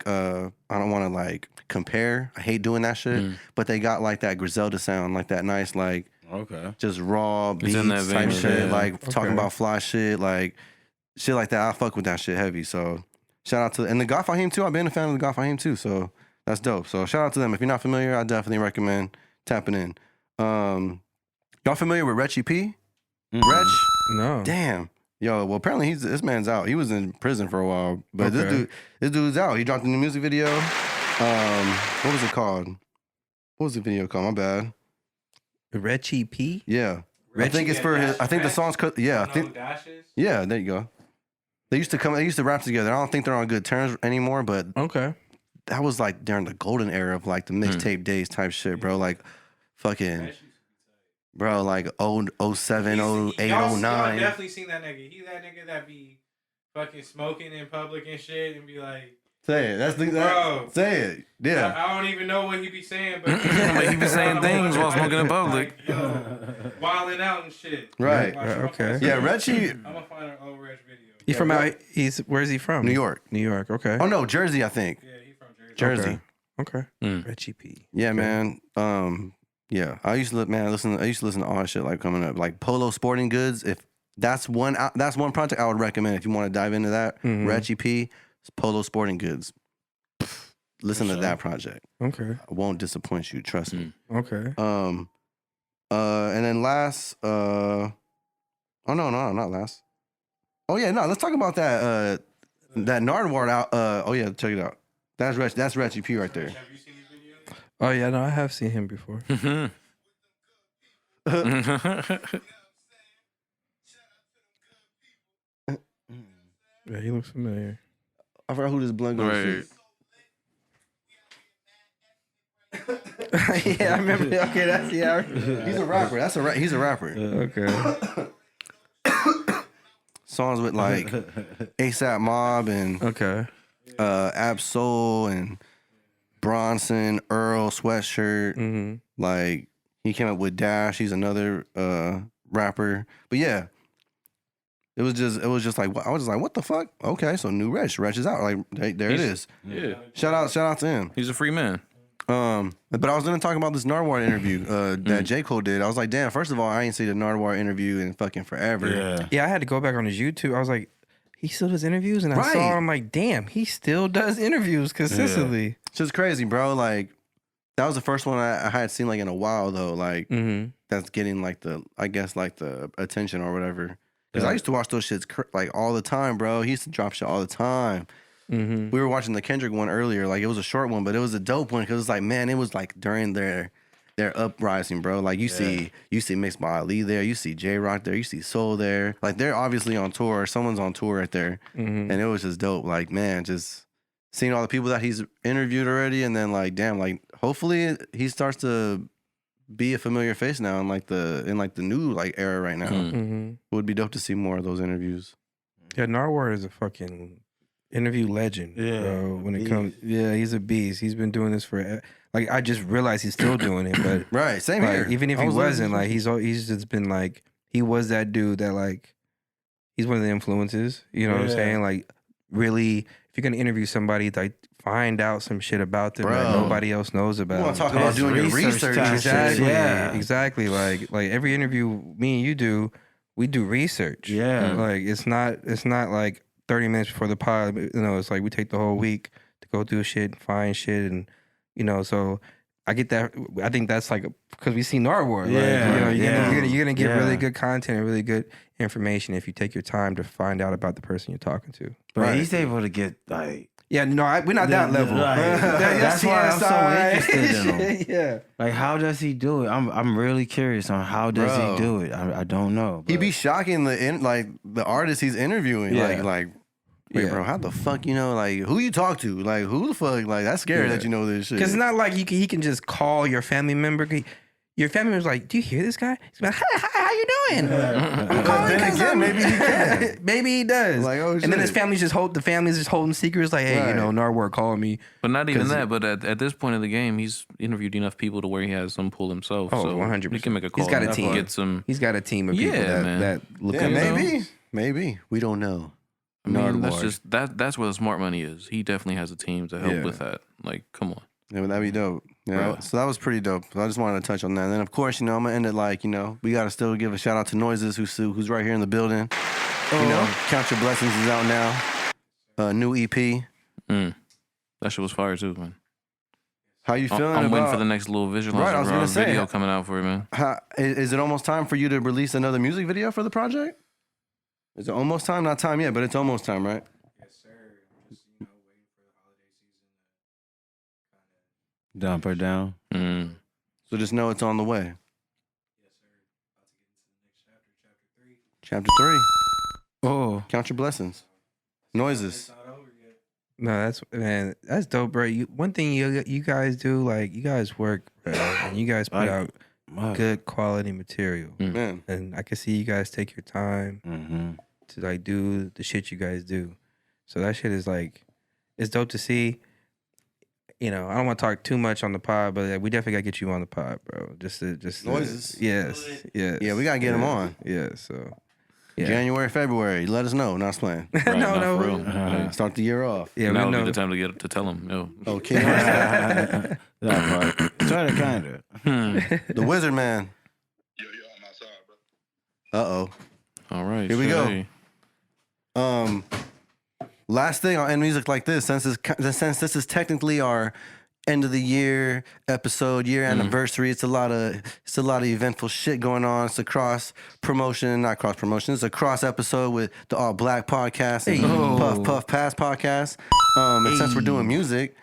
don't want to compare. I hate doing that shit. But they got that Griselda sound, that nice Okay. just raw beats in that vein, type shit, yeah. talking about fly shit, shit like that. I fuck with that shit heavy. So shout out to and the God Fahim too. I've been a fan of the God Fahim too. So that's dope. So shout out to them. If you're not familiar, I definitely recommend tapping in. Y'all familiar with Retchy P? Retch? No. Damn. Yo, well apparently this man's out. He was in prison for a while, but this dude's out. He dropped a new music video. What was it called? What was the video called? My bad. Retchy P? Yeah. I think it's for his. I think the song's cut. Yeah, I think. Yeah, there you go. They used to rap together. I don't think they're on good terms anymore, but Okay. that was during the golden era of the mixtape days type shit, bro. Fucking, bro, 07, 08, Y'all 09. definitely seen that nigga. He's that nigga that be fucking smoking in public and shit and be like, Say it. That's Bro. Say it. Yeah. I don't even know what he be saying, but But he be saying things while smoking in public. Wilding out and shit. Right. Okay. Yeah, Reggie, I'm gonna find an old Reg video. He's from out. Where's he from? New York. New York. Okay. Oh no, Jersey, I think. Yeah, he from Jersey. Jersey. Okay. Mm. Retchy P. Yeah, man. Yeah. I used to listen to all that shit coming up. Polo Sporting Goods. If that's one project I would recommend if you want to dive into that. Reggie P. Polo Sporting Goods. Listen to that project. Okay. I won't disappoint you, trust me. Okay. And then last oh no, not last. Oh yeah, no, let's talk about that Nardwar out oh yeah, check it out. That's Reggie P right there. Have you seen these videos? Oh yeah, no, I have seen him before. Yeah, he looks familiar. I forgot who this blunt goes to. Yeah, I remember. Okay, that's He's a rapper. He's a rapper. Okay. Songs with ASAP Mob and Okay. Absol and Bronson, Earl, Sweatshirt. Mm-hmm. He came up with Dash. He's another rapper. But yeah, it was just I was just what the fuck? Okay, so new Reg is out. There it is. Yeah. Shout out to him. He's a free man. But I was gonna talk about this Nardwar interview that J. Cole did. I was like, damn, first of all, I ain't seen the Nardwar interview in fucking forever. Yeah. Yeah, I had to go back on his YouTube. I was like, he still does interviews, and I saw him like, damn, he still does interviews consistently. It's just crazy, bro. That was the first one I had seen in a while though. That's getting the attention or whatever. Because I used to watch those shits all the time, bro. He used to drop shit all the time. Mm-hmm. We were watching the Kendrick one earlier. It was a short one, but it was a dope one because it was man, it was during their they're uprising, bro. Like you see Mixed by Ali there, you see J Rock there, you see Soul there. Like they're obviously on tour. Someone's on tour right there, and it was just dope. Like man, just seeing all the people that he's interviewed already, and then like damn, like hopefully he starts to be a familiar face now in like the new like era right now. It would be dope to see more of those interviews. Yeah, Narwhal is a fucking interview legend, bro. When it comes, he's a beast. He's been doing this for like I just realized he's still doing it, but right, same like, here. Even if he wasn't, like he's just been like he was that dude that like he's one of the influences. You know what I'm saying? Like really, if you're gonna interview somebody, like find out some shit about them that nobody else knows about. You want to talk about doing your research? Exactly, exactly. Like every interview me and you do, we do research. Yeah, like it's not like 30 minutes before the pod. You know, it's like we take the whole week to go through shit, find shit, and you know. So I get that. I think that's like because we see Narwhal. Like, you're gonna get really good content and really good information if you take your time to find out about the person you're talking to. But he's able to get like. Yeah, no, we're not that level. That's why I'm so interested in him. Yeah, like how does he do it? I'm really curious on how does he do it. I don't know. He be shocking the artists he's interviewing. Like, wait, bro, how the fuck you know? Like, who you talk to? Like, who the fuck? Like, that's scary that you know this shit. Because it's not like he can just call your family member. Your family member's like, do you hear this guy? He's like, hi, how you doing? I'm calling again, maybe he can. Maybe he does. Like, oh, shit. And then the family's just holding secrets. Like, hey, you know, Narwhal calling me. But not even that. But at this point in the game, he's interviewed enough people to where he has some pull himself. Oh, so 100%. He can make a call. He's got a team. Get some. He's got a team of people that look at him. Maybe we don't know. I mean, that's just that's where the smart money is. He definitely has a team to help with that. Like, come on. Yeah, but that'd be dope. Yeah, so that was pretty dope. I just wanted to touch on that. And then, of course, you know, I'm gonna end it like, you know, we gotta still give a shout out to Noises, who's right here in the building. You know, Count Your Blessings is out now. New EP. That shit was fire too, man. How you feeling? I'm waiting for the next little visualizer video coming out for you, man. Is it almost time for you to release another music video for the project? Is it almost time? Not time yet, but it's almost time, right? Dump her down. So just know it's on the way. Yes, sir. About to get into the next chapter, Chapter 3. Oh. Count your blessings. Noises. It's not over yet. No, that's dope, bro. One thing you guys do, like you guys work, bro, and you guys put out good quality material. Man. And I can see you guys take your time to like do the shit you guys do. So that shit is like, it's dope to see. You know, I don't want to talk too much on the pod, but we definitely got to get you on the pod, bro. Just Noises. Yes. Yeah, we got to get him on. Yeah, so. Yeah. January, February. Let us know. Not playing. Right, no. For real. Start the year off. Yeah, now we know. would be the time to get to tell him. Yo. Okay. That part. Try to kind of. The Wizard Man. Yo, I'm outside, bro. Uh-oh. All right. Here we go. Last thing, I'll end music like this. Since this is technically our end of the year episode, year anniversary, it's a lot of eventful shit going on. It's a cross episode with the All Black podcast and Puff Puff Pass podcast. And since we're doing music,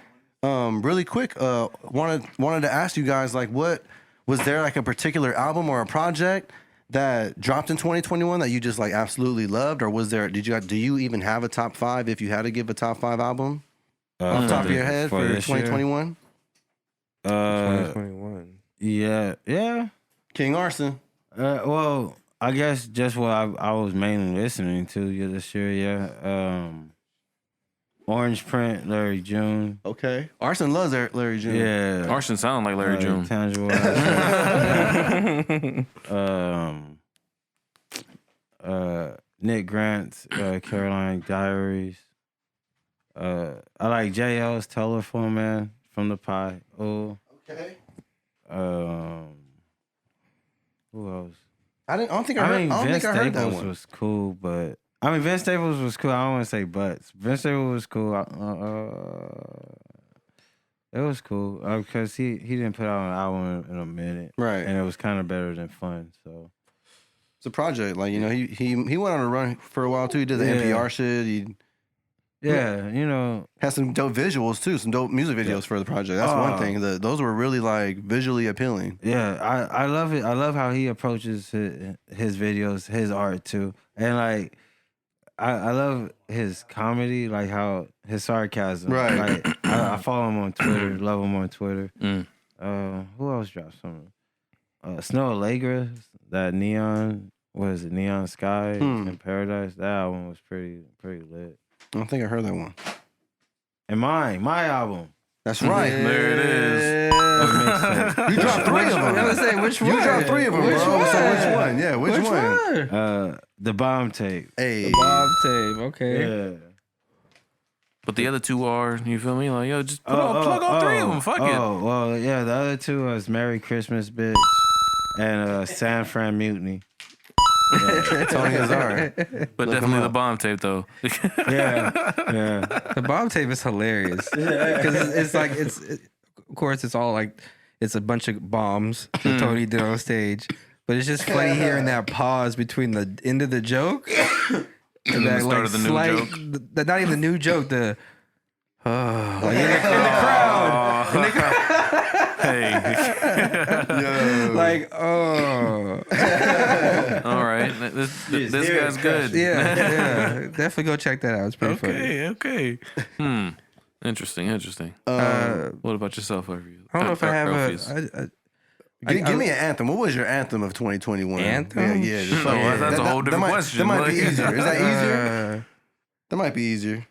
really quick, wanted to ask you guys, like, what was there like a particular album or a project that dropped in 2021 that you just like absolutely loved, or do you even have a top 5 if you had to give a top 5 album off the top of your head for 2021? 2021. Yeah. King Arson. Well, I guess just what I was mainly listening to this year. Yeah. Orange Print, Larry June. Okay. Arson loves Larry June. Yeah. Arson sound like Larry June. Tangible. Nick Grant's Caroline Diaries. I like JL's Telephone Man from the Pie. Oh. Okay. Who else? I don't think I heard that Staples one. was cool, but Vince Staples was cool. I don't want to say butts. Vince Staples was cool. It was cool because he didn't put out an album in a minute, Right. And it was kind of better than fun. So It's a project. Like, you know, he went on a run for a while too. He did the NPR shit. Yeah, you know, Has some dope visuals too, some dope music videos for the project. That's one thing. Those were really like visually appealing. yeah, I love it. I love how he approaches his videos, his art too, and like I love his comedy, like how his sarcasm. Right. Like I follow him on Twitter, love him on Twitter. Who else dropped something? Snow Allegra, that Neon, what is it? Neon Sky in Paradise. That album was pretty lit. I don't think I heard that one. And my album. That's right. There it is. You dropped 3 of them. I was saying, which one? You dropped 3 of them, Which bro. one? So which one? Yeah, which one? The Bomb Tape. Hey. Bob tape. Okay. Yeah. But the other 2 are, you feel me? Like, yo, just plug all 3 of them. Fuck it. Oh, well, yeah, the other 2 was Merry Christmas, Bitch, and San Fran Mutiny. Tony Azar. But definitely the bomb tape, though. Yeah. The Bob tape is hilarious because it's like of course it's all like it's a bunch of bombs that Tony did on stage, but it's just funny hearing that pause between the end of the joke and that start of the new joke. Not even the new joke. The like in the crowd. Hey. Like, oh. All right. This guy's good. Yeah. Definitely go check that out. It's pretty funny. Okay. Interesting. What about yourself, Earlpheus? I don't know if I have Earlpheus? Give me an anthem. What was your anthem of 2021? Anthem? Yeah. That's a whole different question. That might be easier. Is that easier? That might be easier.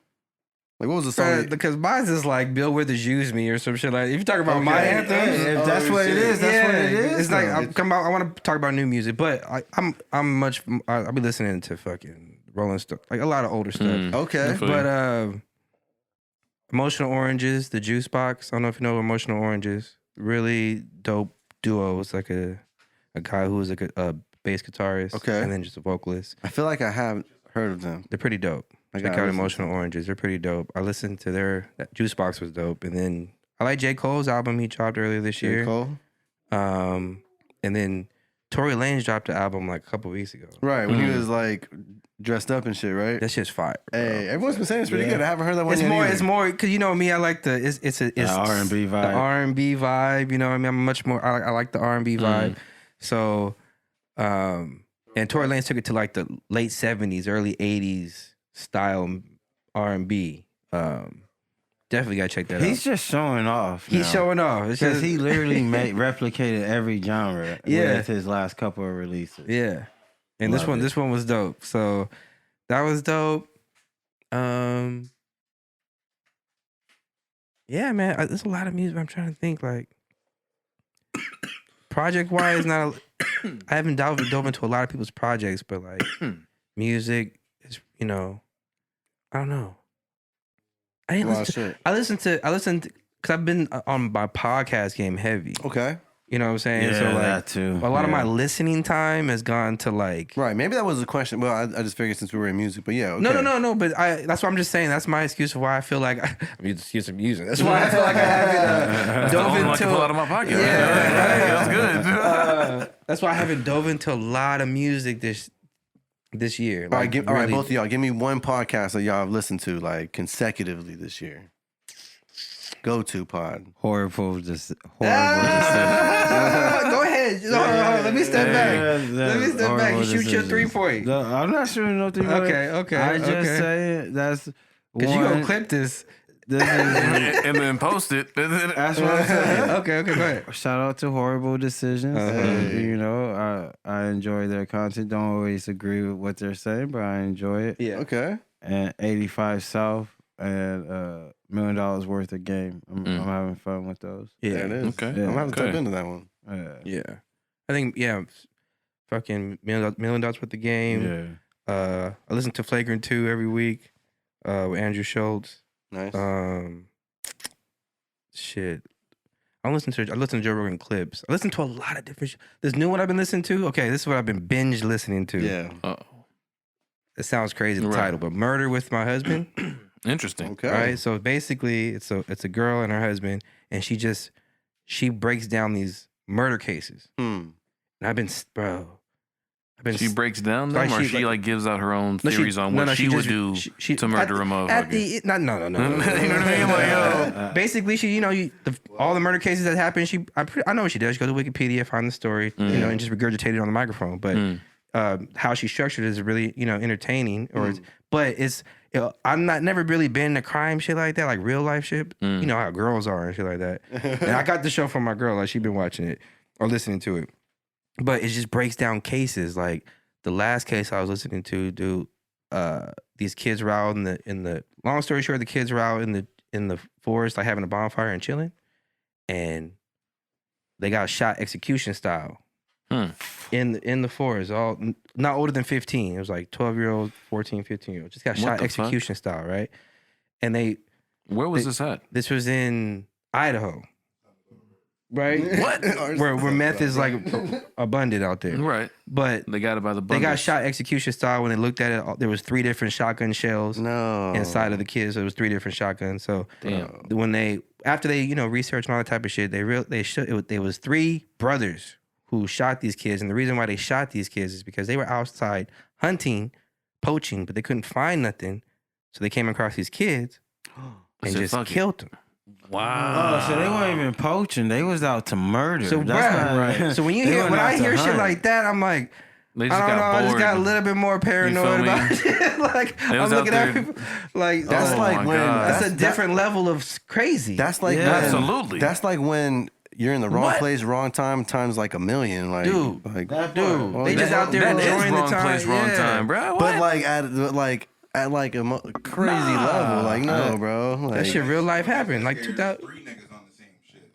Like, what was the song? Because mine's is like Bill Withers Use Me or some shit like. If you talk about my anthem, If that's what it is, that's what it is. It's like I want to talk about new music, but I'll be listening to fucking Rolling Stone, like a lot of older stuff. Okay. But Emotional Oranges, the Juice Box. I don't know if you know Emotional Oranges. Really dope duo. It's like a guy who was a bass guitarist, and then just a vocalist. I feel like I have heard of them. They're pretty dope. Check out Emotional Oranges. They're pretty dope. I listened to that Juice Box was dope. And then I like J. Cole's album he dropped earlier this year. Cole? And then Tory Lanez dropped the album like a couple weeks ago. Right, when he was like dressed up and shit, right? That shit's fire. Bro. Hey, everyone's been saying it's pretty good. I haven't heard that one yet It's more because you know me. I like it's R&B vibe. The R&B vibe. You know what I mean? I'm much more. I like the R&B vibe. So, and Tory Lanez took it to like the late 70s, early 80s style R&B. Definitely gotta check that out. He's just showing off. He's showing off because he literally replicated every genre. With his last couple of releases. Yeah, and this one was dope. So that was dope. Yeah, man, there's a lot of music. I'm trying to think like project wise. I haven't dove into a lot of people's projects, but like music is, you know, I don't know. I listened because I've been on my podcast game heavy. Okay. You know what I'm saying? Yeah, so like, that too. A lot of my listening time has gone to like. Right. Maybe that was the question. Well, I just figured since we were in music, but yeah. Okay. No. But that's what I'm just saying. That's my excuse for why I feel like I mean, excuse of music. That's why I feel like I haven't dove into. I can pull out of my pocket. Yeah, that's good. That's why I haven't dove into a lot of music this year. Like, all right, both of y'all, give me one podcast that y'all have listened to like consecutively this year. Go-to pod. Horrible decision. Go ahead. Let me step back. Let me step back and shoot your 3-point. No, I'm not shooting no 3-point. Okay. I just say that's because you gonna clip this. And then post it. That's what I'm saying. Okay, go ahead. Shout out to Horrible Decisions. You know, I enjoy their content. Don't always agree with what they're saying, but I enjoy it. Yeah. Okay. And 85 South and $1 million worth of game. I'm having fun with those. Yeah, there it is. Okay. I'm having to tap into that one. Yeah. I think fucking $1 million worth of game. Yeah. I listen to Flagrant 2 every week with Andrew Schultz. Nice. Shit. I listen to Joe Rogan clips. I listen to a lot of different. This new one I've been listening to. Okay, this is what I've been binge listening to. Yeah. It sounds crazy the title, but Murder with My Husband. Interesting. Okay. Right. So basically, it's a girl and her husband, and she breaks down these murder cases. And I've been, bro. She breaks down them, like or she, she like gives out her own theories on what she would do to murder a motherfucker. No. You know what I mean? Like, yo. Basically, she, all the murder cases that happen, I know what she does. She goes to Wikipedia, find the story, and just regurgitate it on the microphone. But how she structured it is really, entertaining. But it's, I'm never really been in a crime shit like that, like real life shit. You know how girls are and shit like that. And I got the show from my girl, like she been watching it or listening to it. But it just breaks down cases. Like the last case I was listening to, dude, these kids were out in the long story short, the kids were out in the forest, like having a bonfire and chilling, and they got shot execution style in the forest. All not older than 15. It was like 12-year-old, 14, 15-year-old. Just got shot execution style, right? And where was this at? This was in Idaho. Right? What? where meth is like abundant out there. Right. But they got it by the bundles. They got shot execution style. When they looked at it, there was 3 different shotgun shells inside of the kids. So it was 3 different shotguns. So after they researched all that type of shit, there was 3 brothers who shot these kids. And the reason why they shot these kids is because they were outside hunting, poaching, but they couldn't find nothing. So they came across these kids and just killed them. Wow. Oh, so they weren't even poaching. They was out to murder. So, that's not right. So when I hear shit like that, I'm like, they just I don't know. Bored. I just got a little bit more paranoid about it. Like I'm looking at people like that's that's a different level of crazy. That's like absolutely. That's like when you're in the wrong place, wrong time, times like a million. Like, dude, well, they just out there enjoying the time. Place, wrong time, bro. What? But like at like a crazy level, like no, bro. Like, that shit real life happened. Like 2000. 3 niggas on the same shit.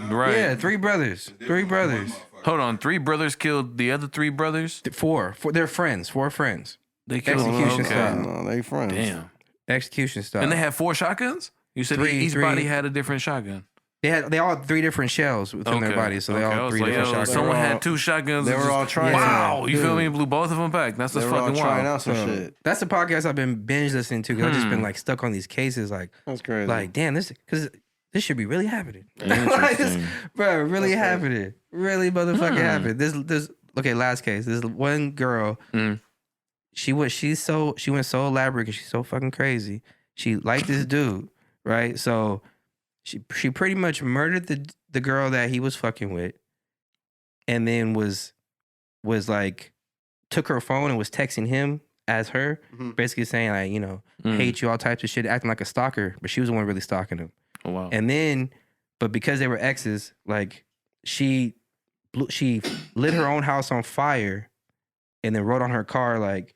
Right. Yeah, 3 brothers. 3 brothers. Hold on, 3 brothers killed the other 3 brothers? 4. They're friends. 4 friends. They killed execution style. No, they friends. Damn. Execution style. And they had 4 shotguns? You said each body had a different shotgun. They all had 3 different shells within their bodies, so they all 3 different shotguns. Someone had 2 shotguns. They were all trying. Wow, you feel me? Blew both of them back. That's just fucking trying wild. out some shit. That's the podcast I've been binge listening to because I've just been like stuck on these cases. Like that's crazy. Like damn, this should be really happening. Interesting. Bro, really happening. Really motherfucking happening. This okay. Last case. This one girl. She went so elaborate because she's so fucking crazy. She liked this dude, right? So. She pretty much murdered the girl that he was fucking with, and then was like took her phone and was texting him as her, basically saying like hate you, all types of shit, acting like a stalker, but she was the one really stalking him. Oh wow! And then, but because they were exes, like she lit her own house on fire, and then wrote on her car like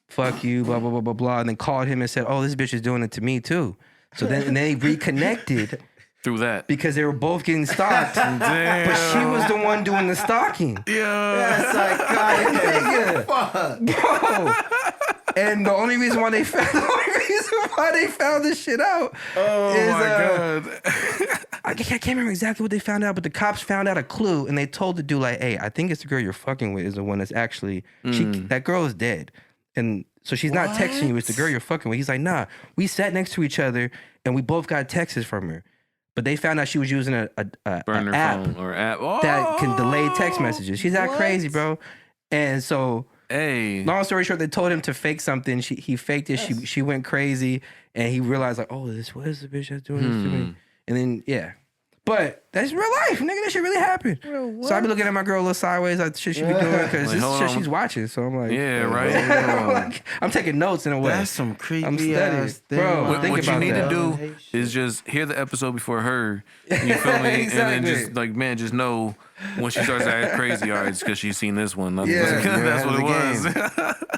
"fuck you," blah blah blah blah blah, and then called him and said, "Oh, this bitch is doing it to me too." So then they reconnected through that because they were both getting stalked. But she was the one doing the stalking. That's like God, bro. And the only reason why they found this shit out is God. I can't remember exactly what they found out, but the cops found out a clue and they told the dude like, "Hey, I think it's the girl you're fucking with is the one that's actually that girl is dead." And so she's not texting you, it's the girl you're fucking with. He's like, nah, we sat next to each other and we both got texts from her. But they found out she was using a burner app phone or app that can delay text messages. She's that crazy, bro. And so, long story short, they told him to fake something. He faked it. She went crazy and he realized like, oh, this was the bitch that's doing this to me. And then, yeah. But that's real life, nigga. That shit really happened. So I be looking at my girl a little sideways, like the shit she be doing, because this is shit she's watching. So I'm like, yeah, right. I'm taking notes in a way. That's some creepy I'm studying. ass thing. Bro, What you need to do is just hear the episode before her. You feel me? And then just like, man, just know when she starts to act crazy, all right, it's because she's seen this one. That's what it was.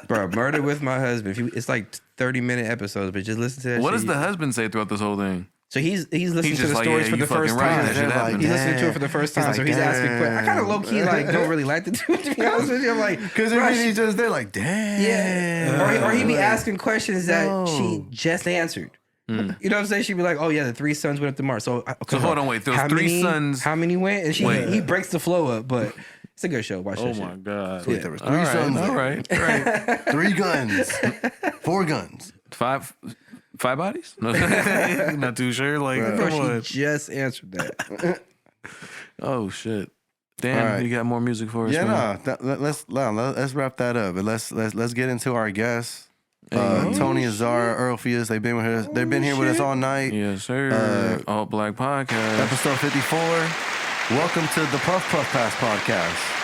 Bro, Murder with My Husband. It's like 30-minute episodes, but just listen to that. What does the husband say throughout this whole thing? So he's listening to the like, stories for the first time. He's listening to it for the first time, so he's asking questions. I kind of low key like don't really like the dude, to be honest with you. I'm like, because he's just there like, damn. Yeah. Or he be asking questions that she just answered. You know what I'm saying? She'd be like, oh yeah, the 3 sons went up to Mars. So hold on, wait. There was 3 sons. How many went? And he breaks the flow up, but it's a good show. Watch that shit. Oh my God. So there was 3 sons. All right. 3 guns. 4 guns. 5 bodies? No, not too sure. Like, Bro, come on. she just answered that. Oh shit. Dan, All right. you got more music for us? Yeah, man? let's wrap that up. And let's get into our guests. Tony, Asar, Earlpheus. They've been with us. They've been here with us all night. Yes, sir. Alt Black Podcast. Episode 54. Welcome to the Puff Pass podcast.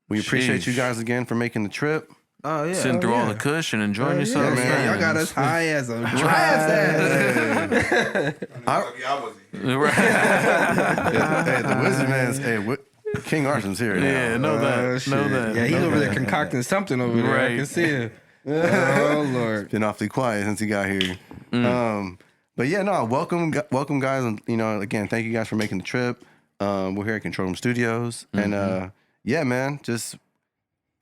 We appreciate you guys again for making the trip. Oh yeah, Sitting through all the Kush and enjoying yourself, man. Y'all got us high as a Hey, the Wizard Man's. King Arson's here. Yeah, know that. Know that. Yeah, he's know over that. there concocting something over there. I Right. can see him. Oh Lord. Been awfully quiet since he got here. But yeah, no, welcome guys. And again, thank you guys for making the trip. We're here at Control Room Studios, and yeah, man, just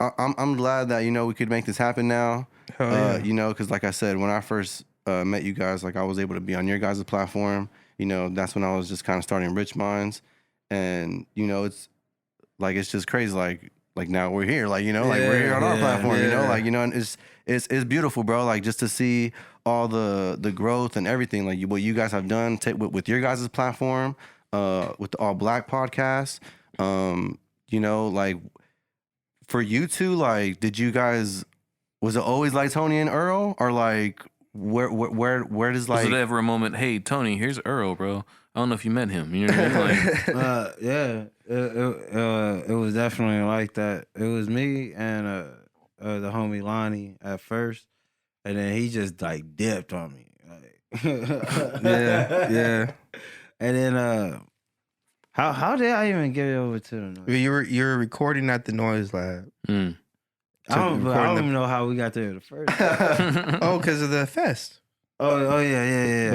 I'm glad that we could make this happen now. Because like I said, when I first met you guys, like I was able to be on your guys' platform. That's when I was just kind of starting Rich Minds, and it's just crazy. Like now we're here. Like we're here on our platform. And it's beautiful, bro. Like just to see all the growth and everything. Like what you guys have done with your guys' platform, with the All Black podcast. Like for you two, like did you guys? Was it always like Tony and Earl, or like where does like? Was it ever a moment? Hey, Tony, here's Earl, bro. I don't know if you met him. You know what I mean? Like, yeah, it was definitely like that. It was me and the homie Lonnie at first, and then he just like dipped on me. Like, Yeah. And then how did I even get over to the noise? You were recording at the Noise Lab. mm. I don't even know how we got there the first time. Oh, because of the fest. Oh yeah.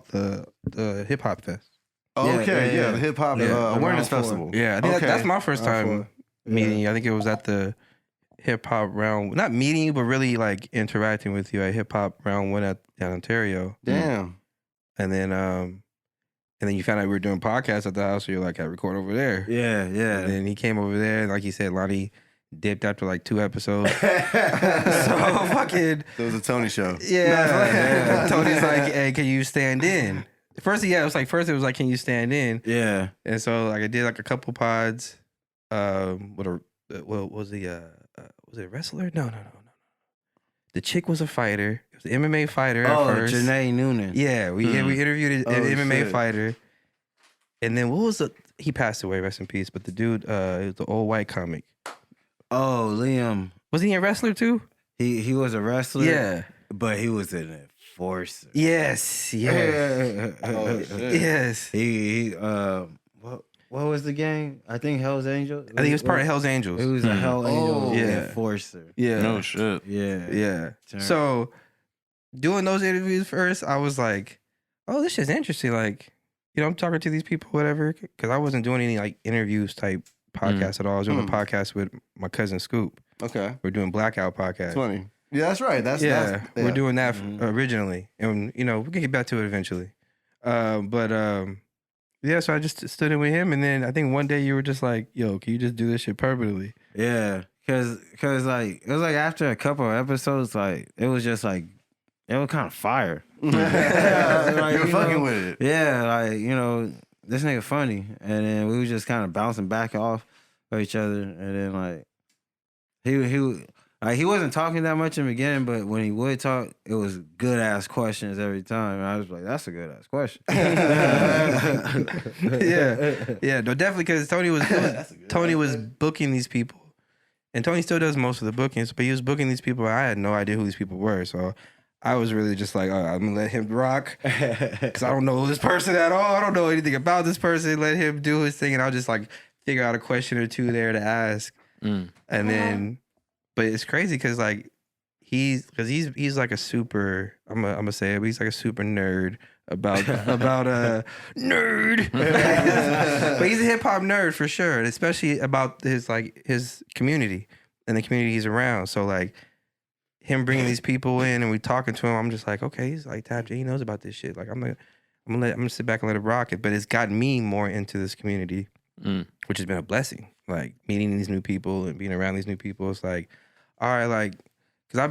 The hip hop fest. Okay, the hip hop awareness festival. Yeah, I think Okay. that's my first time meeting you. I think it was at the hip hop round, not meeting you, but really like interacting with you at hip hop round 1 at Ontario. Damn. And then you found out we were doing podcasts at the house, so you're like, I record over there. Yeah. And then he came over there, and like you said, Lonnie dipped after like 2 episodes. So fucking It was a Tony show. yeah. Tony's like, hey, can you stand in? First it was like, can you stand in? Yeah. And so like I did like a couple pods. Was it a wrestler? No. The chick was a fighter. It was an MMA fighter at first. Janae Noonan. Yeah, we interviewed an MMA shit. fighter. And then he passed away, rest in peace. But the dude, it was the old white comic. Oh, Liam. Was he a wrestler too? He was a wrestler. Yeah. But he was an enforcer. Yes. Yes. He what was the gang? I think Hell's Angels. I think he was part of Hell's Angels. It was a Hell Angels yeah. enforcer. Yeah. No shit. Yeah. Yeah. Turn. So doing those interviews first, I was like, oh, this shit's interesting. Like, I'm talking to these people, whatever, because I wasn't doing any like interviews type podcasts at all. I was doing a podcast with my cousin Scoop. Okay. We're doing Blackout podcast. 20. Yeah, that's right. That's We're doing that originally, and we can get back to it eventually. Yeah, so I just stood in with him, and then I think one day you were just like, "Yo, can you just do this shit permanently?" Yeah, cause like it was like after a couple of episodes, like it was just like it was kind of fire. Like, you were fucking with it. Yeah, like this nigga funny, and then we was just kind of bouncing back off of each other, and then like he wasn't talking that much in the beginning, but when he would talk, it was good ass questions every time. And I was like, that's a good ass question. Yeah, no, definitely, because Tony was booking these people, and Tony still does most of the bookings, but he was booking these people. I had no idea who these people were, so I was really just like, I'm gonna let him rock, because I don't know this person at all. I don't know anything about this person. Let him do his thing, and I'll just like figure out a question or two there to ask, and then. But it's crazy because like he's like a super, I'm gonna say it, but he's like a super nerd about nerd. But he's a hip hop nerd for sure, and especially about his community and the community he's around. So like him bringing these people in and we talking to him, I'm just like, okay, he's like Tap J, he knows about this shit. Like I'm gonna sit back and let it rock it. But it's gotten me more into this community, which has been a blessing. Like meeting these new people and being around these new people. It's like, all right, like, because I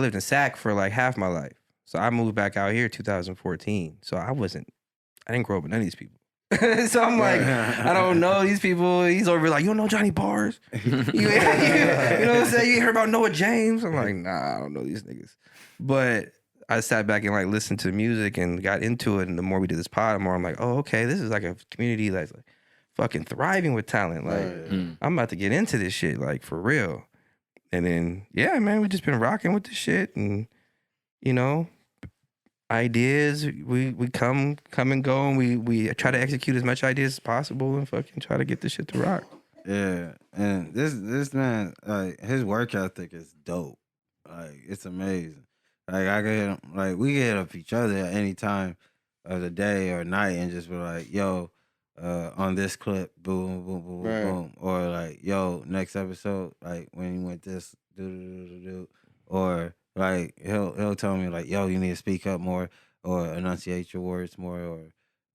lived in Sac for like half my life. So I moved back out here 2014. So I didn't grow up with none of these people. So I'm like, I don't know these people. He's over like, you don't know Johnny Bars? You know what I'm saying? You ain't heard about Noah James? I'm like, nah, I don't know these niggas. But I sat back and like listened to music and got into it. And the more we did this pod, the more I'm like, oh, okay, this is like a community that's like fucking thriving with talent. Like, I'm about to get into this shit, like for real. And then, yeah, man, we just been rocking with this shit. And, you know, ideas, we come and go, and we try to execute as much ideas as possible and fucking try to get this shit to rock. Yeah, and this man, like his work ethic is dope. Like it's amazing. Like I get like we get up each other at any time of the day or night and just be like, yo, on this clip, boom, boom, boom, Right. boom, or like, yo, next episode, like when you went this, do, or like he'll tell me like, yo, you need to speak up more or enunciate your words more, or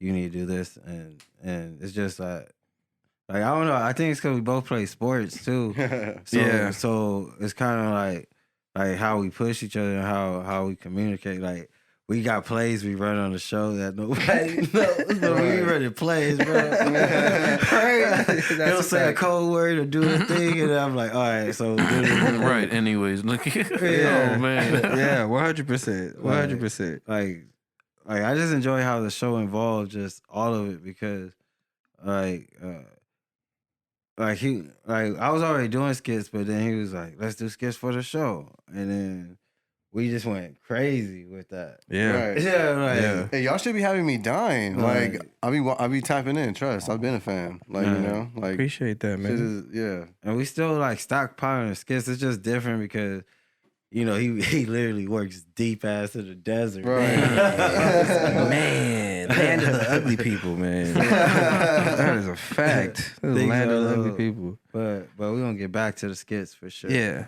you need to do this, and it's just like I don't know. I think it's because we both play sports too. So, So it's kind of like how we push each other and how we communicate. Like we got plays we run on the show that nobody knows, but we running plays, bro. Right? He'll say a code word or do a thing, and I'm like, all right, so right. Anyways, look. Oh man. Yeah, 100%, 100%. Like I just enjoy how the show involved just all of it because like I was already doing skits, but then he was like, let's do skits for the show. And then we just went crazy with that. Yeah. Right. Yeah, like Yeah. Hey, y'all should be having me dying. Right. Like I be tapping in. Trust, I've been a fan. Like you know, like Appreciate that, shit man. is, yeah. and we still like stockpiling the skits. It's just different because you know, he literally works deep ass in the desert. Right. Man, land of the ugly people, man. That is a fact. That is the Things land of the are ugly low. people. But we're gonna get back to the skits for sure. Yeah.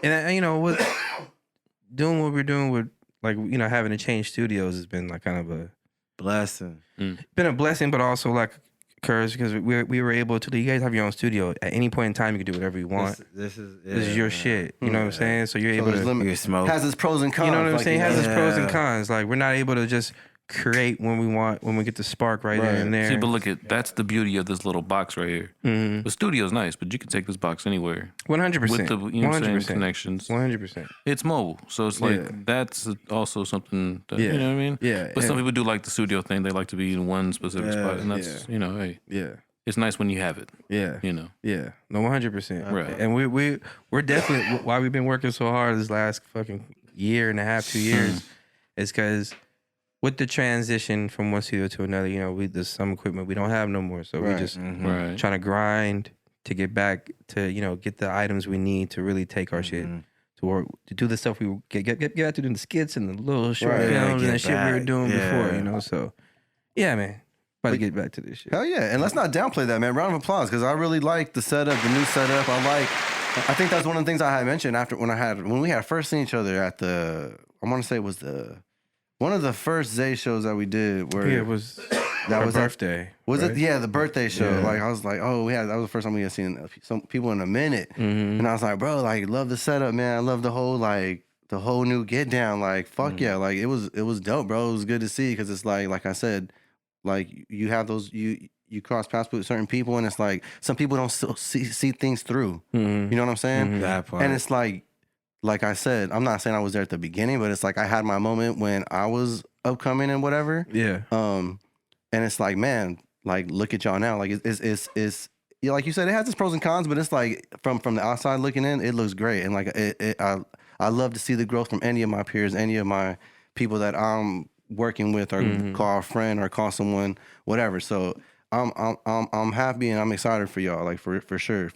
And you know what, doing what we're doing with, like, you know, having to change studios has been like kind of a Blessing. been a blessing, but also like curse because we were able to. You guys have your own studio at any point in time. You can do whatever you want. This is This is your shit. You know what I'm saying? So you're able there's to. limit- You can smoke. Has its pros and cons. You know what I'm like, saying? It has its pros and Yeah. cons. Like we're not able to just create when we want, when we get the spark right then and there. See, but look at that's the beauty of this little box right here. Mm-hmm. The studio's nice, but you can take this box anywhere 100%. with the you know what I'm saying, 100%. connections. 100%. It's mobile, so it's like Yeah. that's also something that Yeah. you know what I mean. Yeah. But some people do like the studio thing. They like to be in one specific Yeah, spot, and that's you know, hey, Yeah. it's nice when you have it. Yeah. You know. Yeah. No, 100%. Right. And we're definitely why we've been working so hard this last fucking year and a half, 2 years, is because with the transition from one studio to another, you know, there's some equipment we don't have no more, so we just Right. trying to grind to get back to, you know, get the items we need to really take our shit to work, to do the stuff we get out to doing the skits and the little short Right. films Yeah, and get shit we were back. doing before, Yeah. you know. So yeah, man, about to get back to this shit. Hell yeah, and let's not downplay that, man. Round of applause, because I really like the setup, the new setup. I think that's one of the things I had mentioned after when we had first seen each other at I want to say it was one of the first Zay shows that we did. Where Yeah, it was that our was birthday. Was right? it? Yeah, the birthday show. Yeah. Like I was like, oh, that was the first time we had seen some people in a minute, and I was like, bro, like love the setup, man. I love the whole new get down. Like fuck yeah, like it was dope, bro. It was good to see because it's like I said, like you have those you cross paths with certain people, and it's like some people don't still see things through. You know what I'm saying? That part. And it's like I said, I'm not saying I was there at the beginning, but it's like I had my moment when I was upcoming and whatever. Yeah. And it's like, man, like look at y'all now. Like it's yeah, like you said, it has its pros and cons, but it's like from the outside looking in, it looks great. And like I love to see the growth from any of my peers, any of my people that I'm working with, or call a friend or call someone, whatever. So I'm happy and I'm excited for y'all, like for sure.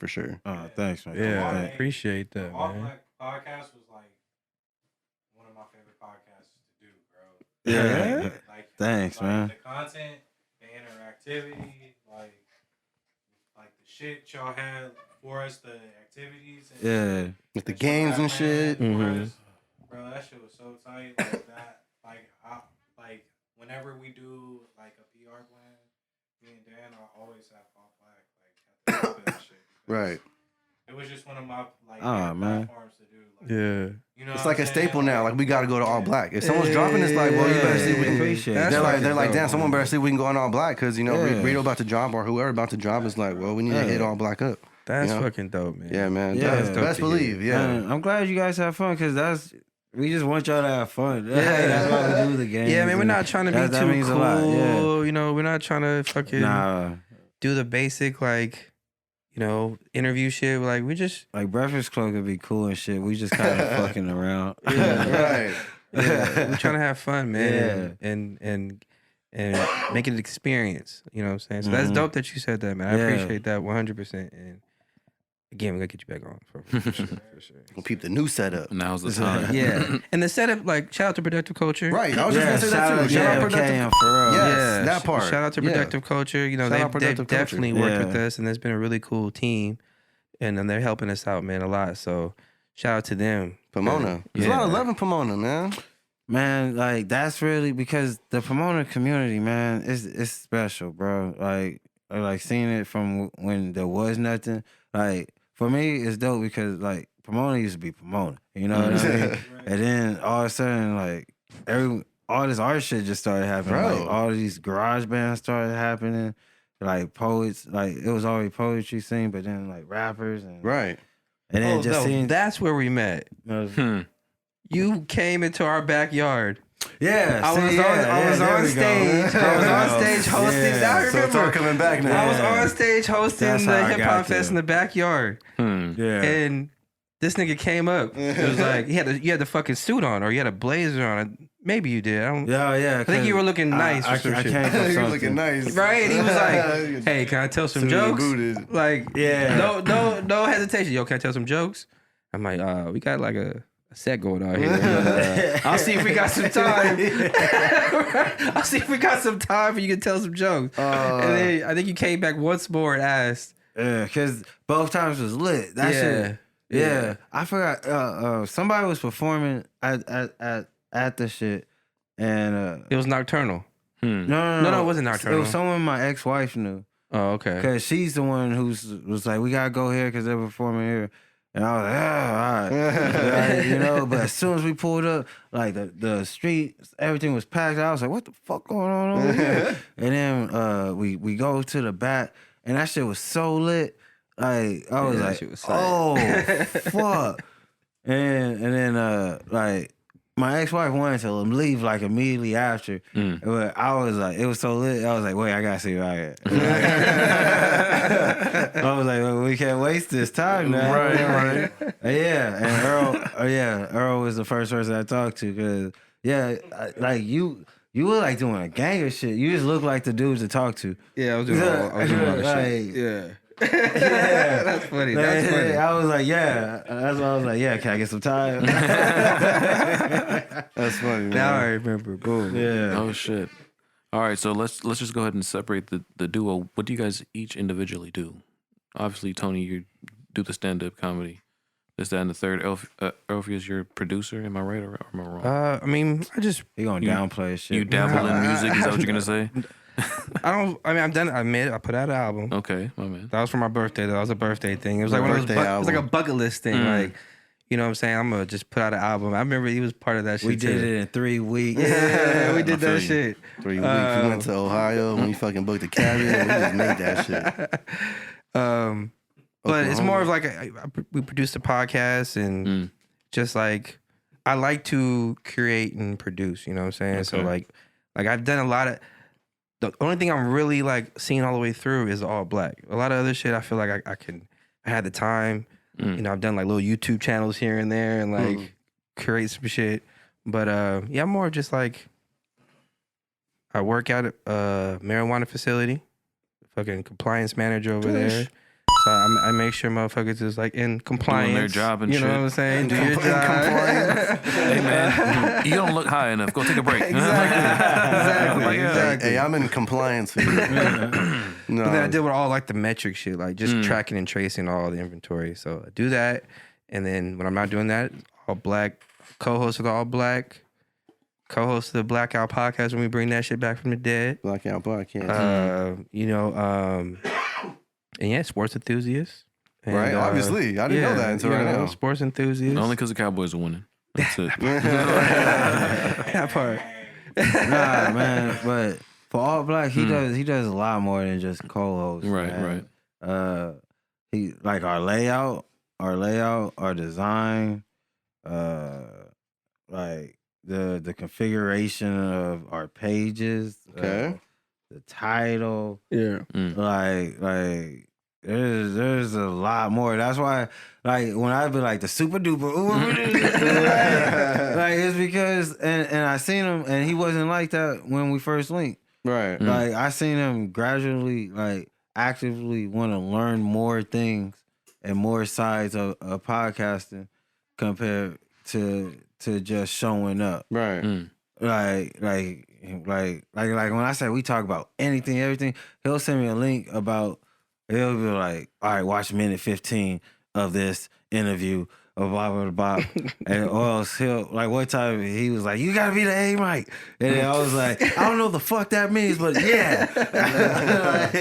Oh, thanks, man. Yeah, I Thanks. appreciate that, All man. Black podcast was like one of my favorite podcasts to do, bro. Yeah. Like, Thanks, man. The content, the interactivity, like the shit y'all had for us, the activities, and Yeah. With the that y'all games had and shit. planned for Mhm. us. Bro, that shit was so tight. Like that, like whenever we do like a PR plan, me and Dan, I always have Paul Black like at the top of that shit. because Right. It was just one of my like man. platforms to do. Like, Yeah. you know It's what like I'm a saying? staple now. Like we got to go to all black. If someone's dropping, it's like, well, you better see. We appreciate it. They're like, damn, someone better see we can go on all black because you know Rito about to drop or whoever about to drop is like, well, we need to hit all black up. That's you know? fucking dope, man. Yeah, man. Yeah. That's Dope best to hear. believe. Yeah. Man, I'm glad you guys have fun because we just want y'all to have fun. That's why we do the game. Yeah, man, we're not trying to be that too means a cool. lot, yeah. You know, we're not trying to fucking do the basic like, you know, interview shit. Like we just like Breakfast Club could be cool and shit. We just kind of fucking around. Right. yeah, we're trying to have fun, man, Yeah. and make it an experience. You know what I'm saying? So that's dope that you said that, man. I appreciate that 100%. And again, we're gonna get you back on for sure. We'll peep the new setup. Now's the time. Yeah, and the setup, like, shout out to Productive Culture. Right. I was just gonna say that too. Shout out Productive. for real. Yes, that part. Shout out to Productive Culture. You know, Shout out they've Productive Culture. definitely worked with us, and it's been a really cool team, and they're helping us out, man, a lot. So shout out to them. Pomona. There's a lot of love in Pomona, man. Man, like that's really because the Pomona community, man, it's special, bro. Like seeing it from when there was nothing. Like for me, it's dope because like Pomona used to be Pomona, you know what I mean? And then all of a sudden, like all this art shit just started happening. Bro. Like all of these garage bands started happening. Like poets, like it was already poetry scene, but then like rappers and Right. And then seeing that's where we met. You came into our backyard. Yeah, I was on stage. I was on stage hosting. I remember. So it's all coming back now. I was on stage hosting That's the how I hip got hop there. fest in the backyard, Yeah. and this nigga came up. It was like you had the fucking suit on, or you had a blazer on. Maybe you did. Yeah. I think you were looking nice. I or some came shit. from He something. was looking nice. Right? He was like, "Hey, can I tell some Suited and jokes?" booted. Like, Yeah. no hesitation. Yo, can I tell some jokes? I'm like, we got like a set going on here. I'll see if we got some time. I'll see if we got some time for you to tell some jokes. And then I think you came back once more and asked. Yeah, because both times was lit. That shit. Yeah. I forgot. Somebody was performing at the shit, and It was Nocturnal. no, it wasn't It Nocturnal. was someone my ex-wife knew. Oh, okay. Cause she's the one was like, we gotta go here because they're performing here. And I was like, all right. Like, you know, but as soon as we pulled up, like the street, everything was packed. I was like, what the fuck going on over here? And then we go to the back, and that shit was so lit. Like I was that like, shit was tight. oh fuck. And then like my ex-wife wanted to leave like immediately after. But I was like, it was so lit. I was like, wait, I gotta see right here. I was like, well, we can't waste this time now. Right. And Earl was the first person I talked to because like you were like doing a gang of shit. You just look like the dudes to talk to. Yeah, I was doing all that shit. Yeah. That's funny. That's funny. I was like, yeah. That's why I was like, yeah. Can I get some time? That's funny, man. Now I remember. Boom. Yeah. Oh shit. All right, so let's just go ahead and separate the duo. What do you guys each individually do? Obviously, Tony, you do the stand-up comedy. Is that in the third? Earlpheus, you're a producer. Am I right or am I wrong? I mean, I just You gonna downplay shit? You dabble in music? Is that what you're gonna say? I'm done. I put out an album. Okay, my man. That was for my birthday. That was a birthday thing. It was like one of those. Birthday It was like a album. bucket list thing. Like, you know what I'm saying? I'm gonna just put out an album. I remember he was part of that shit. We did too. it in 3 weeks. Yeah, we did that shit. 3 weeks. We went to Ohio when we fucking booked a cabin and we just made that shit. But it's more of like we produced a podcast and just like I like to create and produce. You know what I'm saying? So like I've done a lot of. The only thing I'm really like seeing all the way through is all black. A lot of other shit I feel like I had the time. You know, I've done like little YouTube channels here and there and like create some shit. But yeah, I'm more just like I work at a marijuana facility, fucking compliance manager over there. So I make sure motherfuckers is like in compliance. Doing their job and you shit. know what I'm saying? Do your In job. compliance. Hey man, you don't look high enough. Go take a break. Exactly. Hey, I'm in compliance with you. No. But then I did with all like the metric shit, like just tracking and tracing all the inventory. So I do that, and then when I'm not doing that, all black, co-host with all black, co-host of the Blackout podcast when we bring that shit back from the dead. Blackout podcast. You know, and yeah, sports enthusiast. And, right? Obviously, I didn't know that until right now. Sports enthusiast. Only because the Cowboys are winning. That's it. That part. Nah, man. But for All Black, he does a lot more than just co-host. Right, man. right. He like our layout, our design, like the configuration of our pages, Okay. the title, Yeah. like there's a lot more. That's why, like, when I be like the super duper, like it's because and I seen him and he wasn't like that when we first linked. Right. Like I seen him gradually, like actively want to learn more things and more sides of podcasting compared to just showing up. Right. Like when I say we talk about anything, everything, he'll send me a link about. He'll be like, all right, watch minute 15 of this interview of blah, blah, blah. And or else he'll, like, one time he was like, you got to be the A mic. And then I was like, I don't know what the fuck that means, but yeah. like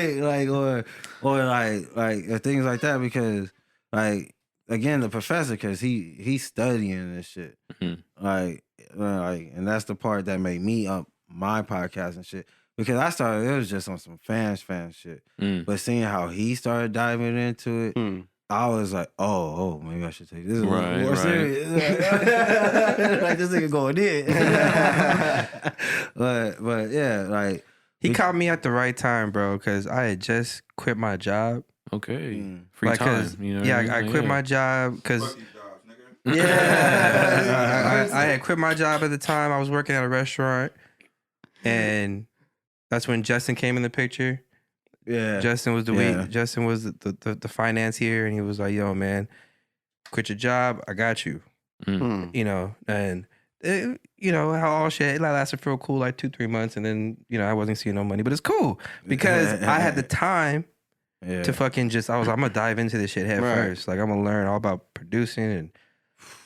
things like that because, like, again, the professor, because he's studying this shit. Mm-hmm. Like, and that's the part that made me up my podcast and shit. Because I started, it was just on some fan shit. But seeing how he started diving into it, I was like, oh, maybe I should take this a little more serious. Like, this nigga going in. but yeah, like. He caught me at the right time, bro, because I had just quit my job. Okay. Free time. You know I quit my job because. I had quit my job at the time. I was working at a restaurant. And that's when Justin came in the picture. Yeah, Justin was Justin was the financier, and he was like, "Yo, man, quit your job. I got you." You know, and you know how all shit. It lasted for a cool like 2-3 months, and then I wasn't seeing no money, but it's cool because I had the time to fucking just. I'm gonna dive into this shit head first. Like I'm gonna learn all about producing and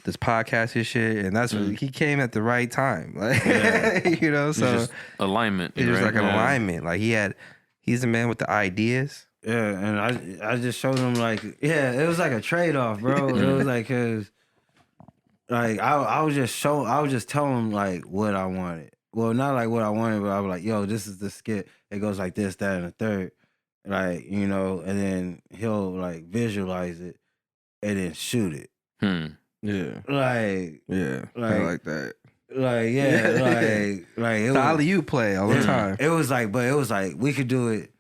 this podcast and shit, and that's what he came at the right time. Like so just alignment. It was like an alignment. Like he's the man with the ideas. Yeah, and I just showed him like it was like a trade-off, bro. It was like cause like I was just telling him like what I wanted. Well, not like what I wanted, but I was like, yo, this is the skit. It goes like this, that, and the third. Like, and then he'll like visualize it and then shoot it. Yeah. Like I like that. Like it was the alley-oop play all the time. It was like we could do it.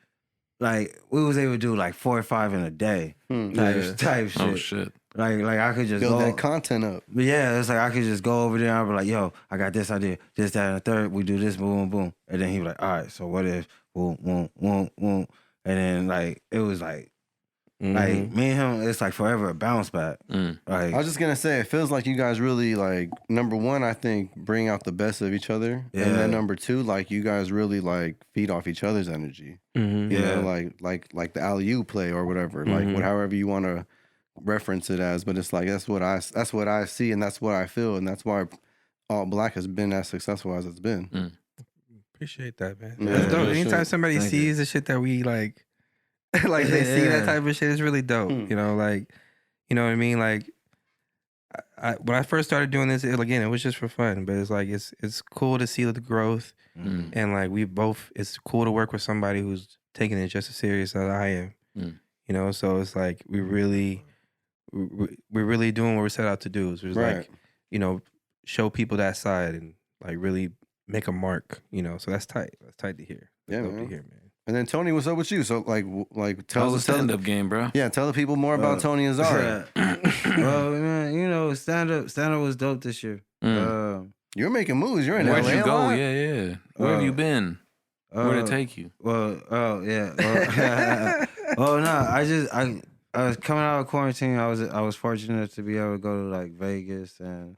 Like we was able to do like 4 or 5 in a day type shit. Oh shit. Like I could just build go, that content up. But yeah, it's like I could just go over there and I'll be like, yo, I got this idea, this, that, and the third. We do this, boom, boom. And then he was like, all right, so what if boom, boom, boom, boom. And then like it was like like me and him, it's like forever a bounce back. Like I was just gonna say, it feels like you guys really like number one, I think bring out the best of each other, and then number two, like you guys really like feed off each other's energy. You know, like the alley-oop play or whatever, like however you want to reference it as, but it's like that's what I see and that's what I feel, and that's why All Black has been as successful as it's been. Appreciate that, man. That's dope. Anytime somebody sees the shit that we like. Like they see that type of shit, it's really dope. Like, you know what I mean? Like, when I first started doing this, it was just for fun. But it's like it's cool to see the growth, and like it's cool to work with somebody who's taking it just as serious as I am. So it's like we're really doing what we're set out to do. So it's like show people that side and like really make a mark. So that's tight. That's tight to hear. That's dope to hear, man. And then Tony, what's up with you? So like tell the stand-up game, bro. Yeah, tell the people more about Tony and Zara. Well, man, stand up was dope this year. You're making moves. You're in Where'd LA you go? a lot. Yeah. Where have you been? Where'd it take you? Well, no, I was coming out of quarantine. I was fortunate to be able to go to like Vegas and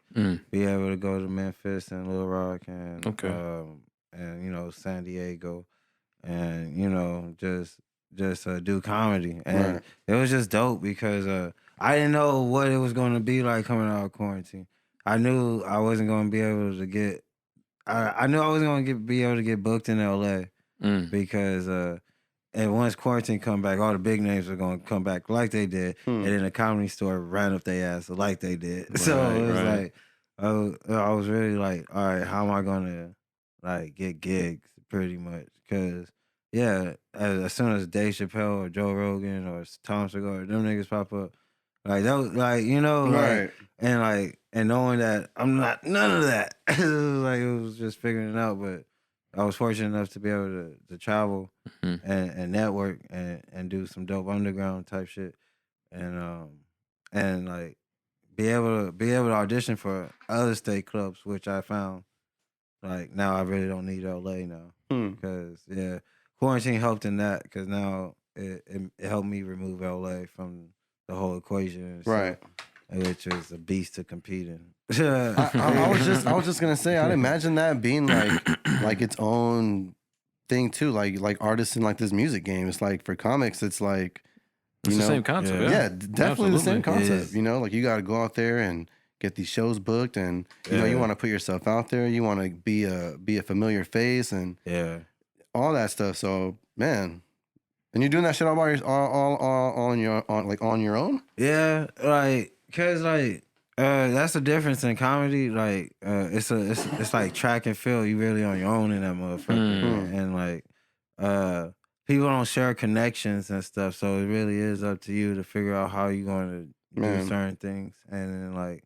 be able to go to Memphis and Little Rock and and San Diego. And just do comedy, and it was just dope because I didn't know what it was going to be like coming out of quarantine. I knew I wasn't going to be able to get. I knew I wasn't going to be able to get booked in LA because and once quarantine come back, all the big names are gonna come back like they did, and then the Comedy Store ran up their ass like they did. So it was like, I was really like, all right, how am I gonna like get gigs pretty much? Because as soon as Dave Chappelle or Joe Rogan or Tom Segura, them niggas pop up, like that was like, you know, like, and knowing that I'm not none of that. It was just figuring it out, but I was fortunate enough to be able to travel and network and do some dope underground type shit, and like be able to audition for other state clubs, which I found like now I really don't need LA now because quarantine helped in that because now it helped me remove LA from the whole equation, right? Which is a beast to compete in. I was just gonna say, I'd imagine that being like its own thing too, like artists in like this music game. It's like for comics, it's like it's the same concept. Yeah, definitely absolutely. The same concept. You know, like you got to go out there and get these shows booked, and you know you want to put yourself out there. You want to be a familiar face and all that stuff. So man. And you're doing that shit all by on your own? Yeah, like, cause like that's the difference in comedy. Like, it's like track and field. You really on your own in that motherfucker, and like, people don't share connections and stuff. So it really is up to you to figure out how you're going to do certain things. And then like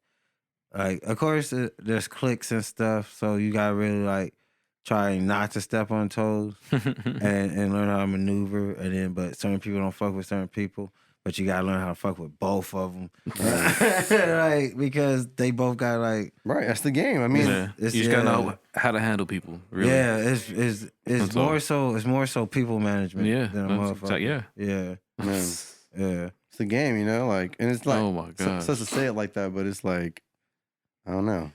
of course there's cliques and stuff. So you gotta really like try not to step on toes and learn how to maneuver. And then, but certain people don't fuck with certain people. But you gotta learn how to fuck with both of them, like because they both got like that's the game. I mean, you just gotta know how to handle people. Really. Yeah, it's more so people management than a motherfucker. Man, it's the game, you know. Like, and it's like, oh my god, supposed to say it like that, but it's like, I don't know.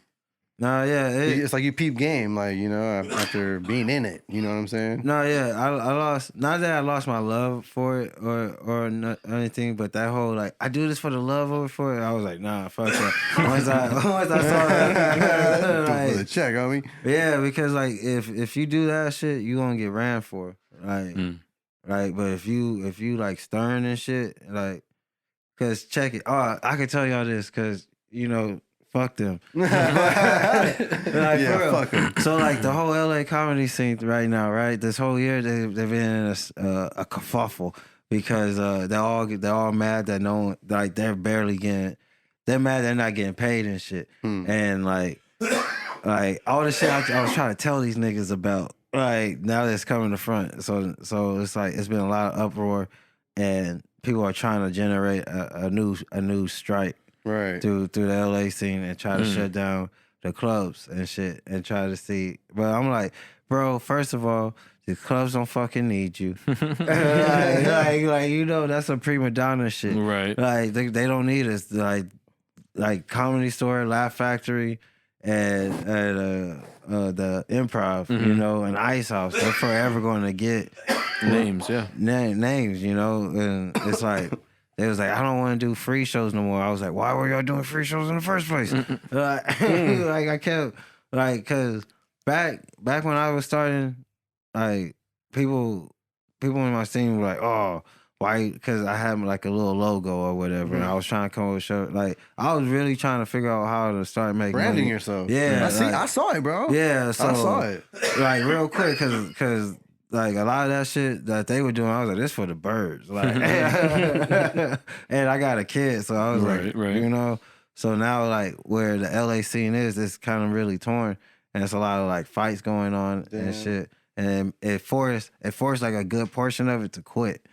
Nah, it's like you peep game, like, you know, after being in it. You know what I'm saying? No, I lost. Not that I lost my love for it or anything, but that whole like I do this for the love of it for it. I was like, nah, fuck that. once I saw that, like, for the check, homie. Yeah, because like if you do that shit, you gonna get ran for. Like, but if you like stern and shit, like, cause check it. Oh, I can tell y'all this, cause you know. Fuck them. Like, fuck them. So like the whole LA comedy scene right now, right? This whole year they've been in a kerfuffle because they're all mad that they're barely getting. They're mad they're not getting paid and shit. And like all the shit I was trying to tell these niggas about, like now that's coming to front. So it's like it's been a lot of uproar, and people are trying to generate a new strike. Right. Through the LA scene and try to shut down the clubs and shit and try to see. But I'm like, bro, first of all, the clubs don't fucking need you. like you know, that's some prima donna shit. Right. Like they don't need us. Like Comedy Store, Laugh Factory, and the Improv, you know, and Ice House. They're forever going to get names, names, you know, and it's like. They was like, I don't want to do free shows no more. I was like, why were y'all doing free shows in the first place? Like I kept, like, cause back when I was starting, like people in my scene were like, oh, why? Cause I had like a little logo or whatever, and I was trying to come up with a show. Like I was really trying to figure out how to start making branding money. yourself. Yeah, I saw it, bro. Yeah, so I saw it. Like real quick, cause. Like a lot of that shit that they were doing, I was like, "This for the birds." Like, and I got a kid, so I was like, you know. So now, like, where the LA scene is, it's kind of really torn, and it's a lot of like fights going on and shit. And it forced like a good portion of it to quit.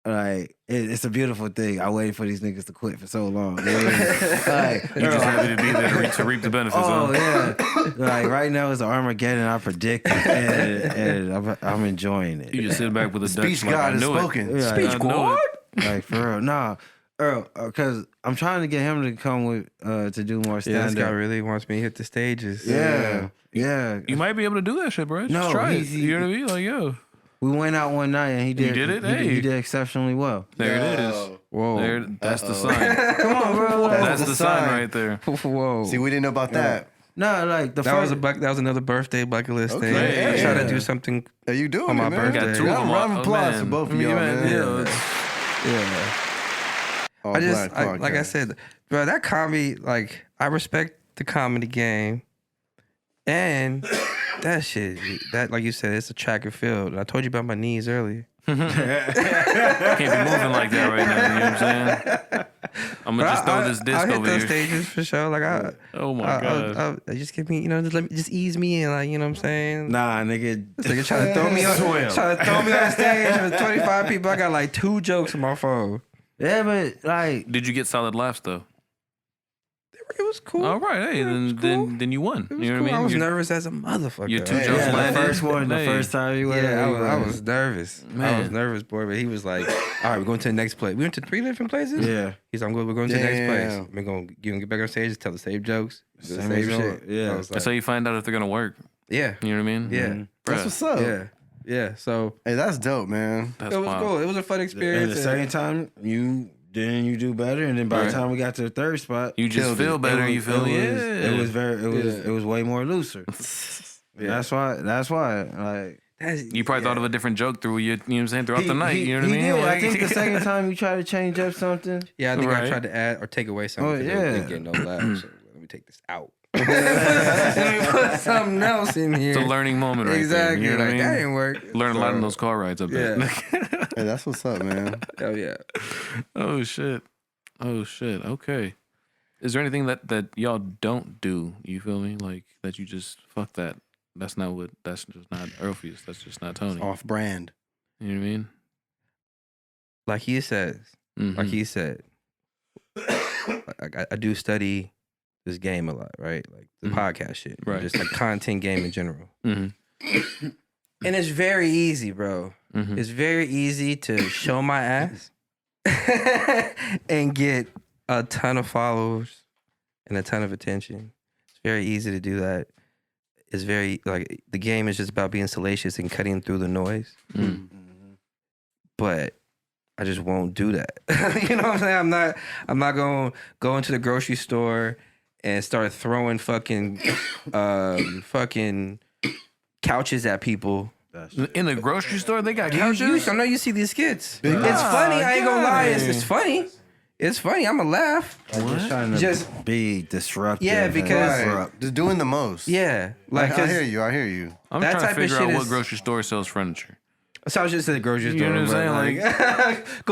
Like it's a beautiful thing. I waited for these niggas to quit for so long. Like, you're just happy to be there to reap the benefits. Oh yeah, like right now is the Armageddon I predicted, and I'm enjoying it. You just sit back with a speech God is spoken. Yeah, speech God, like for real. Nah, Earl, because I'm trying to get him to come with to do more stand up. Yeah, this guy really wants me to hit the stages. Yeah. You might be able to do that shit, bro. Just try it. You know what I mean? Like, yo. We went out one night and he did. You did it? He did exceptionally well. There it is. Whoa. That's the sign. Come on, bro. That's the sign right there. Whoa. See, we didn't know about that. No, like the That first. that was another birthday bucket list thing. Okay. I try to do something. Hey, you doing On my it, man. birthday. Got two of them. Round of applause man. for both of y'all, man. Yeah. All I just black like I podcast. said, bro, that comedy, like I respect the comedy game, and that shit, that like you said, it's a track and field. I told you about my knees earlier. Can't be moving like that right now. You know what I'm saying? I'm gonna just throw this disc I'll hit over those here. stages for sure. Like Oh my god. just give me, just ease me in, like you know what I'm saying. Nah, nigga. Nigga trying to throw me on, trying to throw me on stage with 25 people. I got like 2 jokes on my phone. Yeah, but like, Did you get solid laughs though? It was cool. All right, hey, then you won. It was You know cool. what I I mean? was Your- nervous as a motherfucker. Your 2 Hey, jokes yeah, the landed. first one, the Hey. first time you went. Yeah, I was nervous. I Man. was nervous, boy. But he was like, "All right, we're going to the next place." We went to 3 different places. Yeah. He's like, "We're going to the next place. Damn. We're going to get back on stage, tell the same jokes, do the Same same as shit." yeah. I was That's like, how you find out if they're gonna work. yeah, You know what I mean? yeah, That's Bruh. what's up. yeah. So Hey, that's dope, man. That's it was wild. cool. It was a fun At experience. the same time, you do better, and then by Right. the time we got to the third spot, You just Killed feel it. better. it You was- feel it was way more looser. That's why. Like You probably thought of a different joke through you know what I'm saying, throughout the night. You know what I mean? Did. I Like- think the second time you tried to change up something. Yeah, I think I Right. tried to add or take away something. Oh, 'cause yeah. they didn't get no laughs. So let me take this out. Let me put something else in here. It's a learning moment right Exactly. there. You know what Like I that mean? didn't work. Learn a lot So, on those car rides up there. Hey, that's what's up, man. Oh yeah. Oh shit. Okay. Is there anything that y'all don't do? You feel me? Like that you just fuck that. That's just not Earlpheus. That's just not Tony. Off brand. You know what I mean? Like he says. Mhm. Like he said. I do study this game a lot, right? Like the Mhm. podcast shit. Right. Just like content game in general. Mhm. And it's very easy, bro. Mhm. It's very easy to show my ass and get a ton of followers and a ton of attention. It's very easy to do that. It's very like the game is just about being salacious and cutting through the noise. Mm. But I just won't do that. You know what I'm saying? I'm not going to go into the grocery store and start throwing fucking couches at people. In the grocery store, they got I couches. know you see these skits. It's funny. I ain't gonna lie. It's funny. It's funny. I'm gonna laugh. Like just trying to Just- be disruptive. Yeah, and because- disrupt. Just doing the most. Yeah, Like, like I hear you. I hear you. I'm that trying type to of figure shit out what is- grocery store sells furniture. So I was just at the grocery You store. know what I'm but, like,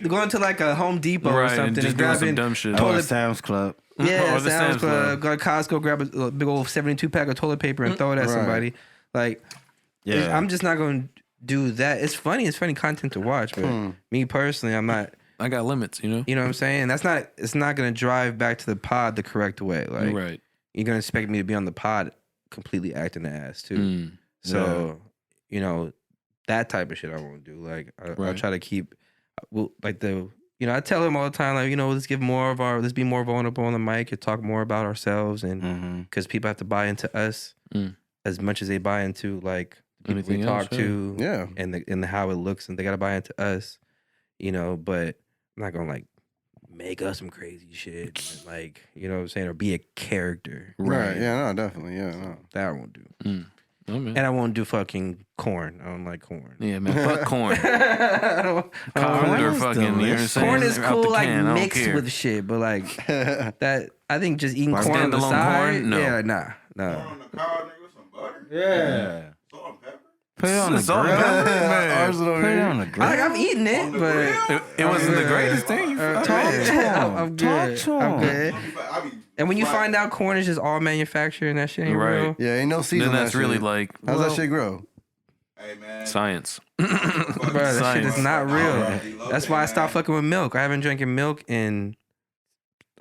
going to like a Home Depot or Right, something and and just doing some grabbing dumb shit. Or toilet. Sam's Club. Yeah, Or the Sam's Sam's Club. Club. Go to Costco, grab a big old 72 pack of toilet paper and throw it at Right. somebody. Like, Yeah. I'm just not going to do that. It's funny. It's funny content to watch, but me personally, I'm not. I got limits, you know. You know what I'm saying? It's not going to drive back to the pod the correct way. Like, Right. you're going to expect me to be on the pod completely acting the ass too. Mm. So, you know, that type of shit I won't do. Like, I'll Right. try to keep, like I tell him all the time, like, let's be more vulnerable on the mic and talk more about ourselves. And because people have to buy into us as much as they buy into like the people we Anything else, talk to Yeah. and how it looks, and they got to buy into us, but I'm not going to like make us some crazy shit. And, like, you know what I'm saying? Or be a character. Right. Yeah. No. Definitely. Yeah. No. That I won't do. Oh, man. And I won't do fucking corn. I don't like corn. Yeah, man. Fuck corn. I don't- Corn or is fucking, you know what I'm saying? corn is Out the cool, like can, I don't mixed care. with shit, but like that. I think just eating Like corn on the standalone side. corn? No. Yeah, nah. On the car, nigga, with some butter, Yeah. salt and pepper. Put it on the Salt grill. and pepper, man. Ours over Put it here. on the grill. I've eaten it, but It wasn't the greatest thing. I'm good. to I'm him. good. I be And when you find out corn is just all manufactured and that shit ain't Right. real. Yeah. Ain't no season. Then that's that really shit. like How's that shit grow? Hey man, science. Bro, that shit is Science. not real. That's why I stopped fucking with milk. I haven't drinking milk in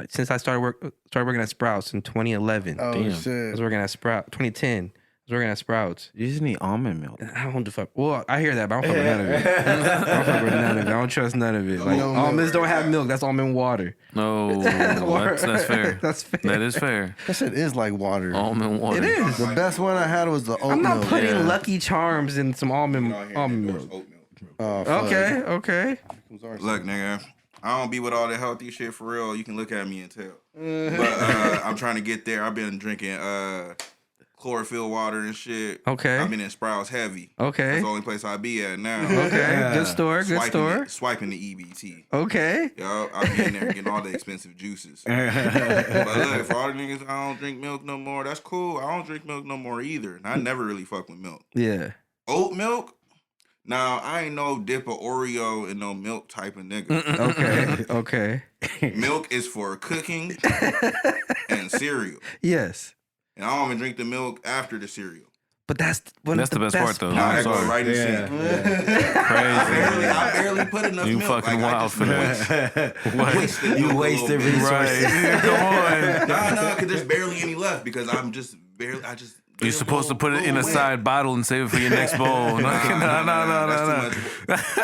since I started working at Sprouts in 2011. Oh Damn. I shit. was working at Sprouts 2010. I was working at Sprouts. You just need almond milk. I don't do fuck. Well, I hear that, but I don't fuck with none of it. I don't fuck with none of it. I don't trust none of it. Like No almonds milk. don't have milk. That's almond water. No, that's fair. That's fair. That is fair. That shit is like water. Almond water. It is. The best one I had was the oat I'm not milk. putting yeah. Lucky Charms in some almond Oat milk. milk. Oh, fuck. Okay. Who's ours? Look, nigga, I don't be with all the healthy shit for real. You can look at me and tell. But I'm trying to get there. I've been drinking chlorophyll water and shit. Okay. I've been in Sprouts heavy. Okay. That's the only place I be at now. Okay. Good store. Good store. Swiping the EBT. Okay. Yo, I be in there getting all the expensive juices. But look, for all the niggas, I don't drink milk no more. That's cool. I don't drink milk no more either. And I never really fuck with milk. Yeah. Oat milk? Now, I ain't no dip of Oreo and no milk type of nigga. Okay. Okay. Milk is for cooking and cereal. Yes. And I don't even drink the milk after the cereal. But that's the best part, though. Nah, I'm that goes sorry. right in sync. Crazy. I barely put enough You milk. fucking wild for that. Wasted You milk a wasted little bit. resources. Right. Come on. Nah, because there's barely any left because I'm just barely. You're supposed to put it in a side bottle and save it for your next bowl. No. That's too much.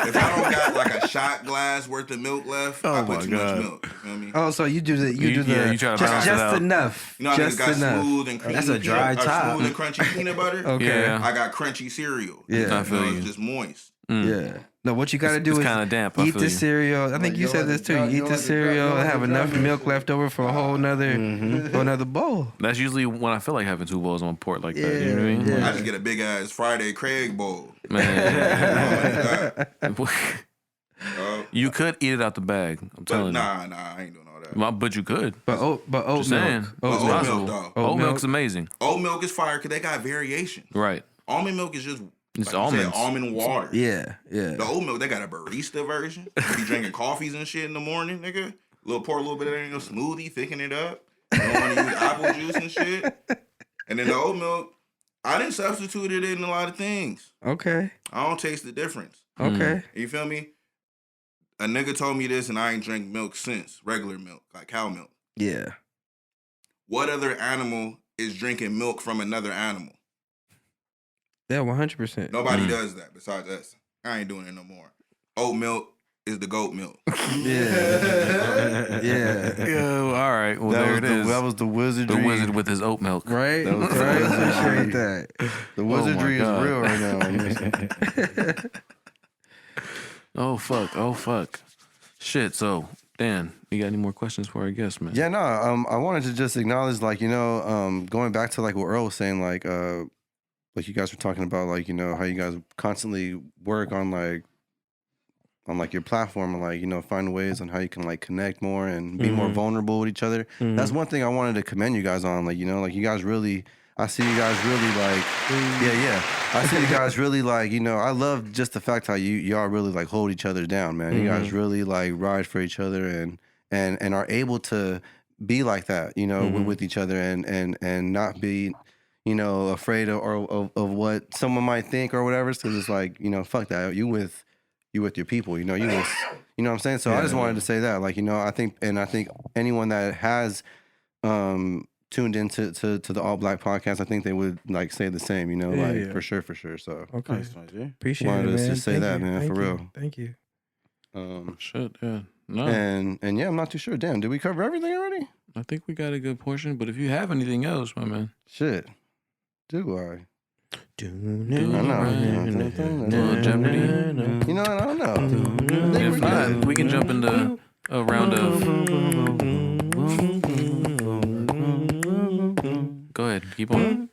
If I don't got like a shot glass worth of milk left, I put too much milk. You feel me? Oh, so you do the You try to balance it just out. enough. You know how just niggas got enough. smooth and creamy That's a dry top. smooth and crunchy peanut butter? Okay. Yeah. I got crunchy cereal. Yeah. I feel you. It's just moist. Yeah. No, what you gotta do It's is kinda damp, I eat feel the you. cereal. I think you said this too. You eat the cereal and have enough milk left over for a whole nother bowl. That's usually when I feel like having 2 bowls on port like that. You know what I mean? Yeah. I just get a big ass Friday Craig bowl. Man. Oh, You could eat it out the bag. I'm but telling nah, I ain't doing all that. you. But you could. But oat Just saying. milk. But Oat oat milk. possible. milk, dog. Oat Oat milk. milk's amazing. Oat milk is fire because they got variation. Right. Almond milk is just It's like you said, almonds. almond water. Yeah. Yeah. The oat milk, they got a barista version. You be drinking coffees and shit in the morning, nigga. Pour a little bit of it in your smoothie, thicken it up. You don't want to use apple juice and shit. And then the oat milk, I didn't substitute it in a lot of things. Okay. I don't taste the difference. Okay. You feel me? A nigga told me this and I ain't drank milk since. Regular milk, like cow milk. Yeah. What other animal is drinking milk from another animal? Yeah. 100%. Nobody does that besides us. I ain't doing it no more. Oat milk is the goat milk. Yeah. Yeah. Yo, all right. Well, there it is. That was the wizardry. The wizard with his oat milk. Right. That was Right. the Appreciate that. The wizardry is God. real right now. Oh fuck. Shit. So, Dan, you got any more questions for our guest, man? Yeah, no. I wanted to just acknowledge, like, going back to like what Earl was saying, like you guys were talking about, like, how you guys constantly work on your platform and like, find ways on how you can like connect more and be more vulnerable with each other. That's one thing I wanted to commend you guys on. Like, like you guys really, I see you guys really like, I see you guys really like, I love just the fact how y'all really like hold each other down, man. You guys really like ride for each other and are able to be like that, with each other and not be, afraid of what someone might think or whatever. So it's like, fuck that. You with your people, you with, what I'm saying? So I just wanted to say that, like, I think anyone that has tuned into the All Black podcast, I think they would like say the same, for sure. So Okay. Appreciate wanted it, us man. to say Thank that, you. man, Thank for you. real. Thank you. Shit. Yeah. No. and yeah, I'm not too sure. Damn, did we cover everything already? I think we got a good portion. But if you have anything else, my man. Shit. Do I? Do Little Jeopardy. I don't know. I think If we're not, good. we can jump into a round of. Go ahead. Keep on.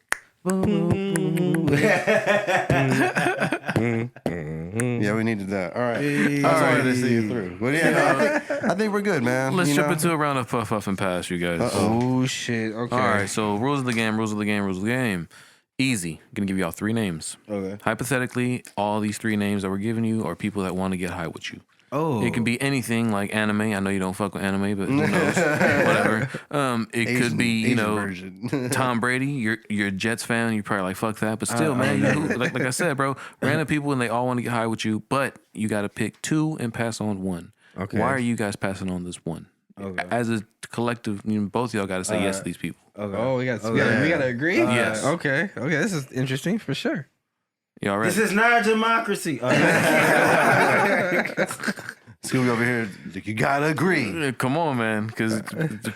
Yeah, we needed that. All right. I wanted to see you through. But yeah, no, I think we're good, man. Let's jump into a round of puff, puff, and pass, you guys. Oh shit. Okay. All right. So rules of the game. Easy. I'm gonna give y'all 3 names. Okay. Hypothetically, all these 3 names that we're giving you are people that want to get high with you. Oh. It can be anything like anime. I know you don't fuck with anime, but who knows? Whatever. It could be, Asian version. Tom Brady. You're a Jets fan. You're probably like, fuck that. But still, man, like I said, bro, random people and they all want to get high with you, but you got to pick 2 and pass on 1. Okay. Why are you guys passing on this 1? Okay. As a collective, both of y'all got to say yes to these people. Okay. Oh, we gotta agree. Yes. Okay. This is interesting for sure. Y'all ready? This is not democracy. Scooby over here, like, you gotta agree. Come on, man, because it's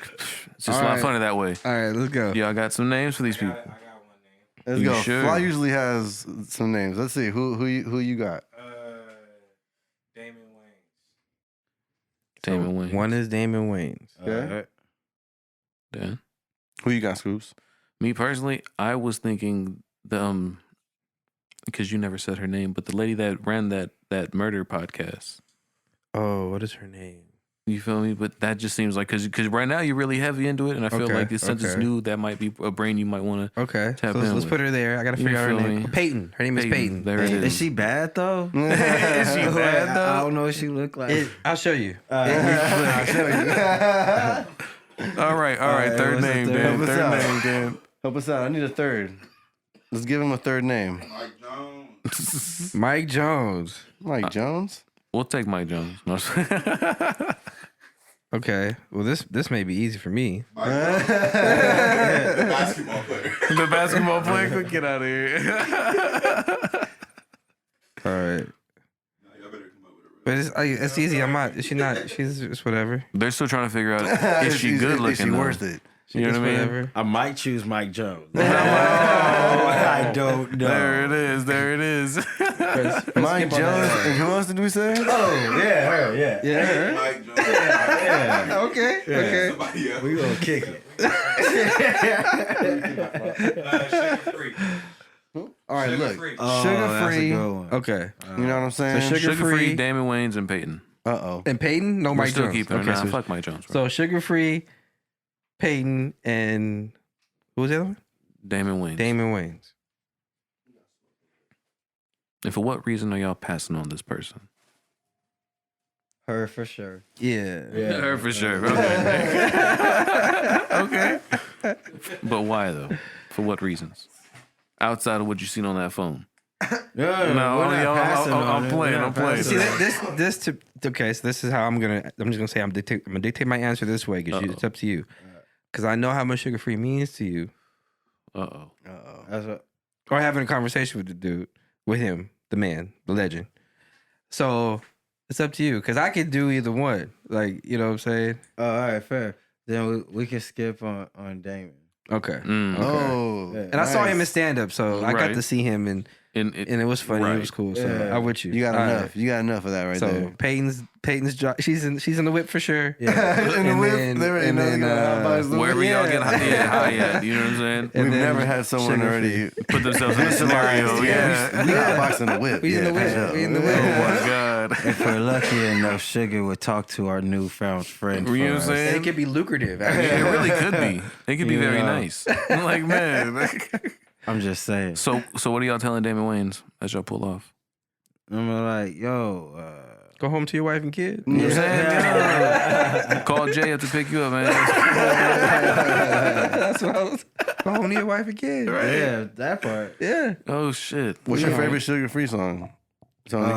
just a lot funner that way. All right, let's go. Y'all got some names for these people. Let's You go. sure? Fly usually has some names. Let's see who you got. Damon Wayans. Damon Wayans. One is Damon Wayans. Okay. Dan? Who you got, Scoops? Me personally, I was thinking the because you never said her name, but the lady that ran that murder podcast. Oh, what is her name? You feel me? But that just seems like because right now you're really heavy into it, and I feel like since it's new, that might be a brain you might want to. Okay, tap so in let's with. put her there. I gotta figure out her feel name. me? Peyton. Her name is Peyton. There it is. Is she bad though? Is she bad though? I don't know what she look like. I'll show you. I'll show you. All right. Third what's the name, third? Dan. What's Third up? name, Dan. Help us out. I need a third. Let's give him a third name. Mike Jones. Mike Jones. Mike Jones. We'll take Mike Jones. No. Okay. Well, this may be easy for me. Mike Jones. The basketball player. The basketball player. Get out of here. All right. Y'all better come up with a real. But it's easy. I'm not. She's not. She's it's whatever. They're still trying to figure out is she good looking? Is she though? worth it? You know what I mean? Whatever. I might choose Mike Jones. I don't know. There it is. There it is. Mike Jones. And who else did we say? Oh yeah, her, yeah. Yeah. Mike Jones. Okay. Okay. Somebody else. We gonna kick it. Sugar free. All right, look. Oh, Sugar that's a free. good one. Okay. You know what I'm saying? So Sugar free, free. Damon Wayans, and Peyton. Uh-oh. And Peyton? No, We're Mike still Jones. keeping her. Okay, Nah, so, fuck Mike Jones. Bro. so sugar free, Peyton, and who was the other one? Damon Wayans. Damon Wayans. And for what reason are y'all passing on this person? Her for sure. Yeah. Her for sure. Okay. Okay. But why though? For what reasons? Outside of what you seen on that phone. No, I'm playing. See, okay, so this is how I'm just gonna say I'm gonna dictate my answer this way because it's up to you. Because I know how much sugar free means to you. Uh-oh. That's what. Or having a conversation with the dude, with him, the man, the legend. So it's up to you because I could do either one. Like, you know what I'm saying? Oh, all right, fair. Then we can skip on Damon. Okay. Mm. Okay. Oh. Yeah. And I saw him in stand up, so I got Right. to see him and it was funny. Right. It was cool. So Yeah. I'm with you. You got All enough. right. You got enough of that right So there. Peyton's job. She's in the whip for sure. Yeah. In the And whip, then- they already and know then, they're gonna outbox the whip. Wherever y'all get high at, you know what I'm saying? And We've then never had someone sugar already Put themselves in a scenario. Yeah. We outboxing the whip. We in the Yeah, whip. for sure. We in the Oh whip. my God. If we're lucky enough, Sugar would talk to our newfound friend. You know for what I'm us. saying? It could be lucrative. It Actually. really could be. It could be very Yeah. nice. Like, man. I'm just saying. So what are y'all telling Damon Wayans as y'all pull off? I'm like, yo. Go home to your wife and kid. You know what I'm saying? Yeah. Call Jay up to pick you up, man. That's what I was. Go home to your wife and kid. Yeah, that part. Yeah. Oh, shit. What's your favorite sugar-free song, Tony?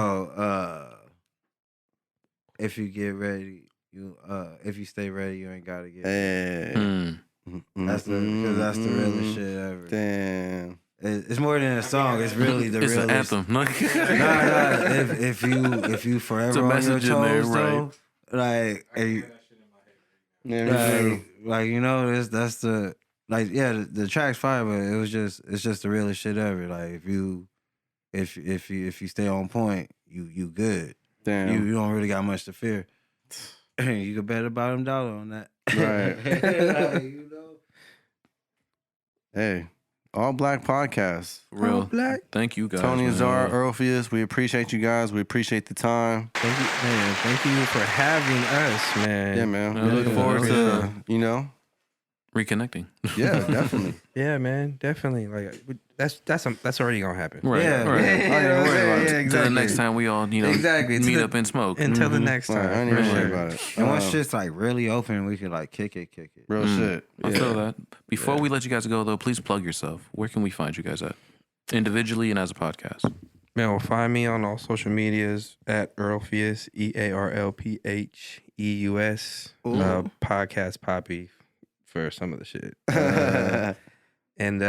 If you get ready, if you stay ready, you ain't gotta get. Hey. Mm. That's because that's the realest shit ever. Damn. It's more than a song. It's really the It's an realest. anthem. Nah. If you forever It's a on your message in there, toes, though, like, like you know, that's the like yeah, the track's fire, but it's just the realest shit ever. Like if you stay on point, you good. Damn. You don't really got much to fear. You can bet about $1 on that. Right. Like, you know. Hey, All Black Podcast. Real. Black. Thank you, guys. Tony, man. Azar, Earlpheus, we appreciate you guys. We appreciate the time. Thank you, man. Thank you for having us, man. Yeah, man. Yeah, We're looking forward to, Reconnecting. yeah, definitely. Yeah, man. Definitely. Like that's already gonna happen. Right. Yeah. Right. Yeah, I ain't even worried about it. yeah, Till the next time we all, Exactly. meet Till up and smoke. Until the next Right, time. I ain't even for worried sure. about it. And once shit's like really open, we could like kick it. Real shit. I feel that. Before we let you guys go, though, please plug yourself. Where can we find you guys at? Individually and as a podcast. Man, well, find me on all social medias at Earlpheus, EARLPHEUS. Podcast Poppy for some of the shit. And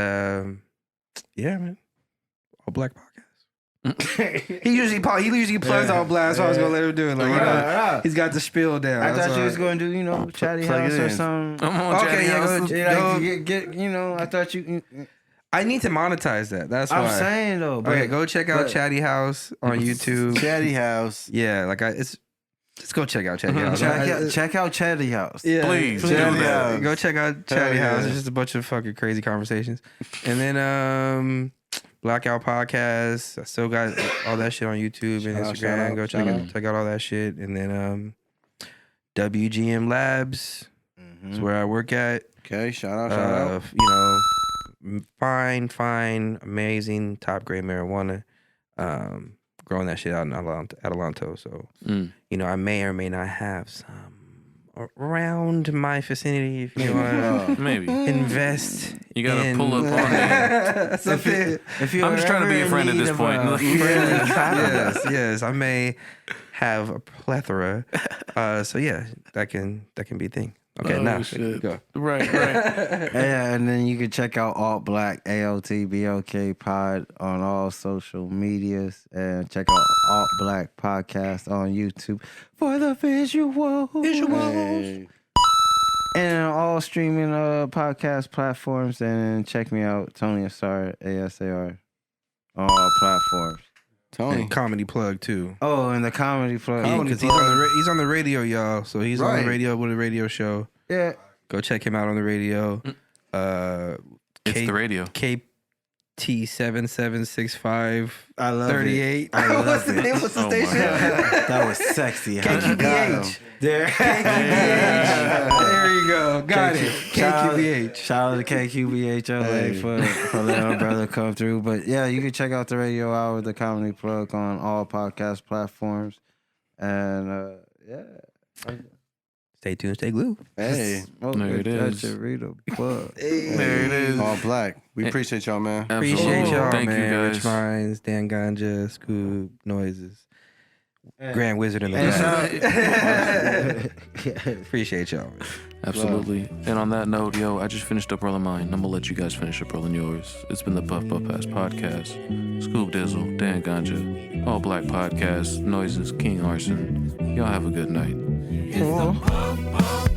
yeah, man, All Black Podcast. he usually plugs All Black, so I was gonna let him do it. Like, you know, he's got the spiel down. I That's thought you all was right. gonna do, Chatty Plug it House or in. something. I'm on Okay, Chatty yeah, House. go- Yeah, like, get I thought you. I need to monetize that. That's why. I'm saying though. But, Okay, go check out but- Chatty House on YouTube. Chatty House. Yeah, like it's Just go check out Chatty House. Check out Chatty House. Yeah, Please do Chatty that. House. Go check out Chatty yeah. House. It's just a bunch of fucking crazy conversations. And then Blackout Podcast. I still got all that shit on YouTube and Instagram. Go check out all that shit. And then WGM Labs. That's where I work at. Okay, shout out. You know, fine, amazing, top grade marijuana. Growing that shit out in Adelanto. So, you know, I may or may not have some around my vicinity if you want to Maybe. invest. You gotta pull up on me. Something. If you I'm just trying to be a friend at this point. Yes, I may have a plethora. So yeah, that can be a thing. Okay, now go. Right. Yeah, and then you can check out Alt Black ALTBLK Pod on all social medias, and check out Alt Black Podcast on YouTube for the visuals. And on all streaming podcast platforms, and check me out, Tony Asar, ASAR, on all platforms. Tony. And comedy plug too. Oh, and the comedy plug. Because he's on the radio, y'all. So he's on the radio with a radio show. Yeah. Go check him out on the radio. It's the radio. KT7765. I love 38. I love What's the it. name of the Oh my station? That was sexy. KQBH. There. There you go. Got it. KQBH. Shout out to KQBH LA for letting our brother come through. But yeah, you can check out the radio hour, the comedy plug on all podcast platforms. And yeah. Stay tuned, stay glued. Hey, There it is. There There it is. All Black. We appreciate y'all, man. Appreciate Absolutely. y'all, Thank man. you guys. Rich Minds, Dan Ganja, Scoob, Noises. Grand Wizard in the back. Appreciate y'all. Man. Absolutely. And on that note, yo, I just finished up rolling mine. I'm gonna let you guys finish up rolling yours. It's been the Puff Puff Pass Podcast. Scoop Dizzle, Dan Ganja, All Black Podcast, Noises, King Arson. Y'all have a good night. It's the Puff Puff